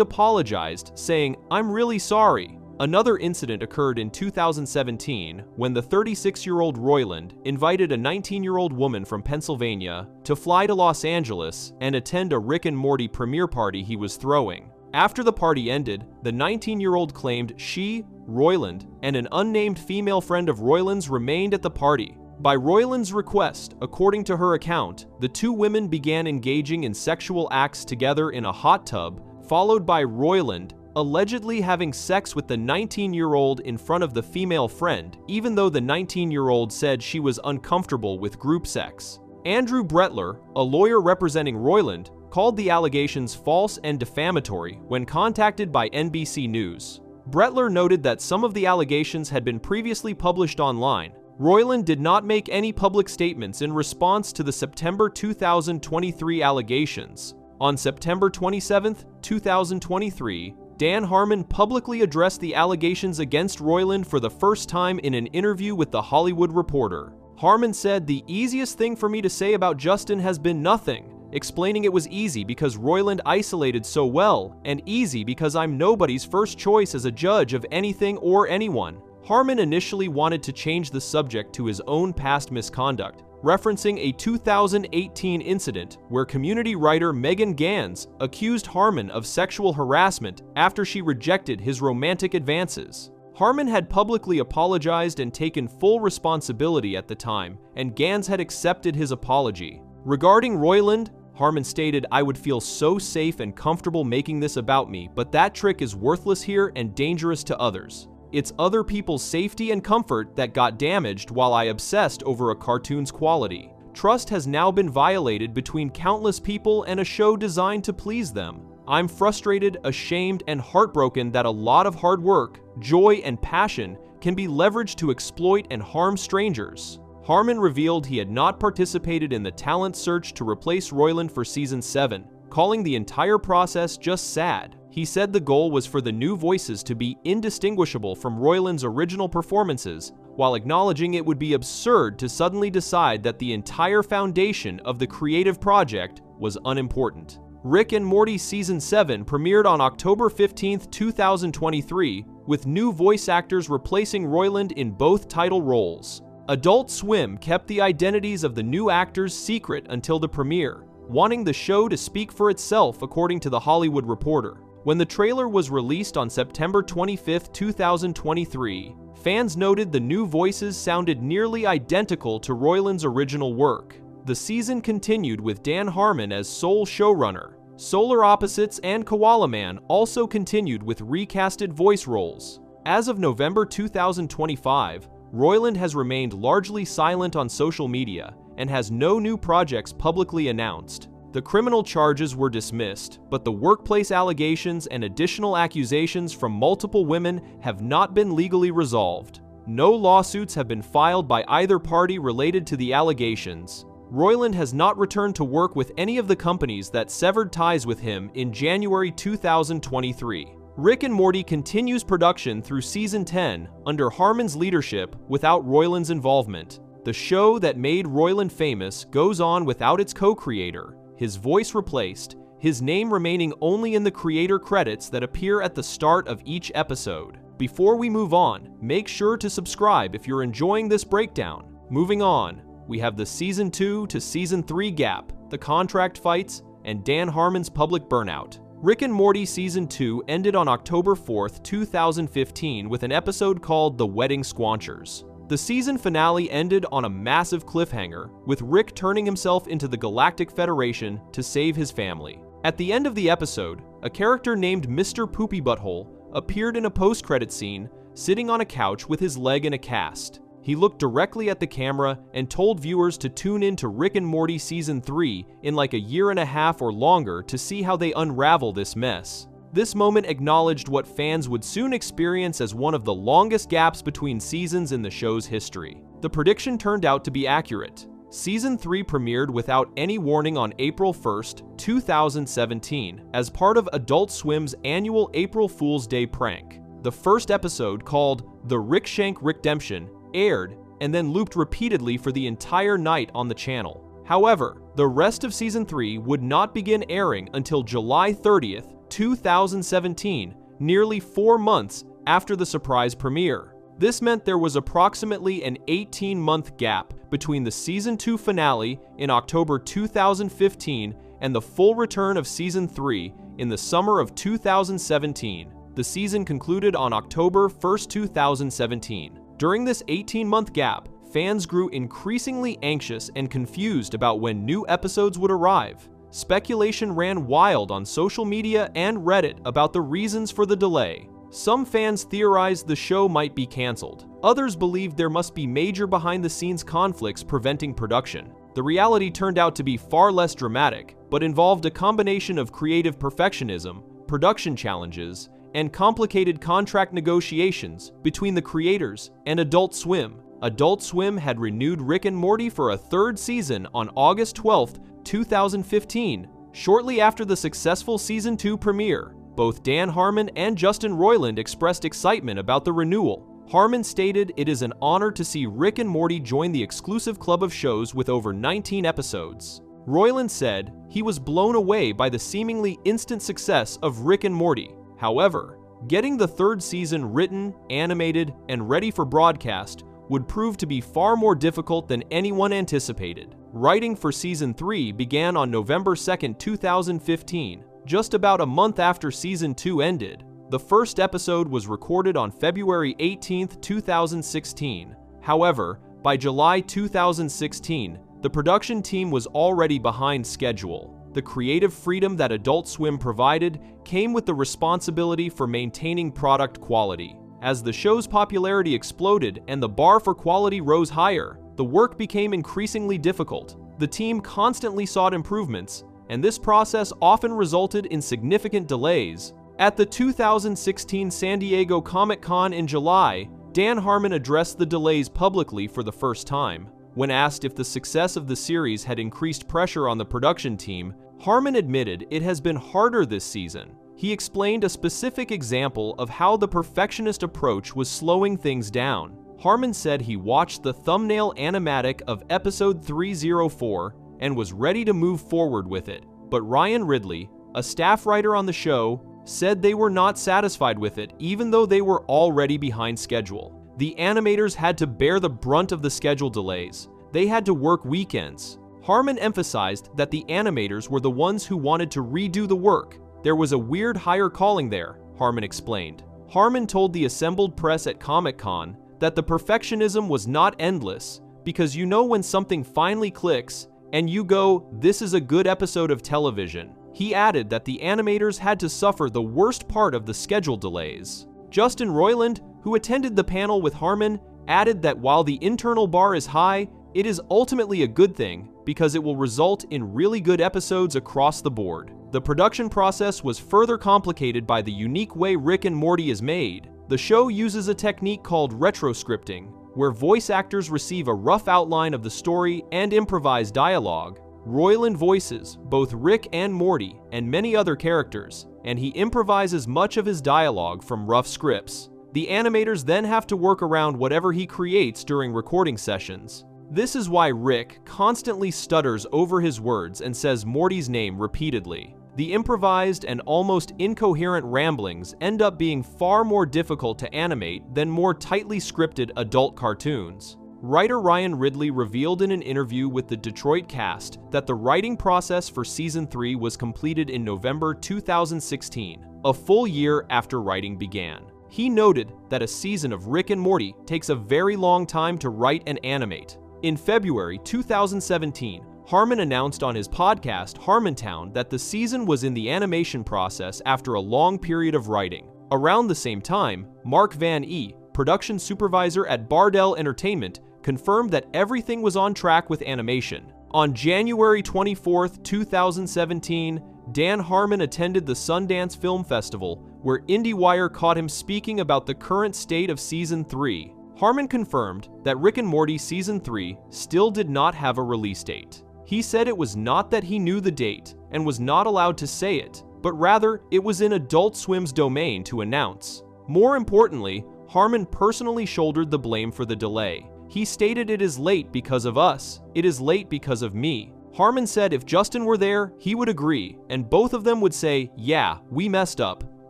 A: apologized, saying, "I'm really sorry." Another incident occurred in 2017 when the 36-year-old Roiland invited a 19-year-old woman from Pennsylvania to fly to Los Angeles and attend a Rick and Morty premiere party he was throwing. After the party ended, the 19-year-old claimed she, Roiland, and an unnamed female friend of Roiland's remained at the party. By Roiland's request, according to her account, the 2 women began engaging in sexual acts together in a hot tub, followed by Roiland allegedly having sex with the 19-year-old in front of the female friend, even though the 19-year-old said she was uncomfortable with group sex. Andrew Brettler, a lawyer representing Roiland, called the allegations false and defamatory when contacted by NBC News. Brettler noted that some of the allegations had been previously published online. Roiland did not make any public statements in response to the September 2023 allegations. On September 27, 2023, Dan Harmon publicly addressed the allegations against Roiland for the first time in an interview with The Hollywood Reporter. Harmon said, "The easiest thing for me to say about Justin has been nothing," explaining it was easy because Roiland isolated so well, and easy because I'm nobody's first choice as a judge of anything or anyone. Harmon initially wanted to change the subject to his own past misconduct, referencing a 2018 incident where community writer Megan Gans accused Harmon of sexual harassment after she rejected his romantic advances. Harmon had publicly apologized and taken full responsibility at the time, and Gans had accepted his apology. Regarding Roiland, Harmon stated, "I would feel so safe and comfortable making this about me, but that trick is worthless here and dangerous to others. It's other people's safety and comfort that got damaged while I obsessed over a cartoon's quality. Trust has now been violated between countless people and a show designed to please them. I'm frustrated, ashamed, and heartbroken that a lot of hard work, joy, and passion can be leveraged to exploit and harm strangers." Harmon revealed he had not participated in the talent search to replace Roiland for Season 7, calling the entire process just sad. He said the goal was for the new voices to be indistinguishable from Roiland's original performances, while acknowledging it would be absurd to suddenly decide that the entire foundation of the creative project was unimportant. Rick and Morty Season 7 premiered on October 15, 2023, with new voice actors replacing Roiland in both title roles. Adult Swim kept the identities of the new actors secret until the premiere, wanting the show to speak for itself, according to The Hollywood Reporter. When the trailer was released on September 25, 2023, fans noted the new voices sounded nearly identical to Roiland's original work. The season continued with Dan Harmon as sole showrunner. Solar Opposites and Koala Man also continued with recasted voice roles. As of November 2025, Roiland has remained largely silent on social media and has no new projects publicly announced. The criminal charges were dismissed, but the workplace allegations and additional accusations from multiple women have not been legally resolved. No lawsuits have been filed by either party related to the allegations. Roiland has not returned to work with any of the companies that severed ties with him in January 2023. Rick and Morty continues production through Season 10 under Harmon's leadership without Roiland's involvement. The show that made Roiland famous goes on without its co-creator, his voice replaced, his name remaining only in the creator credits that appear at the start of each episode. Before we move on, make sure to subscribe if you're enjoying this breakdown. Moving on, we have the Season 2 to Season 3 gap, the contract fights, and Dan Harmon's public burnout. Rick and Morty Season 2 ended on October 4th, 2015 with an episode called The Wedding Squanchers. The season finale ended on a massive cliffhanger, with Rick turning himself into the Galactic Federation to save his family. At the end of the episode, a character named Mr. Poopy Butthole appeared in a post-credit scene, sitting on a couch with his leg in a cast. He looked directly at the camera and told viewers to tune in to Rick and Morty Season 3 in like a year and a half or longer to see how they unravel this mess. This moment acknowledged what fans would soon experience as one of the longest gaps between seasons in the show's history. The prediction turned out to be accurate. Season 3 premiered without any warning on April 1st, 2017, as part of Adult Swim's annual April Fool's Day prank. The first episode, called The Rick Shank Rickdemption, aired and then looped repeatedly for the entire night on the channel. However, the rest of Season 3 would not begin airing until July 30th, 2017, nearly 4 months after the surprise premiere. This meant there was approximately an 18-month gap between the Season 2 finale in October 2015 and the full return of Season 3 in the summer of 2017. The season concluded on October 1st, 2017. During this 18-month gap, fans grew increasingly anxious and confused about when new episodes would arrive. Speculation ran wild on social media and Reddit about the reasons for the delay. Some fans theorized the show might be canceled. Others believed there must be major behind-the-scenes conflicts preventing production. The reality turned out to be far less dramatic, but involved a combination of creative perfectionism, production challenges, and complicated contract negotiations between the creators and Adult Swim. Adult Swim had renewed Rick and Morty for a third season on August 12, 2015, shortly after the successful Season 2 premiere. Both Dan Harmon and Justin Roiland expressed excitement about the renewal. Harmon stated, "It is an honor to see Rick and Morty join the exclusive club of shows with over 19 episodes." Roiland said he was blown away by the seemingly instant success of Rick and Morty. However, getting the third season written, animated, and ready for broadcast would prove to be far more difficult than anyone anticipated. Writing for Season 3 began on November 2, 2015, just about a month after Season 2 ended. The first episode was recorded on February 18, 2016. However, by July 2016, the production team was already behind schedule. The creative freedom that Adult Swim provided came with the responsibility for maintaining product quality. As the show's popularity exploded and the bar for quality rose higher, the work became increasingly difficult. The team constantly sought improvements, and this process often resulted in significant delays. At the 2016 San Diego Comic-Con in July, Dan Harmon addressed the delays publicly for the first time. When asked if the success of the series had increased pressure on the production team, Harmon admitted it has been harder this season. He explained a specific example of how the perfectionist approach was slowing things down. Harmon said he watched the thumbnail animatic of episode 304 and was ready to move forward with it, but Ryan Ridley, a staff writer on the show, said they were not satisfied with it even though they were already behind schedule. The animators had to bear the brunt of the schedule delays. They had to work weekends. Harmon emphasized that the animators were the ones who wanted to redo the work. There was a weird higher calling there, Harmon explained. Harmon told the assembled press at Comic-Con that the perfectionism was not endless, because you know when something finally clicks and you go, "This is a good episode of television." He added that the animators had to suffer the worst part of the schedule delays. Justin Roiland, who attended the panel with Harmon, added that while the internal bar is high, it is ultimately a good thing because it will result in really good episodes across the board. The production process was further complicated by the unique way Rick and Morty is made. The show uses a technique called retroscripting, where voice actors receive a rough outline of the story and improvise dialogue. Roiland voices both Rick and Morty and many other characters, and he improvises much of his dialogue from rough scripts. The animators then have to work around whatever he creates during recording sessions. This is why Rick constantly stutters over his words and says Morty's name repeatedly. The improvised and almost incoherent ramblings end up being far more difficult to animate than more tightly scripted adult cartoons. Writer Ryan Ridley revealed in an interview with the Detroit cast that the writing process for Season 3 was completed in November 2016, a full year after writing began. He noted that a season of Rick and Morty takes a very long time to write and animate. In February 2017, Harmon announced on his podcast Harmontown that the season was in the animation process after a long period of writing. Around the same time, Mark Van E., production supervisor at Bardell Entertainment, confirmed that everything was on track with animation. On January 24, 2017, Dan Harmon attended the Sundance Film Festival, where IndieWire caught him speaking about the current state of Season 3. Harmon confirmed that Rick and Morty Season 3 still did not have a release date. He said it was not that he knew the date and was not allowed to say it, but rather it was in Adult Swim's domain to announce. More importantly, Harmon personally shouldered the blame for the delay. He stated, "It is late because of us. It is late because of me." Harmon said if Justin were there, he would agree, and both of them would say, "Yeah, we messed up."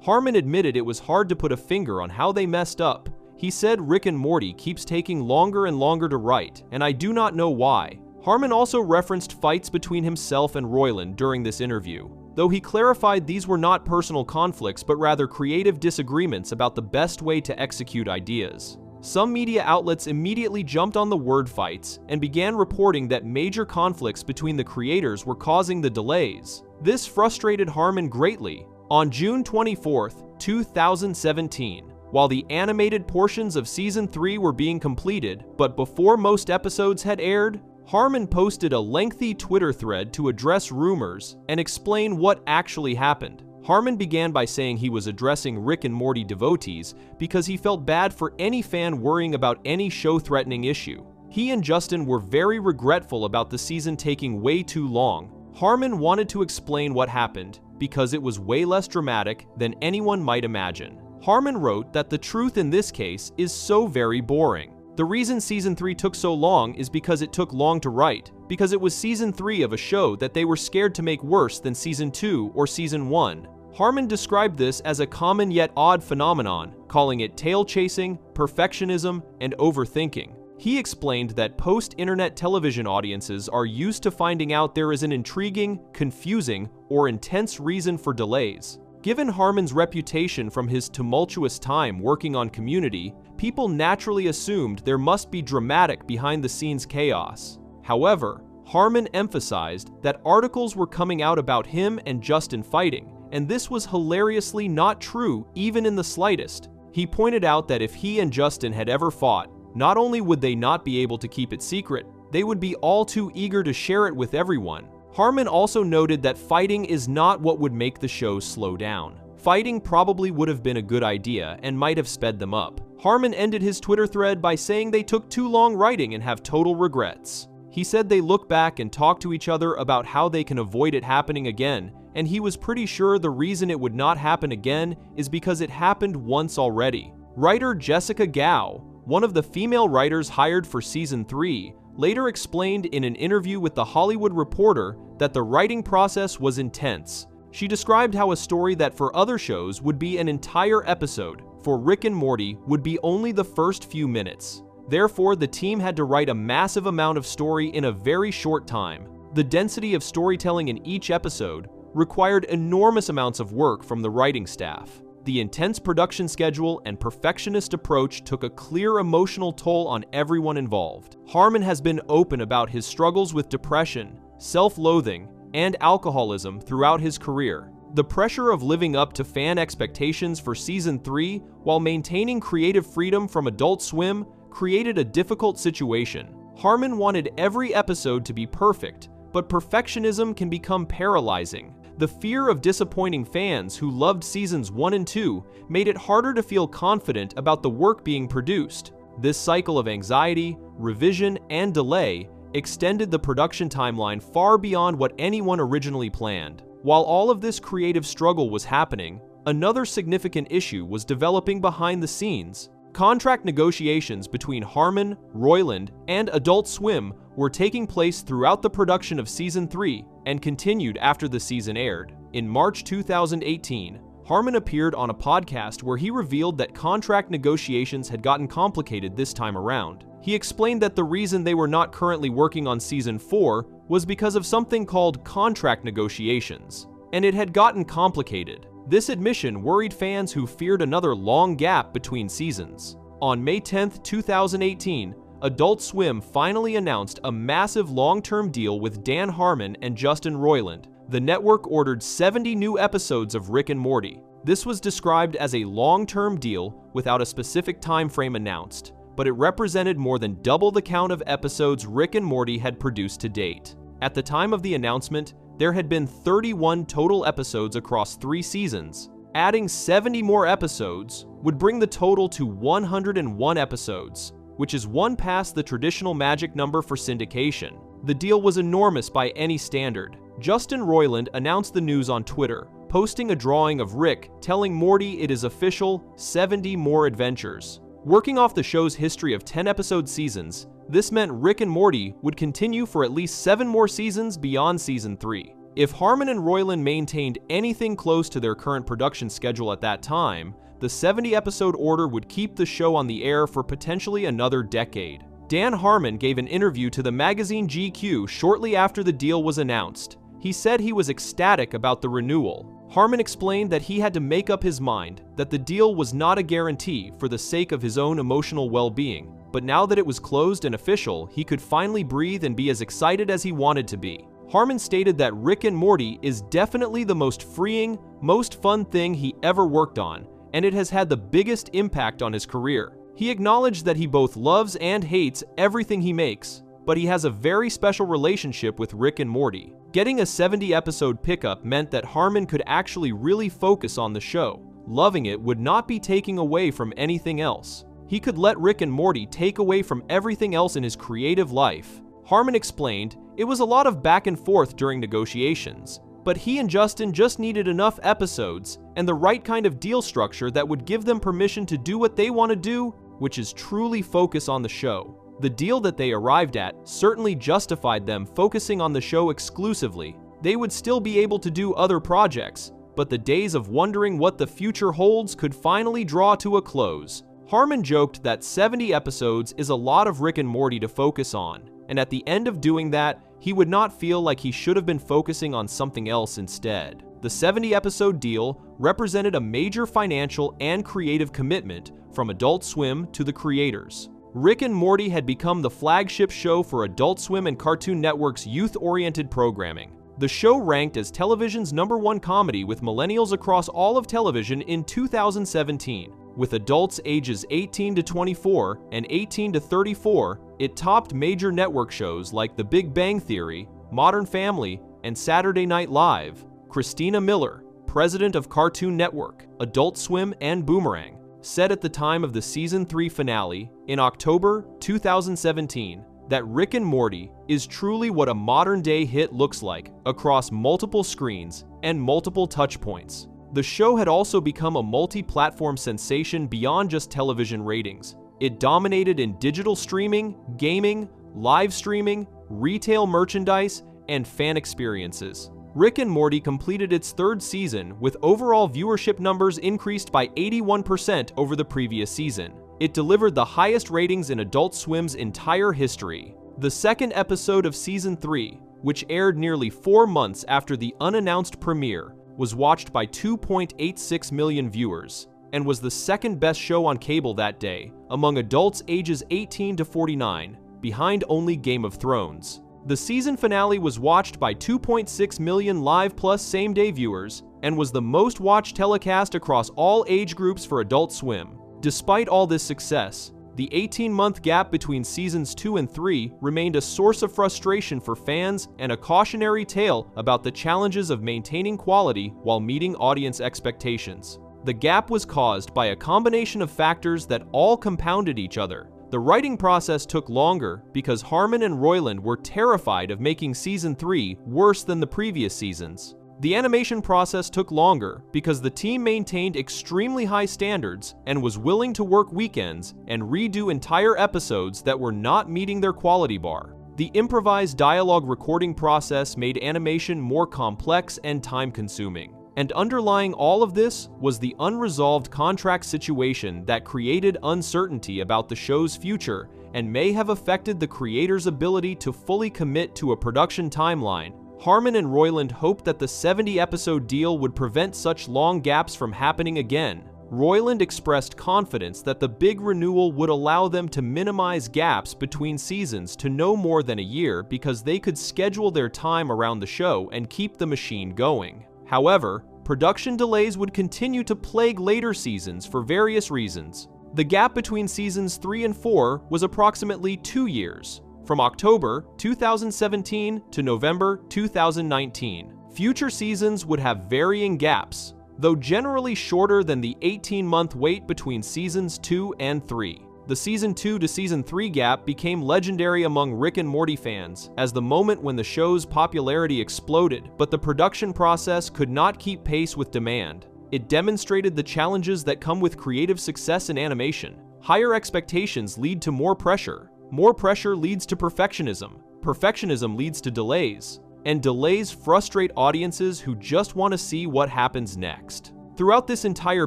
A: Harmon admitted it was hard to put a finger on how they messed up. He said Rick and Morty keeps taking longer and longer to write, and I do not know why. Harmon also referenced fights between himself and Roiland during this interview, though he clarified these were not personal conflicts but rather creative disagreements about the best way to execute ideas. Some media outlets immediately jumped on the word fights and began reporting that major conflicts between the creators were causing the delays. This frustrated Harmon greatly. On June 24, 2017, while the animated portions of Season 3 were being completed, but before most episodes had aired, Harmon posted a lengthy Twitter thread to address rumors and explain what actually happened. Harmon began by saying he was addressing Rick and Morty devotees because he felt bad for any fan worrying about any show-threatening issue. He and Justin were very regretful about the season taking way too long. Harmon wanted to explain what happened because it was way less dramatic than anyone might imagine. Harmon wrote that the truth in this case is so very boring. The reason Season 3 took so long is because it took long to write, because it was Season 3 of a show that they were scared to make worse than Season 2 or Season 1. Harmon described this as a common yet odd phenomenon, calling it tail-chasing, perfectionism, and overthinking. He explained that post-internet television audiences are used to finding out there is an intriguing, confusing, or intense reason for delays. Given Harmon's reputation from his tumultuous time working on Community, people naturally assumed there must be dramatic behind-the-scenes chaos. However, Harmon emphasized that articles were coming out about him and Justin fighting, and this was hilariously not true even in the slightest. He pointed out that if he and Justin had ever fought, not only would they not be able to keep it secret, they would be all too eager to share it with everyone. Harmon also noted that fighting is not what would make the show slow down. Fighting probably would have been a good idea and might have sped them up. Harmon ended his Twitter thread by saying they took too long writing and have total regrets. He said they look back and talk to each other about how they can avoid it happening again, and he was pretty sure the reason it would not happen again is because it happened once already. Writer Jessica Gao, one of the female writers hired for Season 3, later explained in an interview with The Hollywood Reporter that the writing process was intense. She described how a story that for other shows would be an entire episode, for Rick and Morty would be only the first few minutes. Therefore, the team had to write a massive amount of story in a very short time. The density of storytelling in each episode required enormous amounts of work from the writing staff. The intense production schedule and perfectionist approach took a clear emotional toll on everyone involved. Harmon has been open about his struggles with depression, self-loathing, and alcoholism throughout his career. The pressure of living up to fan expectations for Season 3 while maintaining creative freedom from Adult Swim created a difficult situation. Harmon wanted every episode to be perfect, but perfectionism can become paralyzing. The fear of disappointing fans who loved Seasons 1 and 2 made it harder to feel confident about the work being produced. This cycle of anxiety, revision, and delay extended the production timeline far beyond what anyone originally planned. While all of this creative struggle was happening, another significant issue was developing behind the scenes. Contract negotiations between Harmon, Roiland, and Adult Swim were taking place throughout the production of Season 3 and continued after the season aired. In March 2018, Harmon appeared on a podcast where he revealed that contract negotiations had gotten complicated this time around. He explained that the reason they were not currently working on Season 4 was because of something called contract negotiations, and it had gotten complicated. This admission worried fans who feared another long gap between seasons. On May 10, 2018, Adult Swim finally announced a massive long-term deal with Dan Harmon and Justin Roiland. The network ordered 70 new episodes of Rick and Morty. This was described as a long-term deal without a specific time frame announced, but it represented more than double the count of episodes Rick and Morty had produced to date. At the time of the announcement, there had been 31 total episodes across 3 seasons. Adding 70 more episodes would bring the total to 101 episodes, which is one past the traditional magic number for syndication. The deal was enormous by any standard. Justin Roiland announced the news on Twitter, posting a drawing of Rick telling Morty it is official, 70 more adventures. Working off the show's history of 10-episode seasons, this meant Rick and Morty would continue for at least 7 more seasons beyond Season 3. If Harmon and Roiland maintained anything close to their current production schedule at that time, the 70-episode order would keep the show on the air for potentially another decade. Dan Harmon gave an interview to the magazine GQ shortly after the deal was announced. He said he was ecstatic about the renewal. Harmon explained that he had to make up his mind that the deal was not a guarantee for the sake of his own emotional well-being, but now that it was closed and official, he could finally breathe and be as excited as he wanted to be. Harmon stated that Rick and Morty is definitely the most freeing, most fun thing he ever worked on, and it has had the biggest impact on his career. He acknowledged that he both loves and hates everything he makes, but he has a very special relationship with Rick and Morty. Getting a 70-episode pickup meant that Harmon could actually really focus on the show. Loving it would not be taking away from anything else. He could let Rick and Morty take away from everything else in his creative life. Harmon explained, it was a lot of back and forth during negotiations, but he and Justin just needed enough episodes and the right kind of deal structure that would give them permission to do what they want to do, which is truly focus on the show. The deal that they arrived at certainly justified them focusing on the show exclusively. They would still be able to do other projects, but the days of wondering what the future holds could finally draw to a close. Harmon joked that 70 episodes is a lot of Rick and Morty to focus on, and at the end of doing that, he would not feel like he should have been focusing on something else instead. The 70-episode deal represented a major financial and creative commitment from Adult Swim to the creators. Rick and Morty had become the flagship show for Adult Swim and Cartoon Network's youth-oriented programming. The show ranked as television's #1 comedy with millennials across all of television in 2017. With adults ages 18 to 24 and 18 to 34, it topped major network shows like The Big Bang Theory, Modern Family, and Saturday Night Live. Christina Miller, president of Cartoon Network, Adult Swim, and Boomerang, said at the time of the Season 3 finale in October 2017 that Rick and Morty is truly what a modern-day hit looks like across multiple screens and multiple touchpoints. The show had also become a multi-platform sensation beyond just television ratings. It dominated in digital streaming, gaming, live streaming, retail merchandise, and fan experiences. Rick and Morty completed its 3rd season with overall viewership numbers increased by 81% over the previous season. It delivered the highest ratings in Adult Swim's entire history. The 2nd episode of Season 3, which aired nearly 4 months after the unannounced premiere, was watched by 2.86 million viewers, and was the 2nd best show on cable that day, among adults ages 18 to 49, behind only Game of Thrones. The season finale was watched by 2.6 million live plus same-day viewers, and was the most watched telecast across all age groups for Adult Swim. Despite all this success, the 18-month gap between Seasons 2 and 3 remained a source of frustration for fans and a cautionary tale about the challenges of maintaining quality while meeting audience expectations. The gap was caused by a combination of factors that all compounded each other. The writing process took longer because Harmon and Roiland were terrified of making Season 3 worse than the previous seasons. The animation process took longer because the team maintained extremely high standards and was willing to work weekends and redo entire episodes that were not meeting their quality bar. The improvised dialogue recording process made animation more complex and time-consuming. And underlying all of this was the unresolved contract situation that created uncertainty about the show's future and may have affected the creators' ability to fully commit to a production timeline. Harmon and Roiland hoped that the 70-episode deal would prevent such long gaps from happening again. Roiland expressed confidence that the big renewal would allow them to minimize gaps between seasons to no more than a year because they could schedule their time around the show and keep the machine going. However, production delays would continue to plague later seasons for various reasons. The gap between seasons 3 and 4 was approximately 2 years, from October 2017 to November 2019. Future seasons would have varying gaps, though generally shorter than the 18-month wait between seasons 2 and 3. The Season 2 to Season 3 gap became legendary among Rick and Morty fans as the moment when the show's popularity exploded, but the production process could not keep pace with demand. It demonstrated the challenges that come with creative success in animation. Higher expectations lead to more pressure. More pressure leads to perfectionism. Perfectionism leads to delays. And delays frustrate audiences who just want to see what happens next. Throughout this entire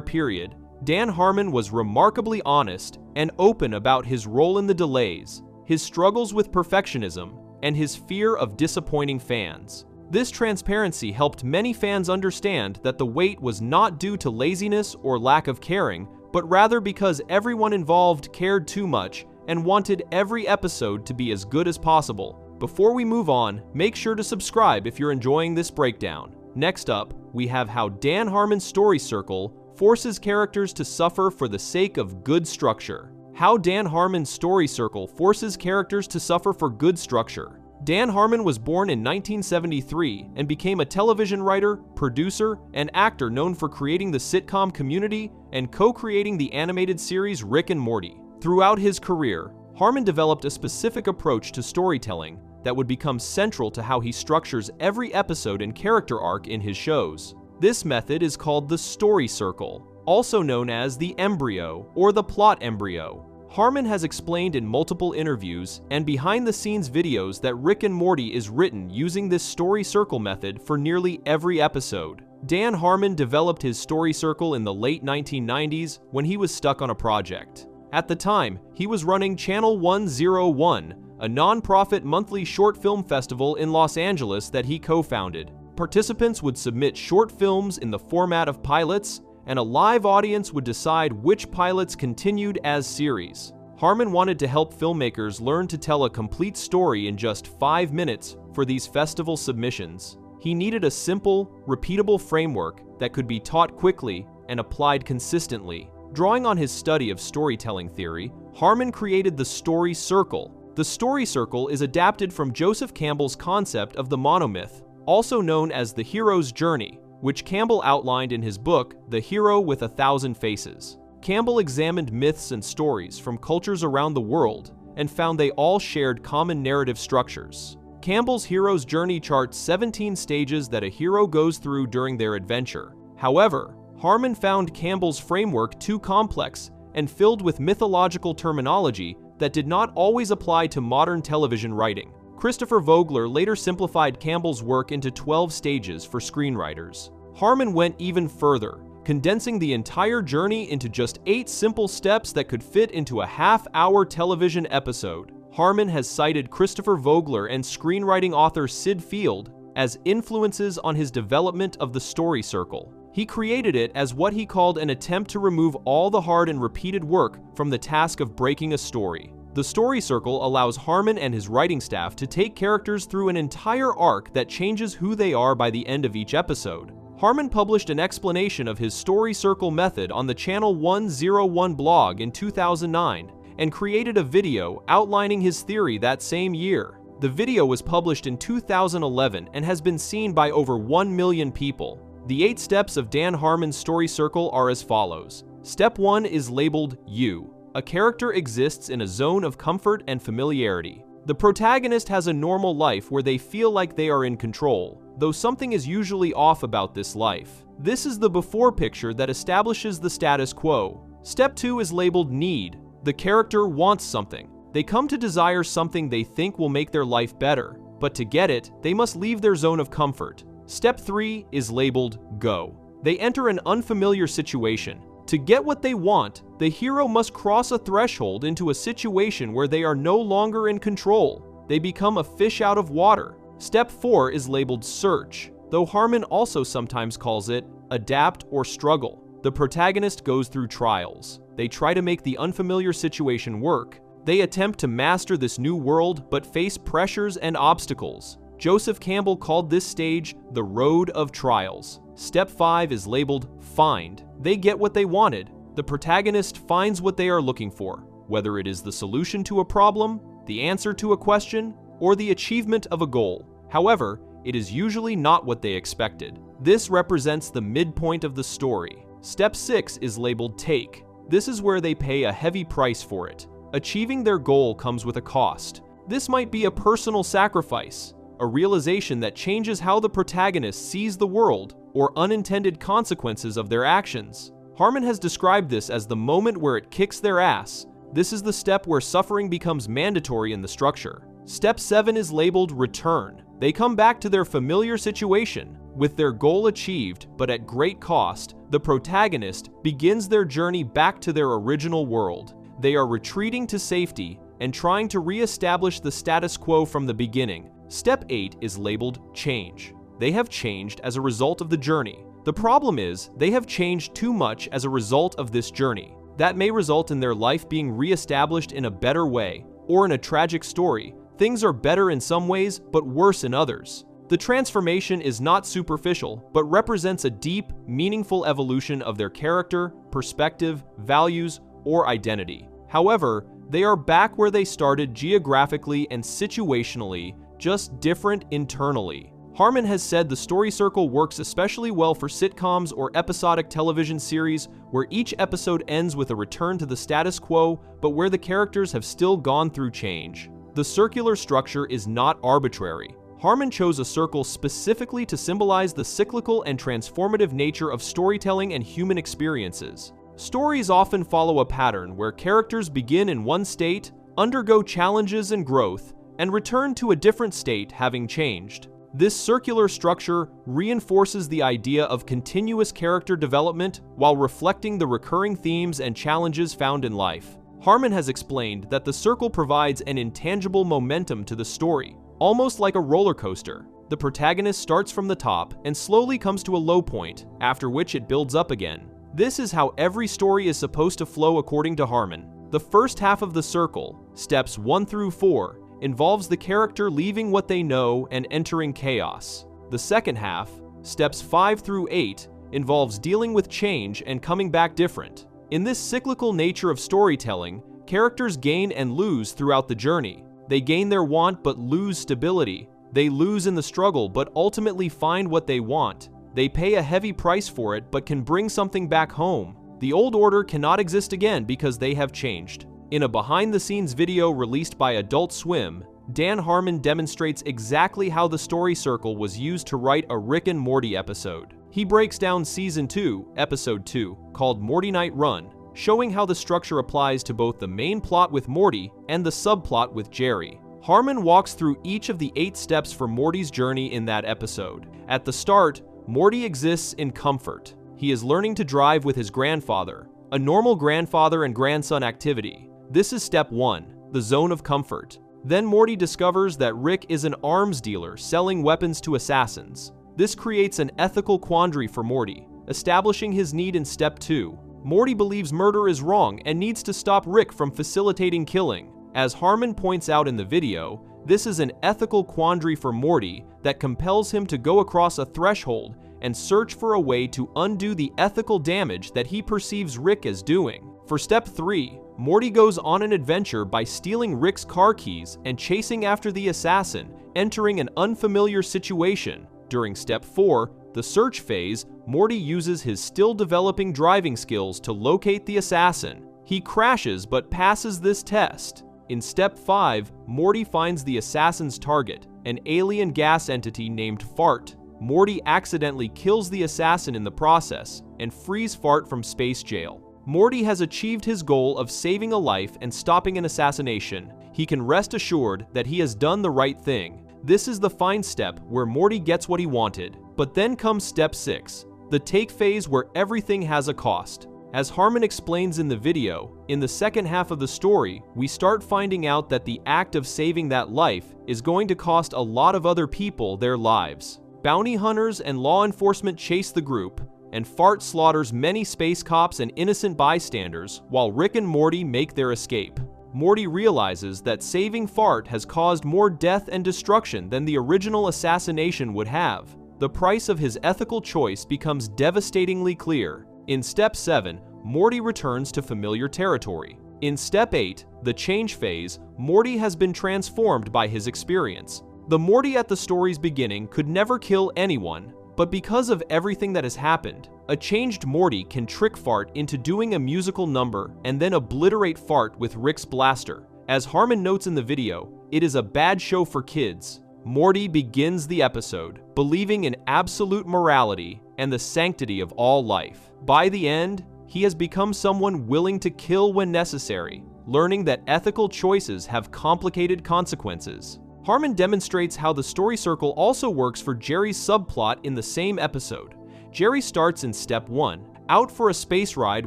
A: period, Dan Harmon was remarkably honest and open about his role in the delays, his struggles with perfectionism, and his fear of disappointing fans. This transparency helped many fans understand that the wait was not due to laziness or lack of caring, but rather because everyone involved cared too much and wanted every episode to be as good as possible. Before we move on, make sure to subscribe if you're enjoying this breakdown. Next up, we have how Dan Harmon's story circle forces characters to suffer for the sake of good structure. How Dan Harmon's story circle forces characters to suffer for good structure. Dan Harmon was born in 1973 and became a television writer, producer, and actor known for creating the sitcom Community and co-creating the animated series Rick and Morty. Throughout his career, Harmon developed a specific approach to storytelling that would become central to how he structures every episode and character arc in his shows. This method is called the story circle, also known as the embryo or the plot embryo. Harmon has explained in multiple interviews and behind-the-scenes videos that Rick and Morty is written using this story circle method for nearly every episode. Dan Harmon developed his story circle in the late 1990s when he was stuck on a project. At the time, he was running Channel 101, a non-profit monthly short film festival in Los Angeles that he co-founded. Participants would submit short films in the format of pilots, and a live audience would decide which pilots continued as series. Harmon wanted to help filmmakers learn to tell a complete story in just 5 minutes for these festival submissions. He needed a simple, repeatable framework that could be taught quickly and applied consistently. Drawing on his study of storytelling theory, Harmon created the story circle. The story circle is adapted from Joseph Campbell's concept of the monomyth, also known as the hero's journey, which Campbell outlined in his book, The Hero with a Thousand Faces. Campbell examined myths and stories from cultures around the world and found they all shared common narrative structures. Campbell's hero's journey charts 17 stages that a hero goes through during their adventure. However, Harmon found Campbell's framework too complex and filled with mythological terminology that did not always apply to modern television writing. Christopher Vogler later simplified Campbell's work into 12 stages for screenwriters. Harmon went even further, condensing the entire journey into just 8 simple steps that could fit into a half-hour television episode. Harmon has cited Christopher Vogler and screenwriting author Sid Field as influences on his development of the story circle. He created it as what he called an attempt to remove all the hard and repeated work from the task of breaking a story. The story circle allows Harmon and his writing staff to take characters through an entire arc that changes who they are by the end of each episode. Harmon published an explanation of his story circle method on the Channel 101 blog in 2009 and created a video outlining his theory that same year. The video was published in 2011 and has been seen by over 1 million people. The 8 steps of Dan Harmon's story circle are as follows. Step 1 is labeled You. A character exists in a zone of comfort and familiarity. The protagonist has a normal life where they feel like they are in control, though something is usually off about this life. This is the before picture that establishes the status quo. Step 2 is labeled need. The character wants something. They come to desire something they think will make their life better, but to get it, they must leave their zone of comfort. Step 3 is labeled go. They enter an unfamiliar situation. To get what they want, the hero must cross a threshold into a situation where they are no longer in control. They become a fish out of water. Step 4 is labeled search, though Harmon also sometimes calls it adapt or struggle. The protagonist goes through trials. They try to make the unfamiliar situation work. They attempt to master this new world, but face pressures and obstacles. Joseph Campbell called this stage the road of trials. Step 5 is labeled find. They get what they wanted. The protagonist finds what they are looking for, whether it is the solution to a problem, the answer to a question, or the achievement of a goal. However, it is usually not what they expected. This represents the midpoint of the story. Step 6 is labeled take. This is where they pay a heavy price for it. Achieving their goal comes with a cost. This might be a personal sacrifice, a realization that changes how the protagonist sees the world, or unintended consequences of their actions. Harmon has described this as the moment where it kicks their ass. This is the step where suffering becomes mandatory in the structure. Step 7 is labeled return. They come back to their familiar situation. With their goal achieved, but at great cost, the protagonist begins their journey back to their original world. They are retreating to safety and trying to re-establish the status quo from the beginning. Step 8 is labeled change. They have changed as a result of the journey. The problem is, they have changed too much as a result of this journey. That may result in their life being re-established in a better way, or in a tragic story. Things are better in some ways, but worse in others. The transformation is not superficial, but represents a deep, meaningful evolution of their character, perspective, values, or identity. However, they are back where they started geographically and situationally, just different internally. Harmon has said the story circle works especially well for sitcoms or episodic television series where each episode ends with a return to the status quo, but where the characters have still gone through change. The circular structure is not arbitrary. Harmon chose a circle specifically to symbolize the cyclical and transformative nature of storytelling and human experiences. Stories often follow a pattern where characters begin in one state, undergo challenges and growth, and return to a different state having changed. This circular structure reinforces the idea of continuous character development while reflecting the recurring themes and challenges found in life. Harmon has explained that the circle provides an intangible momentum to the story, almost like a roller coaster. The protagonist starts from the top and slowly comes to a low point, after which it builds up again. This is how every story is supposed to flow according to Harmon. The first half of the circle, steps 1 through 4, involves the character leaving what they know and entering chaos. The second half, steps 5 through 8, involves dealing with change and coming back different. In this cyclical nature of storytelling, characters gain and lose throughout the journey. They gain their want but lose stability. They lose in the struggle but ultimately find what they want. They pay a heavy price for it but can bring something back home. The old order cannot exist again because they have changed. In a behind-the-scenes video released by Adult Swim, Dan Harmon demonstrates exactly how the story circle was used to write a Rick and Morty episode. He breaks down Season 2, Episode 2, called Morty Night Run, showing how the structure applies to both the main plot with Morty and the subplot with Jerry. Harmon walks through each of the 8 steps for Morty's journey in that episode. At the start, Morty exists in comfort. He is learning to drive with his grandfather, a normal grandfather and grandson activity. This is step 1, the zone of comfort. Then Morty discovers that Rick is an arms dealer selling weapons to assassins. This creates an ethical quandary for Morty, establishing his need in step 2. Morty believes murder is wrong and needs to stop Rick from facilitating killing. As Harmon points out in the video, this is an ethical quandary for Morty that compels him to go across a threshold and search for a way to undo the ethical damage that he perceives Rick as doing. For step 3, Morty goes on an adventure by stealing Rick's car keys and chasing after the assassin, entering an unfamiliar situation. During step 4, the search phase, Morty uses his still developing driving skills to locate the assassin. He crashes but passes this test. In Step 5, Morty finds the assassin's target, an alien gas entity named Fart. Morty accidentally kills the assassin in the process and frees Fart from space jail. Morty has achieved his goal of saving a life and stopping an assassination. He can rest assured that he has done the right thing. This is the fine step where Morty gets what he wanted. But then comes Step 6, the take phase where everything has a cost. As Harmon explains in the video, in the second half of the story, we start finding out that the act of saving that life is going to cost a lot of other people their lives. Bounty hunters and law enforcement chase the group, and Fart slaughters many space cops and innocent bystanders while Rick and Morty make their escape. Morty realizes that saving Fart has caused more death and destruction than the original assassination would have. The price of his ethical choice becomes devastatingly clear. In Step 7, Morty returns to familiar territory. In Step 8, the change phase, Morty has been transformed by his experience. The Morty at the story's beginning could never kill anyone, but because of everything that has happened, a changed Morty can trick Fart into doing a musical number and then obliterate Fart with Rick's blaster. As Harmon notes in the video, it is a bad show for kids. Morty begins the episode believing in absolute morality and the sanctity of all life. By the end, he has become someone willing to kill when necessary, learning that ethical choices have complicated consequences. Harmon demonstrates how the story circle also works for Jerry's subplot in the same episode. Jerry starts in Step 1, out for a space ride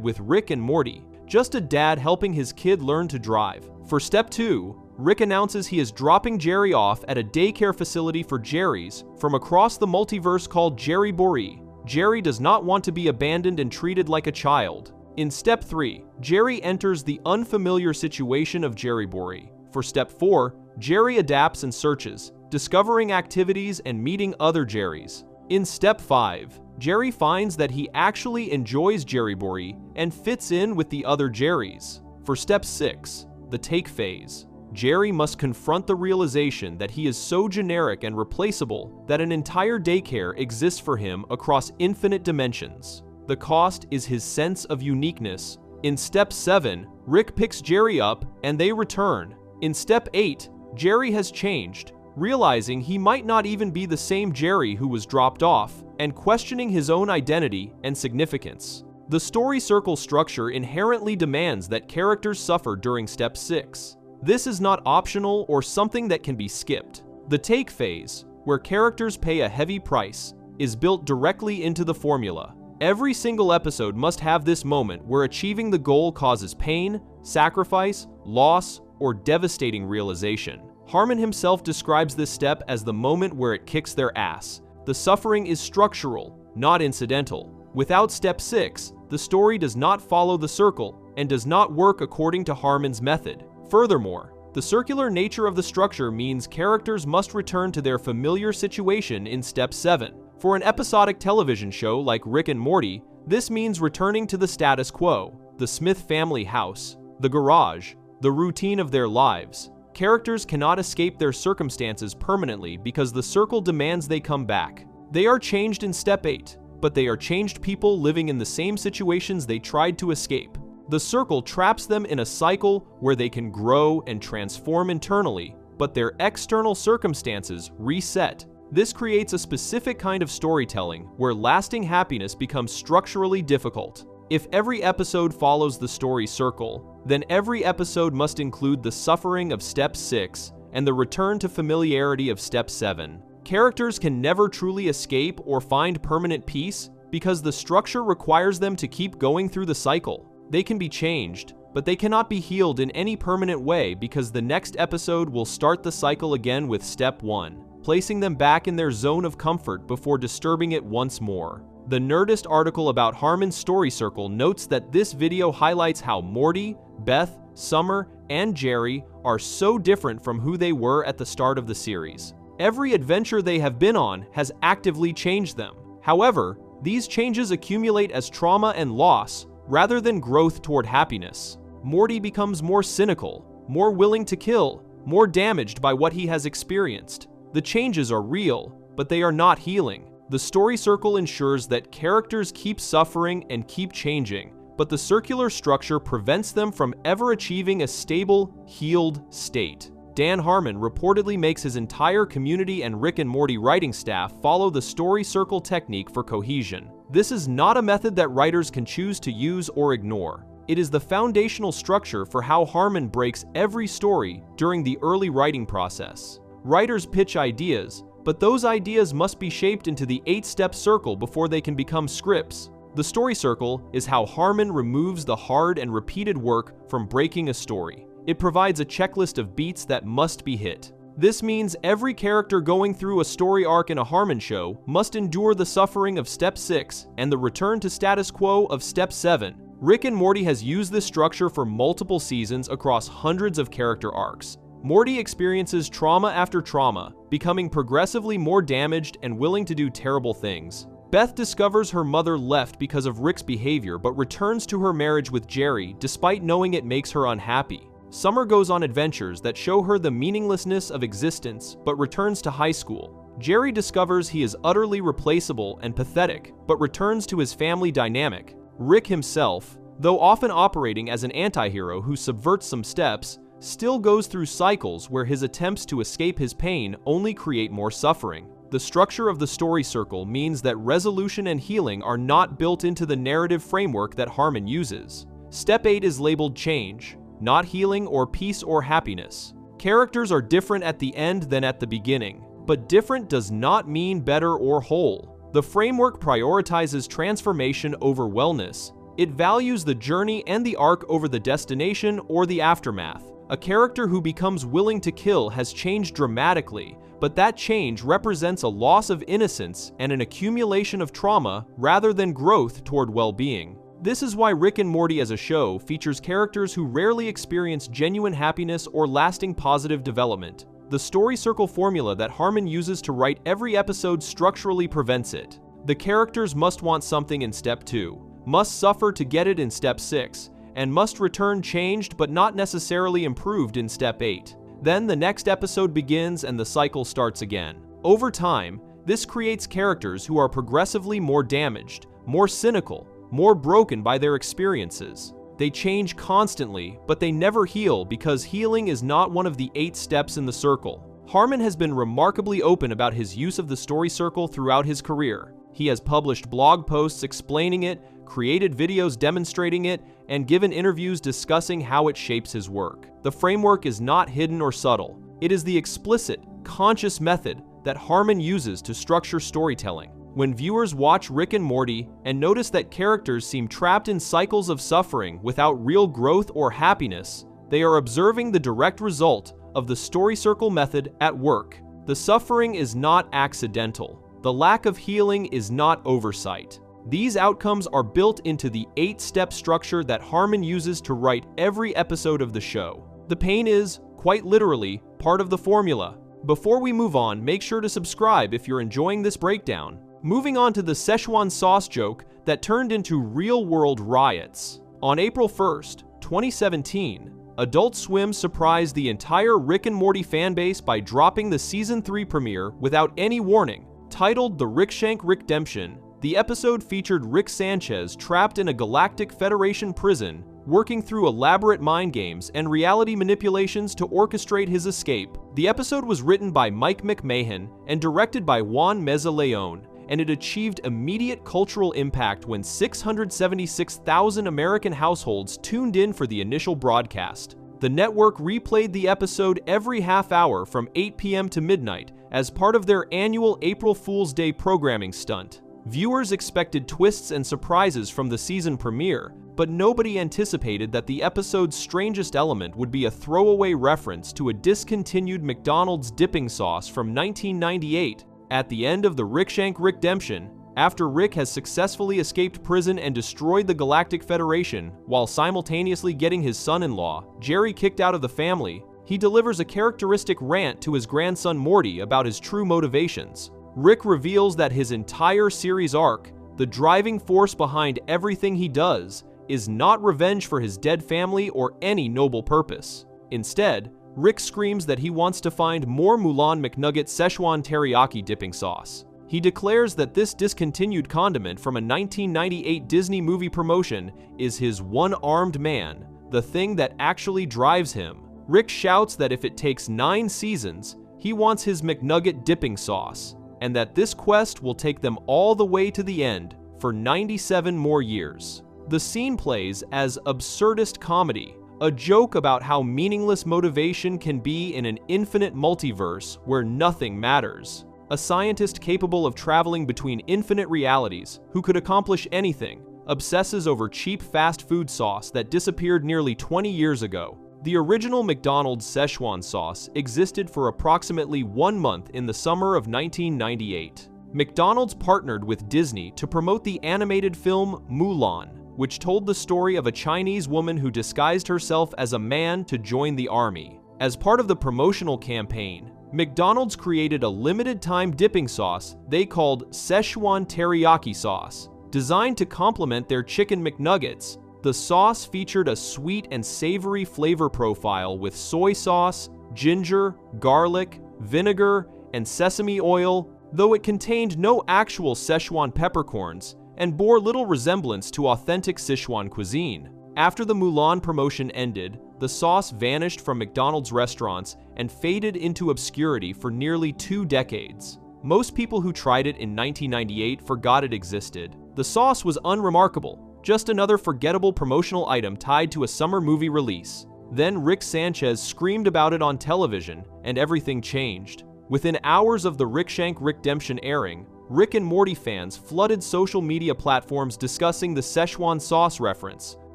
A: with Rick and Morty, just a dad helping his kid learn to drive. For Step 2, Rick announces he is dropping Jerry off at a daycare facility for Jerry's from across the multiverse called Jerry Boree. Jerry does not want to be abandoned and treated like a child. In Step 3, Jerry enters the unfamiliar situation of Jerry Boree. For Step 4, Jerry adapts and searches, discovering activities and meeting other Jerrys. In Step 5, Jerry finds that he actually enjoys Jerry Boree and fits in with the other Jerrys. For Step 6, the take phase, Jerry must confront the realization that he is so generic and replaceable that an entire daycare exists for him across infinite dimensions. The cost is his sense of uniqueness. In Step 7, Rick picks Jerry up and they return. In Step 8, Jerry has changed, realizing he might not even be the same Jerry who was dropped off, and questioning his own identity and significance. The story circle structure inherently demands that characters suffer during Step 6. This is not optional or something that can be skipped. The take phase, where characters pay a heavy price, is built directly into the formula. Every single episode must have this moment where achieving the goal causes pain, sacrifice, loss, or devastating realization. Harmon himself describes this step as the moment where it kicks their ass. The suffering is structural, not incidental. Without Step 6, the story does not follow the circle and does not work according to Harmon's method. Furthermore, the circular nature of the structure means characters must return to their familiar situation in Step 7. For an episodic television show like Rick and Morty, this means returning to the status quo, the Smith family house, the garage, the routine of their lives. Characters cannot escape their circumstances permanently because the circle demands they come back. They are changed in Step 8, but they are changed people living in the same situations they tried to escape. The circle traps them in a cycle where they can grow and transform internally, but their external circumstances reset. This creates a specific kind of storytelling where lasting happiness becomes structurally difficult. If every episode follows the story circle, then every episode must include the suffering of Step 6 and the return to familiarity of Step 7. Characters can never truly escape or find permanent peace because the structure requires them to keep going through the cycle. They can be changed, but they cannot be healed in any permanent way because the next episode will start the cycle again with Step 1, placing them back in their zone of comfort before disturbing it once more. The Nerdist article about Harmon's story circle notes that this video highlights how Morty, Beth, Summer, and Jerry are so different from who they were at the start of the series. Every adventure they have been on has actively changed them. However, these changes accumulate as trauma and loss, rather than growth toward happiness. Morty becomes more cynical, more willing to kill, more damaged by what he has experienced. The changes are real, but they are not healing. The story circle ensures that characters keep suffering and keep changing, but the circular structure prevents them from ever achieving a stable, healed state. Dan Harmon reportedly makes his entire community and Rick and Morty writing staff follow the story circle technique for cohesion. This is not a method that writers can choose to use or ignore. It is the foundational structure for how Harmon breaks every story during the early writing process. Writers pitch ideas, but those ideas must be shaped into the 8-step circle before they can become scripts. The story circle is how Harmon removes the hard and repeated work from breaking a story. It provides a checklist of beats that must be hit. This means every character going through a story arc in a Harmon show must endure the suffering of Step 6 and the return to status quo of Step 7. Rick and Morty has used this structure for multiple seasons across hundreds of character arcs. Morty experiences trauma after trauma, becoming progressively more damaged and willing to do terrible things. Beth discovers her mother left because of Rick's behavior but returns to her marriage with Jerry despite knowing it makes her unhappy. Summer goes on adventures that show her the meaninglessness of existence but returns to high school. Jerry discovers he is utterly replaceable and pathetic but returns to his family dynamic. Rick himself, though often operating as an anti-hero who subverts some steps, still goes through cycles where his attempts to escape his pain only create more suffering. The structure of the story circle means that resolution and healing are not built into the narrative framework that Harmon uses. Step 8 is labeled change, not healing or peace or happiness. Characters are different at the end than at the beginning, but different does not mean better or whole. The framework prioritizes transformation over wellness. It values the journey and the arc over the destination or the aftermath. A character who becomes willing to kill has changed dramatically, but that change represents a loss of innocence and an accumulation of trauma rather than growth toward well-being. This is why Rick and Morty as a show features characters who rarely experience genuine happiness or lasting positive development. The story circle formula that Harmon uses to write every episode structurally prevents it. The characters must want something in Step 2, must suffer to get it in Step 6, and must return changed but not necessarily improved in Step 8. Then the next episode begins and the cycle starts again. Over time, this creates characters who are progressively more damaged, more cynical, more broken by their experiences. They change constantly, but they never heal because healing is not one of the 8 steps in the circle. Harmon has been remarkably open about his use of the story circle throughout his career. He has published blog posts explaining it, created videos demonstrating it, and given interviews discussing how it shapes his work. The framework is not hidden or subtle. It is the explicit, conscious method that Harmon uses to structure storytelling. When viewers watch Rick and Morty and notice that characters seem trapped in cycles of suffering without real growth or happiness, they are observing the direct result of the story circle method at work. The suffering is not accidental. The lack of healing is not oversight. These outcomes are built into the 8-step structure that Harmon uses to write every episode of the show. The pain is, quite literally, part of the formula. Before we move on, make sure to subscribe if you're enjoying this breakdown. Moving on to the Sichuan sauce joke that turned into real-world riots. On April 1st, 2017, Adult Swim surprised the entire Rick and Morty fanbase by dropping the Season 3 premiere without any warning. Titled The Rickshank Rickdemption, the episode featured Rick Sanchez trapped in a Galactic Federation prison, working through elaborate mind games and reality manipulations to orchestrate his escape. The episode was written by Mike McMahon and directed by Juan Meza Leon, and it achieved immediate cultural impact when 676,000 American households tuned in for the initial broadcast. The network replayed the episode every half hour from 8 p.m. to midnight as part of their annual April Fool's Day programming stunt. Viewers expected twists and surprises from the season premiere, but nobody anticipated that the episode's strangest element would be a throwaway reference to a discontinued McDonald's dipping sauce from 1998. At the end of the Rickshank Rickdemption, after Rick has successfully escaped prison and destroyed the Galactic Federation while simultaneously getting his son-in-law, Jerry, kicked out of the family, he delivers a characteristic rant to his grandson Morty about his true motivations. Rick reveals that his entire series arc, the driving force behind everything he does, is not revenge for his dead family or any noble purpose. Instead, Rick screams that he wants to find more Mulan McNugget Szechuan teriyaki dipping sauce. He declares that this discontinued condiment from a 1998 Disney movie promotion is his one-armed man, the thing that actually drives him. Rick shouts that if it takes 9 seasons, he wants his McNugget dipping sauce, and that this quest will take them all the way to the end for 97 more years. The scene plays as absurdist comedy, a joke about how meaningless motivation can be in an infinite multiverse where nothing matters. A scientist capable of traveling between infinite realities, who could accomplish anything, obsesses over cheap fast food sauce that disappeared nearly 20 years ago. The original McDonald's Sichuan sauce existed for approximately 1 month in the summer of 1998. McDonald's partnered with Disney to promote the animated film Mulan, which told the story of a Chinese woman who disguised herself as a man to join the army. As part of the promotional campaign, McDonald's created a limited-time dipping sauce they called Sichuan teriyaki sauce. Designed to complement their chicken McNuggets, the sauce featured a sweet and savory flavor profile with soy sauce, ginger, garlic, vinegar, and sesame oil, though it contained no actual Sichuan peppercorns and bore little resemblance to authentic Sichuan cuisine. After the Mulan promotion ended, the sauce vanished from McDonald's restaurants and faded into obscurity for nearly 2 decades. Most people who tried it in 1998 forgot it existed. The sauce was unremarkable, just another forgettable promotional item tied to a summer movie release. Then Rick Sanchez screamed about it on television, and everything changed. Within hours of the Rickshank Rickdemption airing, Rick and Morty fans flooded social media platforms discussing the Szechuan sauce reference.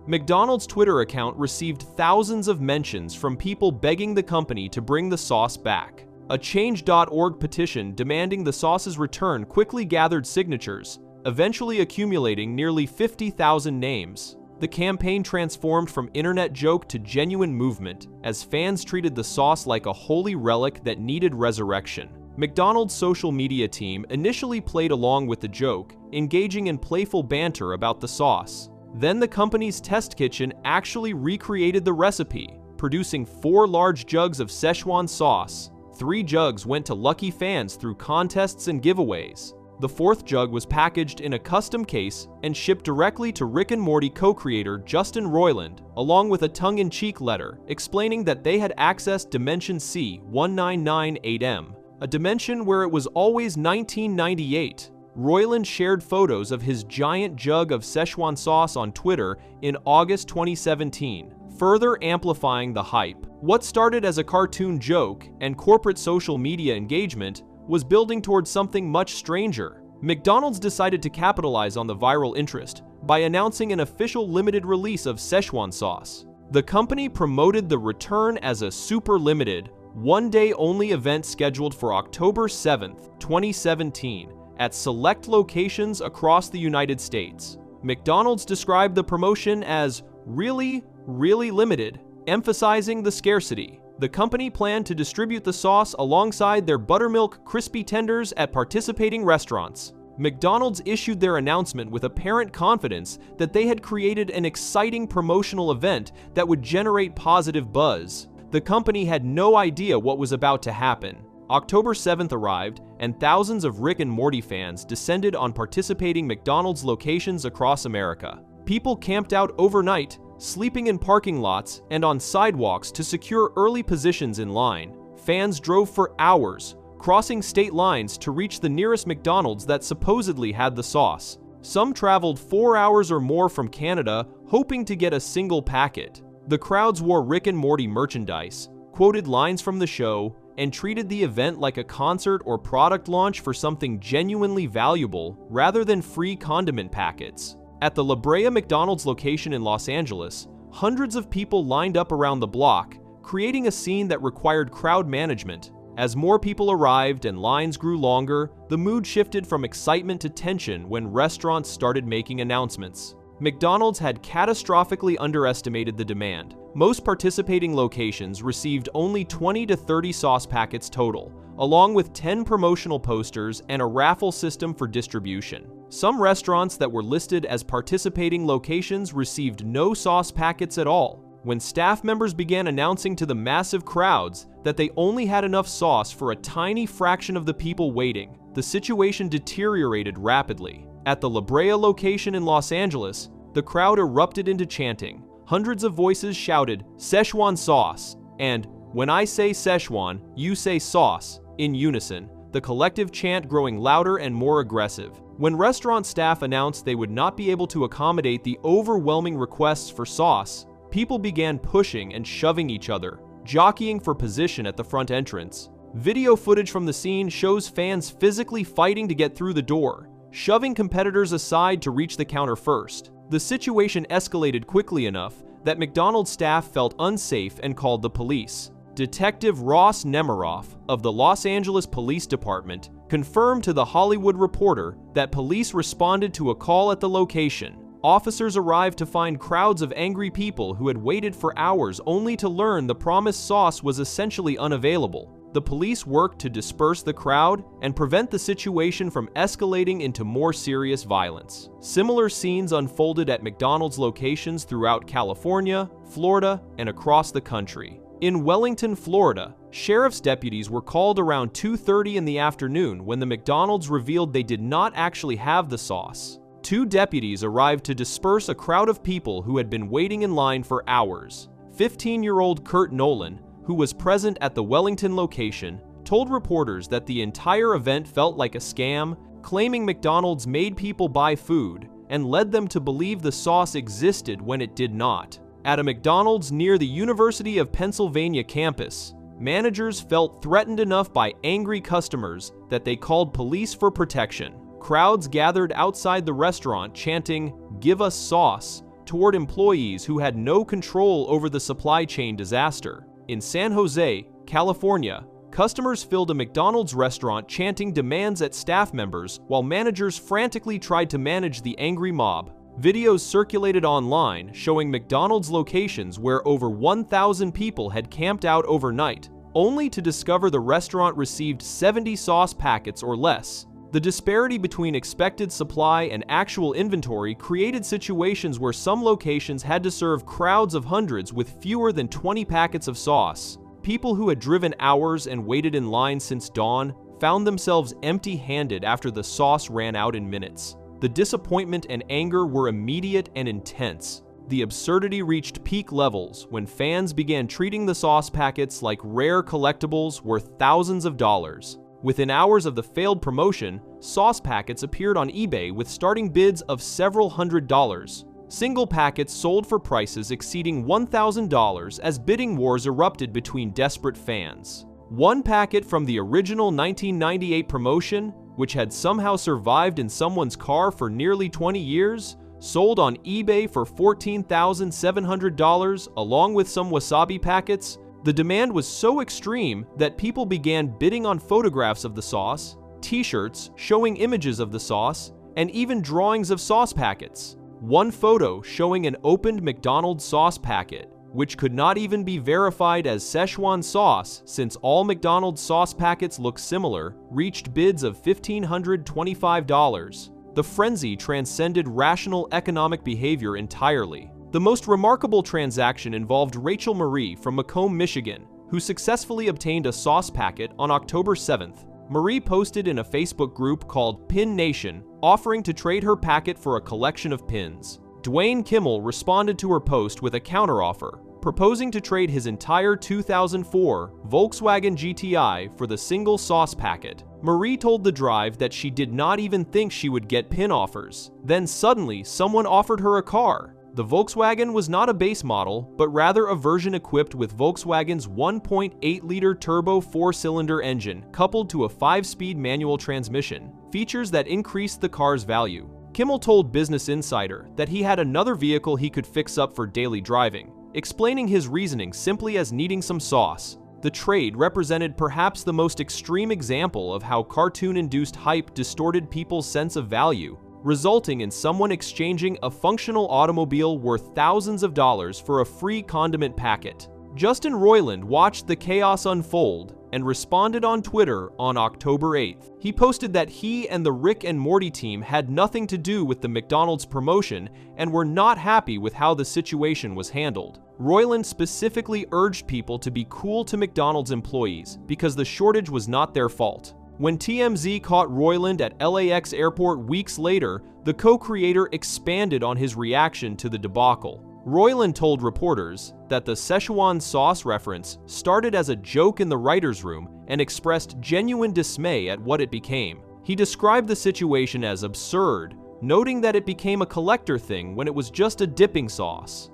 A: McDonald's Twitter account received thousands of mentions from people begging the company to bring the sauce back. A Change.org petition demanding the sauce's return quickly gathered signatures, eventually accumulating nearly 50,000 names. The campaign transformed from internet joke to genuine movement, as fans treated the sauce like a holy relic that needed resurrection. McDonald's social media team initially played along with the joke, engaging in playful banter about the sauce. Then the company's test kitchen actually recreated the recipe, producing 4 large jugs of Szechuan sauce. 3 jugs went to lucky fans through contests and giveaways. The 4th jug was packaged in a custom case and shipped directly to Rick and Morty co-creator Justin Roiland, along with a tongue-in-cheek letter explaining that they had accessed Dimension C1998M, a dimension where it was always 1998. Roiland shared photos of his giant jug of Szechuan sauce on Twitter in August 2017, further amplifying the hype. What started as a cartoon joke and corporate social media engagement was building towards something much stranger. McDonald's decided to capitalize on the viral interest by announcing an official limited release of Szechuan sauce. The company promoted the return as a super limited, one-day-only event scheduled for October 7th, 2017, at select locations across the United States. McDonald's described the promotion as really limited, emphasizing the scarcity. The company planned to distribute the sauce alongside their buttermilk crispy tenders at participating restaurants. McDonald's issued their announcement with apparent confidence that they had created an exciting promotional event that would generate positive buzz. The company had no idea what was about to happen. October 7th arrived, and thousands of Rick and Morty fans descended on participating McDonald's locations across America. People camped out overnight, sleeping in parking lots and on sidewalks to secure early positions in line. Fans drove for hours, crossing state lines to reach the nearest McDonald's that supposedly had the sauce. Some traveled 4 hours or more from Canada, hoping to get a single packet. The crowds wore Rick and Morty merchandise, quoted lines from the show, and treated the event like a concert or product launch for something genuinely valuable rather than free condiment packets. At the La Brea McDonald's location in Los Angeles, hundreds of people lined up around the block, creating a scene that required crowd management. As more people arrived and lines grew longer, the mood shifted from excitement to tension when restaurants started making announcements. McDonald's had catastrophically underestimated the demand. Most participating locations received only 20 to 30 sauce packets total, along with 10 promotional posters and a raffle system for distribution. Some restaurants that were listed as participating locations received no sauce packets at all. When staff members began announcing to the massive crowds that they only had enough sauce for a tiny fraction of the people waiting, the situation deteriorated rapidly. At the La Brea location in Los Angeles, the crowd erupted into chanting. Hundreds of voices shouted, "Sichuan sauce," and "When I say Sichuan, you say sauce," in unison, the collective chant growing louder and more aggressive. When restaurant staff announced they would not be able to accommodate the overwhelming requests for sauce, people began pushing and shoving each other, jockeying for position at the front entrance. Video footage from the scene shows fans physically fighting to get through the door, shoving competitors aside to reach the counter first. The situation escalated quickly enough that McDonald's staff felt unsafe and called the police. Detective Ross Nemiroff of the Los Angeles Police Department confirmed to The Hollywood Reporter that police responded to a call at the location. Officers arrived to find crowds of angry people who had waited for hours only to learn the promised sauce was essentially unavailable. The police worked to disperse the crowd and prevent the situation from escalating into more serious violence. Similar scenes unfolded at McDonald's locations throughout California, Florida, and across the country. In Wellington, Florida, sheriff's deputies were called around 2:30 in the afternoon when the McDonald's revealed they did not actually have the sauce. 2 deputies arrived to disperse a crowd of people who had been waiting in line for hours. 15-year-old Kurt Nolan, who was present at the Wellington location, told reporters that the entire event felt like a scam, claiming McDonald's made people buy food and led them to believe the sauce existed when it did not. At a McDonald's near the University of Pennsylvania campus, managers felt threatened enough by angry customers that they called police for protection. Crowds gathered outside the restaurant chanting, "Give us sauce," toward employees who had no control over the supply chain disaster. In San Jose, California, customers filled a McDonald's restaurant chanting demands at staff members while managers frantically tried to manage the angry mob. Videos circulated online showing McDonald's locations where over 1,000 people had camped out overnight, only to discover the restaurant received 70 sauce packets or less. The disparity between expected supply and actual inventory created situations where some locations had to serve crowds of hundreds with fewer than 20 packets of sauce. People who had driven hours and waited in line since dawn found themselves empty-handed after the sauce ran out in minutes. The disappointment and anger were immediate and intense. The absurdity reached peak levels when fans began treating the sauce packets like rare collectibles worth thousands of dollars. Within hours of the failed promotion, sauce packets appeared on eBay with starting bids of several $100s. Single packets sold for prices exceeding $1,000 as bidding wars erupted between desperate fans. One packet from the original 1998 promotion, which had somehow survived in someone's car for nearly 20 years, sold on eBay for $14,700 along with some wasabi packets. The demand was so extreme that people began bidding on photographs of the sauce, t-shirts showing images of the sauce, and even drawings of sauce packets. One photo showing an opened McDonald's sauce packet, which could not even be verified as Szechuan sauce since all McDonald's sauce packets look similar, reached bids of $1,525. The frenzy transcended rational economic behavior entirely. The most remarkable transaction involved Rachel Marie from Macomb, Michigan, who successfully obtained a sauce packet on October 7th. Marie posted in a Facebook group called Pin Nation, offering to trade her packet for a collection of pins. Dwayne Kimmel responded to her post with a counteroffer, proposing to trade his entire 2004 Volkswagen GTI for the single sauce packet. Marie told The Drive that she did not even think she would get pin offers. Then suddenly, someone offered her a car. The Volkswagen was not a base model, but rather a version equipped with Volkswagen's 1.8-liter turbo 4-cylinder engine coupled to a 5-speed manual transmission, features that increased the car's value. Kimmel told Business Insider that he had another vehicle he could fix up for daily driving, explaining his reasoning simply as needing some sauce. The trade represented perhaps the most extreme example of how cartoon-induced hype distorted people's sense of value, resulting in someone exchanging a functional automobile worth thousands of dollars for a free condiment packet. Justin Roiland watched the chaos unfold and responded on Twitter on October 8th. He posted that he and the Rick and Morty team had nothing to do with the McDonald's promotion and were not happy with how the situation was handled. Roiland specifically urged people to be cool to McDonald's employees because the shortage was not their fault. When TMZ caught Roiland at LAX airport weeks later, the co-creator expanded on his reaction to the debacle. Roiland told reporters that the Sichuan sauce reference started as a joke in the writer's room and expressed genuine dismay at what it became. He described the situation as absurd, noting that it became a collector thing when it was just a dipping sauce.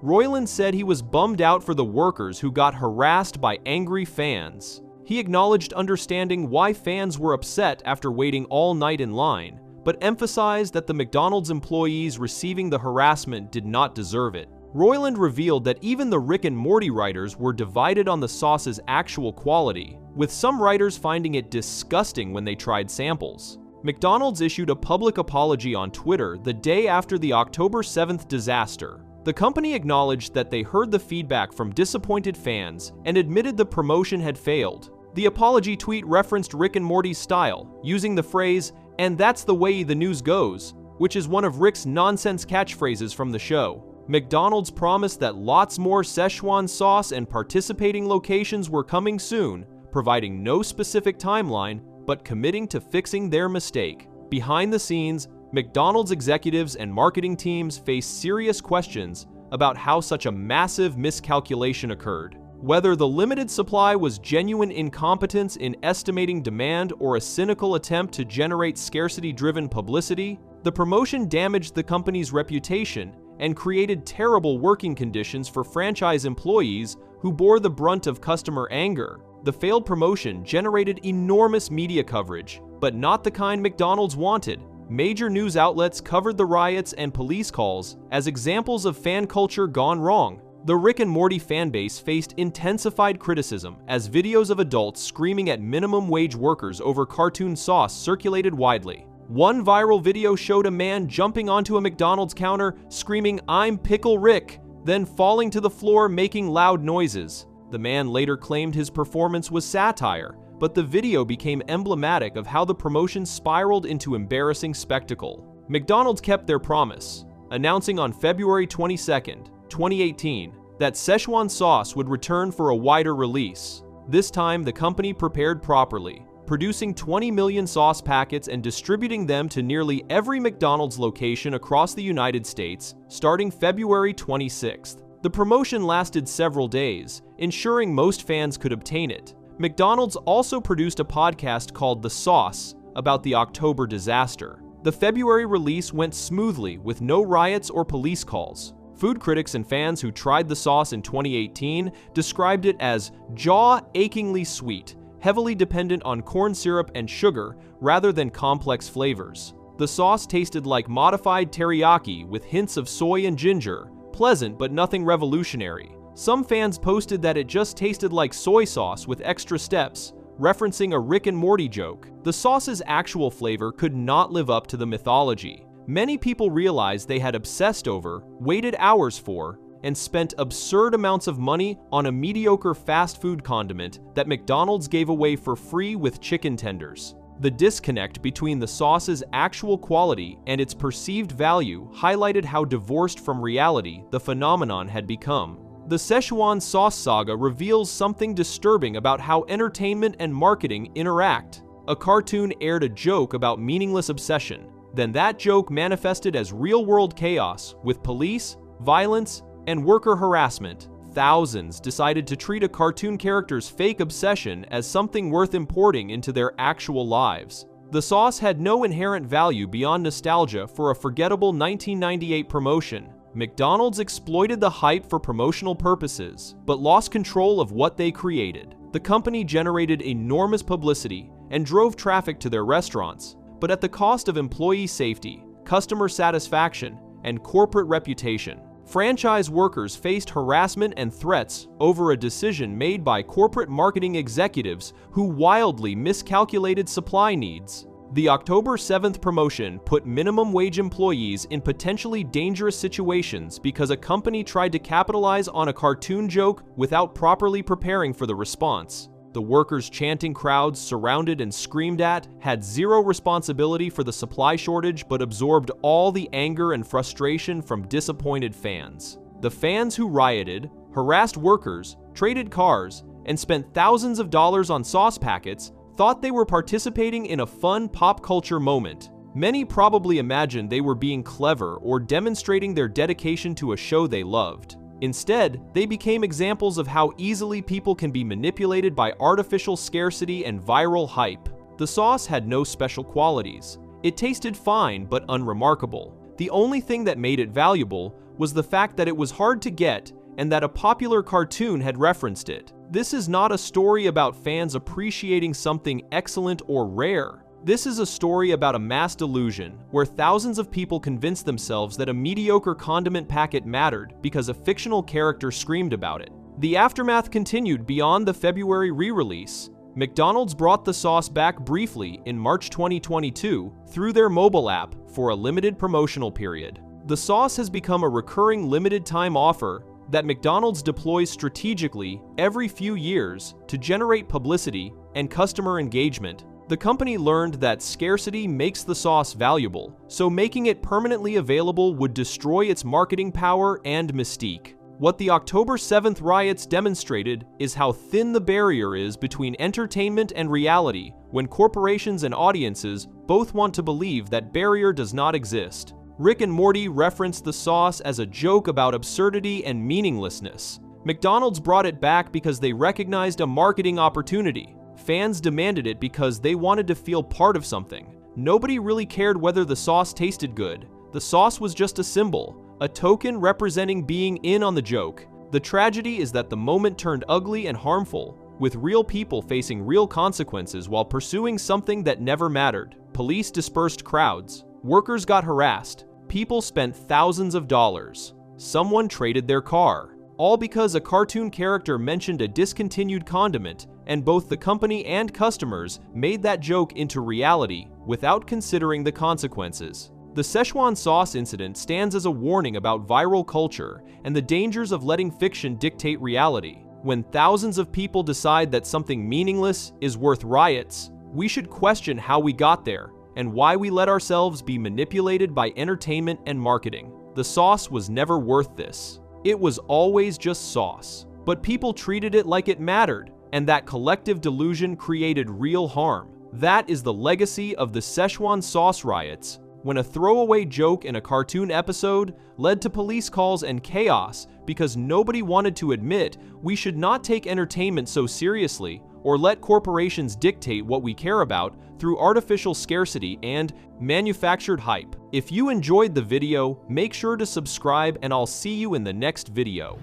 A: Roiland said he was bummed out for the workers who got harassed by angry fans. He acknowledged understanding why fans were upset after waiting all night in line, but emphasized that the McDonald's employees receiving the harassment did not deserve it. Roiland revealed that even the Rick and Morty writers were divided on the sauce's actual quality, with some writers finding it disgusting when they tried samples. McDonald's issued a public apology on Twitter the day after the October 7th disaster. The company acknowledged that they heard the feedback from disappointed fans and admitted the promotion had failed. The apology tweet referenced Rick and Morty's style, using the phrase, "And that's the way the news goes," which is one of Rick's nonsense catchphrases from the show. McDonald's promised that lots more Sichuan sauce and participating locations were coming soon, providing no specific timeline, but committing to fixing their mistake. Behind the scenes, McDonald's executives and marketing teams face serious questions about how such a massive miscalculation occurred. Whether the limited supply was genuine incompetence in estimating demand or a cynical attempt to generate scarcity-driven publicity, the promotion damaged the company's reputation and created terrible working conditions for franchise employees who bore the brunt of customer anger. The failed promotion generated enormous media coverage, but not the kind McDonald's wanted. Major news outlets covered the riots and police calls as examples of fan culture gone wrong. The Rick and Morty fanbase faced intensified criticism as videos of adults screaming at minimum wage workers over cartoon sauce circulated widely. One viral video showed a man jumping onto a McDonald's counter screaming, "I'm Pickle Rick," then falling to the floor making loud noises. The man later claimed his performance was satire, but the video became emblematic of how the promotion spiraled into embarrassing spectacle. McDonald's kept their promise, announcing on February 22, 2018, that Sichuan sauce would return for a wider release. This time, the company prepared properly, producing 20 million sauce packets and distributing them to nearly every McDonald's location across the United States, starting February 26th. The promotion lasted several days, ensuring most fans could obtain it. McDonald's also produced a podcast called The Sauce about the October disaster. The February release went smoothly with no riots or police calls. Food critics and fans who tried the sauce in 2018 described it as jaw-achingly sweet, heavily dependent on corn syrup and sugar rather than complex flavors. The sauce tasted like modified teriyaki with hints of soy and ginger, pleasant but nothing revolutionary. Some fans posted that it just tasted like soy sauce with extra steps, referencing a Rick and Morty joke. The sauce's actual flavor could not live up to the mythology. Many people realized they had obsessed over, waited hours for, and spent absurd amounts of money on a mediocre fast food condiment that McDonald's gave away for free with chicken tenders. The disconnect between the sauce's actual quality and its perceived value highlighted how divorced from reality the phenomenon had become. The Sichuan sauce saga reveals something disturbing about how entertainment and marketing interact. A cartoon aired a joke about meaningless obsession. Then that joke manifested as real-world chaos with police, violence, and worker harassment. Thousands decided to treat a cartoon character's fake obsession as something worth importing into their actual lives. The sauce had no inherent value beyond nostalgia for a forgettable 1998 promotion. McDonald's exploited the hype for promotional purposes, but lost control of what they created. The company generated enormous publicity and drove traffic to their restaurants, but at the cost of employee safety, customer satisfaction, and corporate reputation. Franchise workers faced harassment and threats over a decision made by corporate marketing executives who wildly miscalculated supply needs. The October 7th promotion put minimum wage employees in potentially dangerous situations because a company tried to capitalize on a cartoon joke without properly preparing for the response. The workers' chanting crowds surrounded and screamed at had zero responsibility for the supply shortage but absorbed all the anger and frustration from disappointed fans. The fans who rioted, harassed workers, traded cars, and spent thousands of dollars on sauce packets thought they were participating in a fun pop culture moment. Many probably imagined they were being clever or demonstrating their dedication to a show they loved. Instead, they became examples of how easily people can be manipulated by artificial scarcity and viral hype. The sauce had no special qualities. It tasted fine but unremarkable. The only thing that made it valuable was the fact that it was hard to get and that a popular cartoon had referenced it. This is not a story about fans appreciating something excellent or rare. This is a story about a mass delusion where thousands of people convinced themselves that a mediocre condiment packet mattered because a fictional character screamed about it. The aftermath continued beyond the February re-release. McDonald's brought the sauce back briefly in March 2022 through their mobile app for a limited promotional period. The sauce has become a recurring limited-time offer that McDonald's deploys strategically every few years to generate publicity and customer engagement. The company learned that scarcity makes the sauce valuable, so making it permanently available would destroy its marketing power and mystique. What the October 7th riots demonstrated is how thin the barrier is between entertainment and reality when corporations and audiences both want to believe that barrier does not exist. Rick and Morty referenced the sauce as a joke about absurdity and meaninglessness. McDonald's brought it back because they recognized a marketing opportunity. Fans demanded it because they wanted to feel part of something. Nobody really cared whether the sauce tasted good. The sauce was just a symbol, a token representing being in on the joke. The tragedy is that the moment turned ugly and harmful, with real people facing real consequences while pursuing something that never mattered. Police dispersed crowds. Workers got harassed. People spent thousands of dollars. Someone traded their car. All because a cartoon character mentioned a discontinued condiment, and both the company and customers made that joke into reality without considering the consequences. The Sichuan sauce incident stands as a warning about viral culture and the dangers of letting fiction dictate reality. When thousands of people decide that something meaningless is worth riots, we should question how we got there and why we let ourselves be manipulated by entertainment and marketing. The sauce was never worth this. It was always just sauce. But people treated it like it mattered, and that collective delusion created real harm. That is the legacy of the Sichuan sauce riots, when a throwaway joke in a cartoon episode led to police calls and chaos because nobody wanted to admit we should not take entertainment so seriously or let corporations dictate what we care about through artificial scarcity and manufactured hype. If you enjoyed the video, make sure to subscribe and I'll see you in the next video.